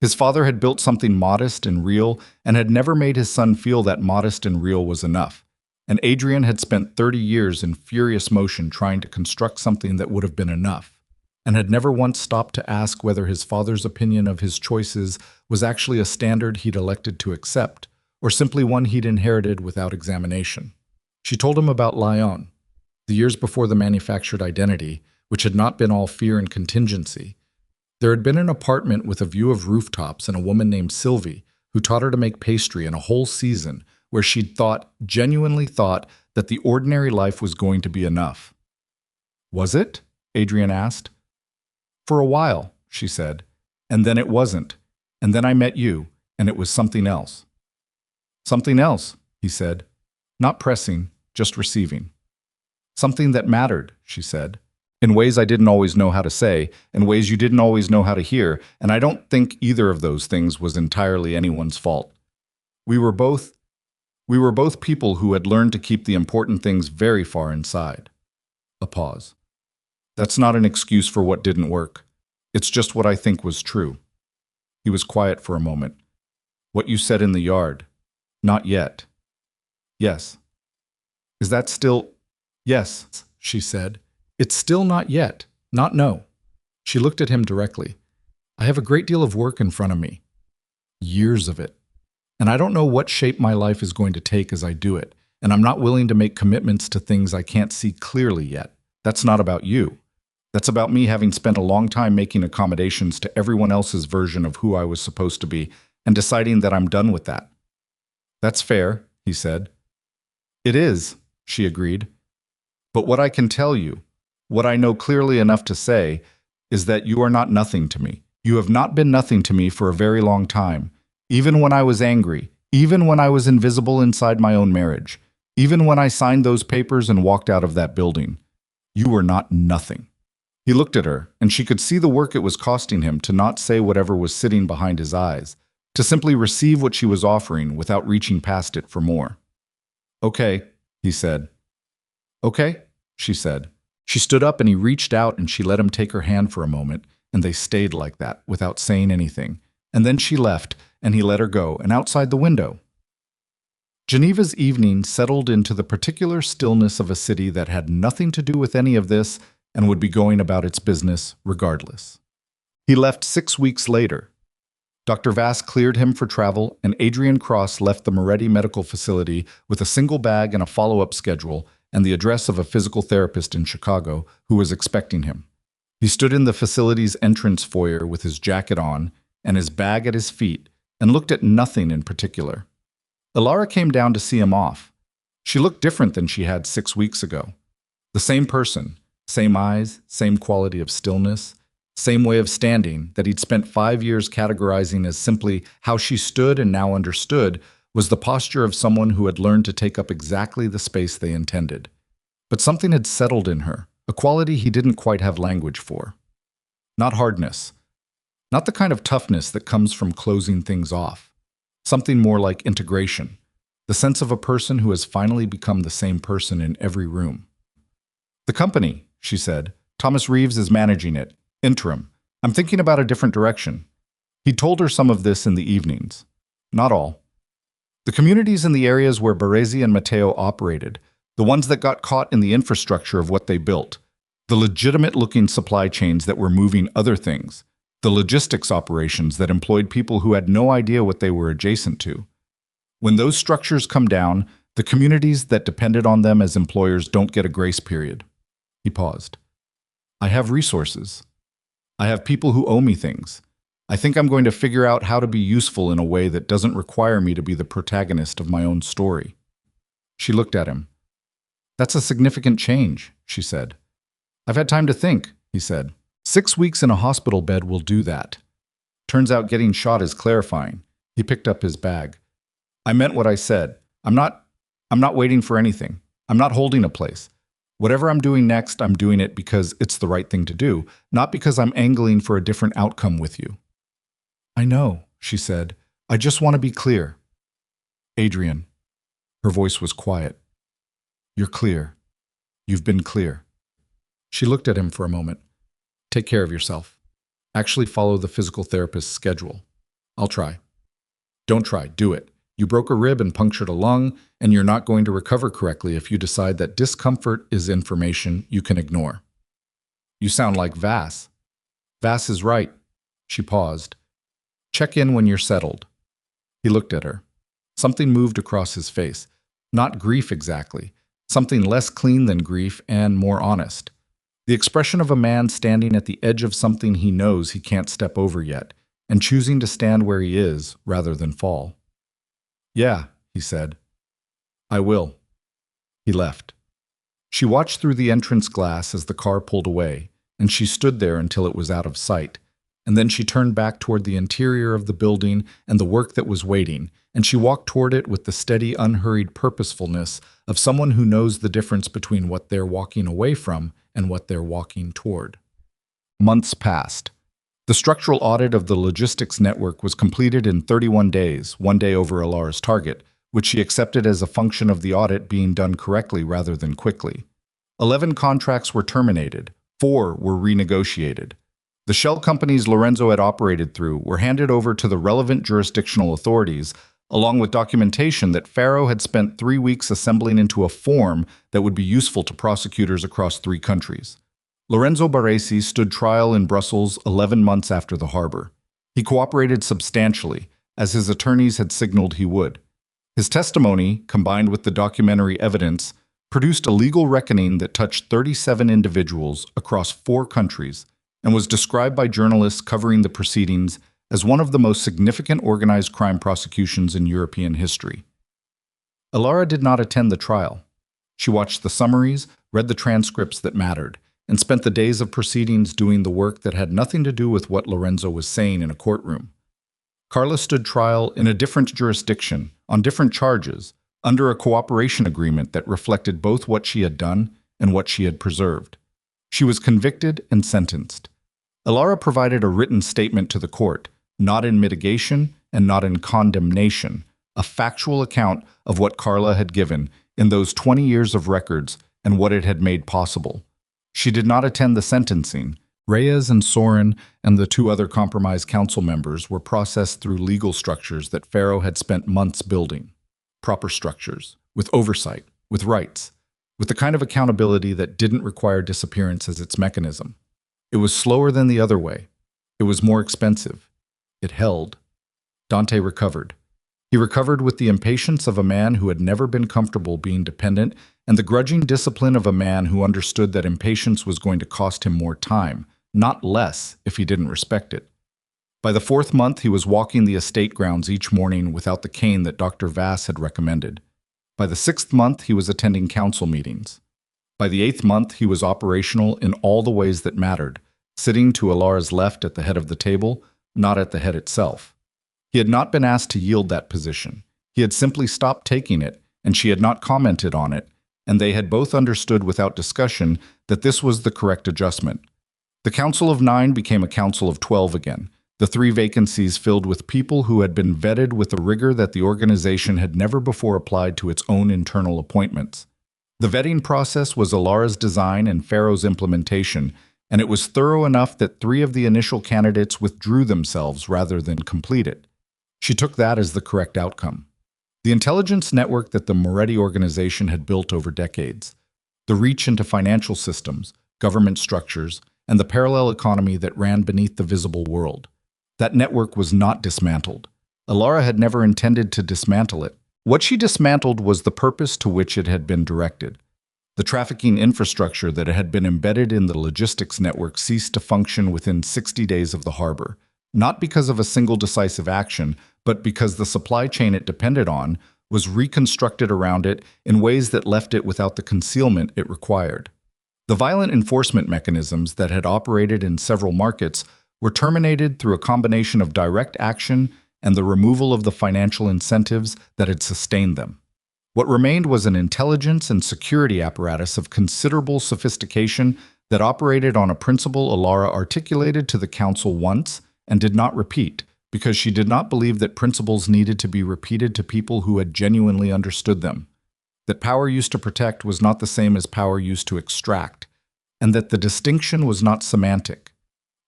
His father had built something modest and real and had never made his son feel that modest and real was enough. And Adrian had spent 30 years in furious motion trying to construct something that would have been enough, and had never once stopped to ask whether his father's opinion of his choices was actually a standard he'd elected to accept, or simply one he'd inherited without examination. She told him about Lyon, the years before the manufactured identity, which had not been all fear and contingency. There had been an apartment with a view of rooftops and a woman named Sylvie, who taught her to make pastry in a whole season, where she'd genuinely thought, that the ordinary life was going to be enough. Was it? Adrian asked. For a while, she said, and then it wasn't, and then I met you, and it was something else. Something else, he said, not pressing, just receiving. Something that mattered, she said, in ways I didn't always know how to say, in ways you didn't always know how to hear, and I don't think either of those things was entirely anyone's fault. We were both people who had learned to keep the important things very far inside. A pause. That's not an excuse for what didn't work. It's just what I think was true. He was quiet for a moment. What you said in the yard. Not yet. Yes. Is that still? Yes, she said. It's still not yet. Not no. She looked at him directly. I have a great deal of work in front of me. Years of it. And I don't know what shape my life is going to take as I do it. And I'm not willing to make commitments to things I can't see clearly yet. That's not about you. That's about me having spent a long time making accommodations to everyone else's version of who I was supposed to be and deciding that I'm done with that. That's fair, he said. It is, she agreed. But what I can tell you, what I know clearly enough to say, is that you are not nothing to me. You have not been nothing to me for a very long time, even when I was angry, even when I was invisible inside my own marriage, even when I signed those papers and walked out of that building. You were not nothing. He looked at her, and she could see the work it was costing him to not say whatever was sitting behind his eyes, to simply receive what she was offering without reaching past it for more. Okay, he said. Okay, she said. She stood up and he reached out and she let him take her hand for a moment, and they stayed like that, without saying anything. And then she left, and he let her go, and outside the window. Geneva's evening settled into the particular stillness of a city that had nothing to do with any of this and would be going about its business regardless. He left 6 weeks later. Dr. Vass cleared him for travel, and Adrian Cross left the Moretti Medical Facility with a single bag and a follow-up schedule and the address of a physical therapist in Chicago who was expecting him. He stood in the facility's entrance foyer with his jacket on and his bag at his feet and looked at nothing in particular. Ilara came down to see him off. She looked different than she had 6 weeks ago. The same person, same eyes, same quality of stillness, same way of standing that he'd spent 5 years categorizing as simply how she stood and now understood was the posture of someone who had learned to take up exactly the space they intended. But something had settled in her, a quality he didn't quite have language for. Not hardness. Not the kind of toughness that comes from closing things off. Something more like integration. the sense of a person who has finally become the same person in every room. "The company," she said. "Thomas Reeves is managing it. Interim. I'm thinking about a different direction." He told her some of this in the evenings. Not all. The communities in the areas where Baresi and Matteo operated, the ones that got caught in the infrastructure of what they built, the legitimate-looking supply chains that were moving other things, the logistics operations that employed people who had no idea what they were adjacent to. When those structures come down, the communities that depended on them as employers don't get a grace period. He paused. "I have resources. I have people who owe me things. I think I'm going to figure out how to be useful in a way that doesn't require me to be the protagonist of my own story." She looked at him. "That's a significant change," she said. "I've had time to think," he said. 6 weeks in a hospital bed will do that. Turns out getting shot is clarifying." He picked up his bag. "I meant what I said. I'm not waiting for anything. I'm not holding a place. Whatever I'm doing next, I'm doing it because it's the right thing to do, not because I'm angling for a different outcome with you." "I know," she said. "I just want to be clear." "Adrian." Her voice was quiet. "You're clear. You've been clear." She looked at him for a moment. "Take care of yourself. Actually follow the physical therapist's schedule." "I'll try." "Don't try, do it. You broke a rib and punctured a lung, and you're not going to recover correctly if you decide that discomfort is information you can ignore." "You sound like Vass." "Vass is right." She paused. "Check in when you're settled." He looked at her. Something moved across his face. Not grief exactly. Something less clean than grief and more honest. The expression of a man standing at the edge of something he knows he can't step over yet, and choosing to stand where he is rather than fall. "Yeah," he said. "I will." He left. She watched through the entrance glass as the car pulled away, and she stood there until it was out of sight. And then she turned back toward the interior of the building and the work that was waiting, and she walked toward it with the steady, unhurried purposefulness of someone who knows the difference between what they're walking away from and what they're walking toward. Months passed. The structural audit of the logistics network was completed in 31 days, 1 day over Alara's target, which she accepted as a function of the audit being done correctly rather than quickly. 11 contracts were terminated, 4 were renegotiated. The shell companies Lorenzo had operated through were handed over to the relevant jurisdictional authorities, along with documentation that Faro had spent 3 weeks assembling into a form that would be useful to prosecutors across 3 countries. Lorenzo Baresi stood trial in Brussels 11 months after the harbor. He cooperated substantially, as his attorneys had signaled he would. His testimony, combined with the documentary evidence, produced a legal reckoning that touched 37 individuals across 4 countries, and was described by journalists covering the proceedings as one of the most significant organized crime prosecutions in European history. Alara did not attend the trial. She watched the summaries, read the transcripts that mattered, and spent the days of proceedings doing the work that had nothing to do with what Lorenzo was saying in a courtroom. Carla stood trial in a different jurisdiction, on different charges, under a cooperation agreement that reflected both what she had done and what she had preserved. She was convicted and sentenced. Alara provided a written statement to the court, not in mitigation and not in condemnation, a factual account of what Carla had given in those 20 years of records and what it had made possible. She did not attend the sentencing. Reyes and Soren and the 2 other compromise council members were processed through legal structures that Faro had spent months building. Proper structures, with oversight, with rights, with the kind of accountability that didn't require disappearance as its mechanism. It was slower than the other way. It was more expensive. It held. Dante recovered. He recovered with the impatience of a man who had never been comfortable being dependent and the grudging discipline of a man who understood that impatience was going to cost him more time, not less, if he didn't respect it. By the 4th month, he was walking the estate grounds each morning without the cane that Dr. Vass had recommended. By the 6th month, he was attending council meetings. By the 8th month, he was operational in all the ways that mattered, sitting to Alara's left at the head of the table, not at the head itself. He had not been asked to yield that position. He had simply stopped taking it, and she had not commented on it, and they had both understood without discussion that this was the correct adjustment. The Council of 9 became a Council of 12 again, the 3 vacancies filled with people who had been vetted with a rigor that the organization had never before applied to its own internal appointments. The vetting process was Alara's design and Pharaoh's implementation, and it was thorough enough that 3 of the initial candidates withdrew themselves rather than complete it. She took that as the correct outcome. The intelligence network that the Moretti organization had built over decades, the reach into financial systems, government structures, and the parallel economy that ran beneath the visible world. That network was not dismantled. Alara had never intended to dismantle it. What she dismantled was the purpose to which it had been directed. The trafficking infrastructure that had been embedded in the logistics network ceased to function within 60 days of the harbor, not because of a single decisive action, but because the supply chain it depended on was reconstructed around it in ways that left it without the concealment it required. The violent enforcement mechanisms that had operated in several markets were terminated through a combination of direct action and the removal of the financial incentives that had sustained them. What remained was an intelligence and security apparatus of considerable sophistication that operated on a principle Alara articulated to the council once and did not repeat, because she did not believe that principles needed to be repeated to people who had genuinely understood them, that power used to protect was not the same as power used to extract, and that the distinction was not semantic.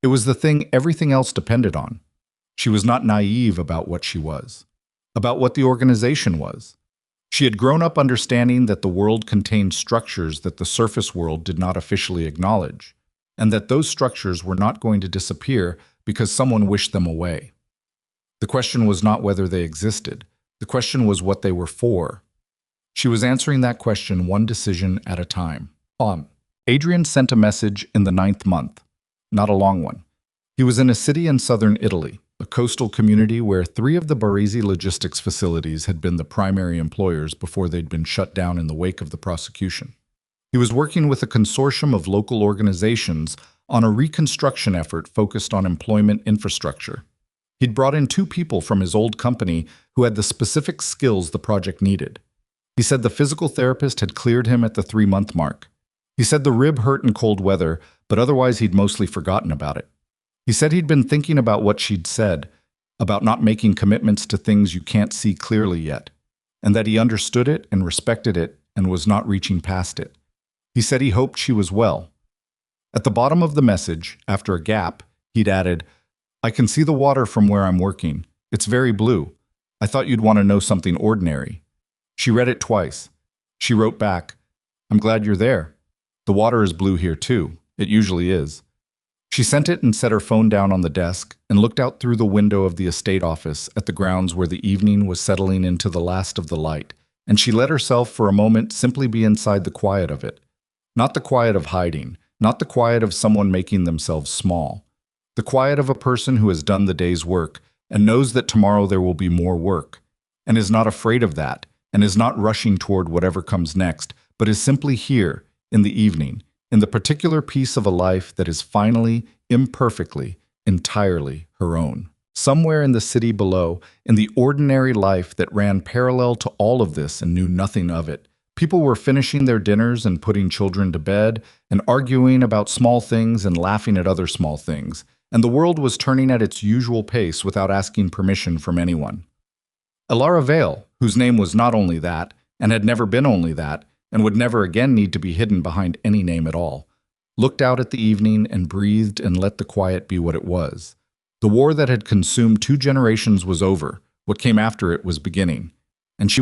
It was the thing everything else depended on. She was not naive about what she was, about what the organization was. She had grown up understanding that the world contained structures that the surface world did not officially acknowledge, and that those structures were not going to disappear because someone wished them away. The question was not whether they existed. The question was what they were for. She was answering that question one decision at a time. Adrian sent a message in the 9th month, not a long one. He was in a city in southern Italy, a coastal community where 3 of the Baresi logistics facilities had been the primary employers before they'd been shut down in the wake of the prosecution. He was working with a consortium of local organizations on a reconstruction effort focused on employment infrastructure. He'd brought in 2 people from his old company who had the specific skills the project needed. He said the physical therapist had cleared him at the 3-month mark. He said the rib hurt in cold weather, but otherwise he'd mostly forgotten about it. He said he'd been thinking about what she'd said, about not making commitments to things you can't see clearly yet, and that he understood it and respected it and was not reaching past it. He said he hoped she was well. At the bottom of the message, after a gap, he'd added, "I can see the water from where I'm working. It's very blue. I thought you'd want to know something ordinary." She read it twice. She wrote back, "I'm glad you're there. The water is blue here too. It usually is." She sent it and set her phone down on the desk and looked out through the window of the estate office at the grounds where the evening was settling into the last of the light, and she let herself for a moment simply be inside the quiet of it. Not the quiet of hiding, not the quiet of someone making themselves small. The quiet of a person who has done the day's work and knows that tomorrow there will be more work, and is not afraid of that, and is not rushing toward whatever comes next, but is simply here, in the evening, in the particular piece of a life that is finally, imperfectly, entirely her own. Somewhere in the city below, in the ordinary life that ran parallel to all of this and knew nothing of it, people were finishing their dinners and putting children to bed, and arguing about small things and laughing at other small things, and the world was turning at its usual pace without asking permission from anyone. Alara Vale, whose name was not only that, and had never been only that, and would never again need to be hidden behind any name at all, looked out at the evening and breathed and let the quiet be what it was. The war that had consumed 2 generations was over. What came after it was beginning, and she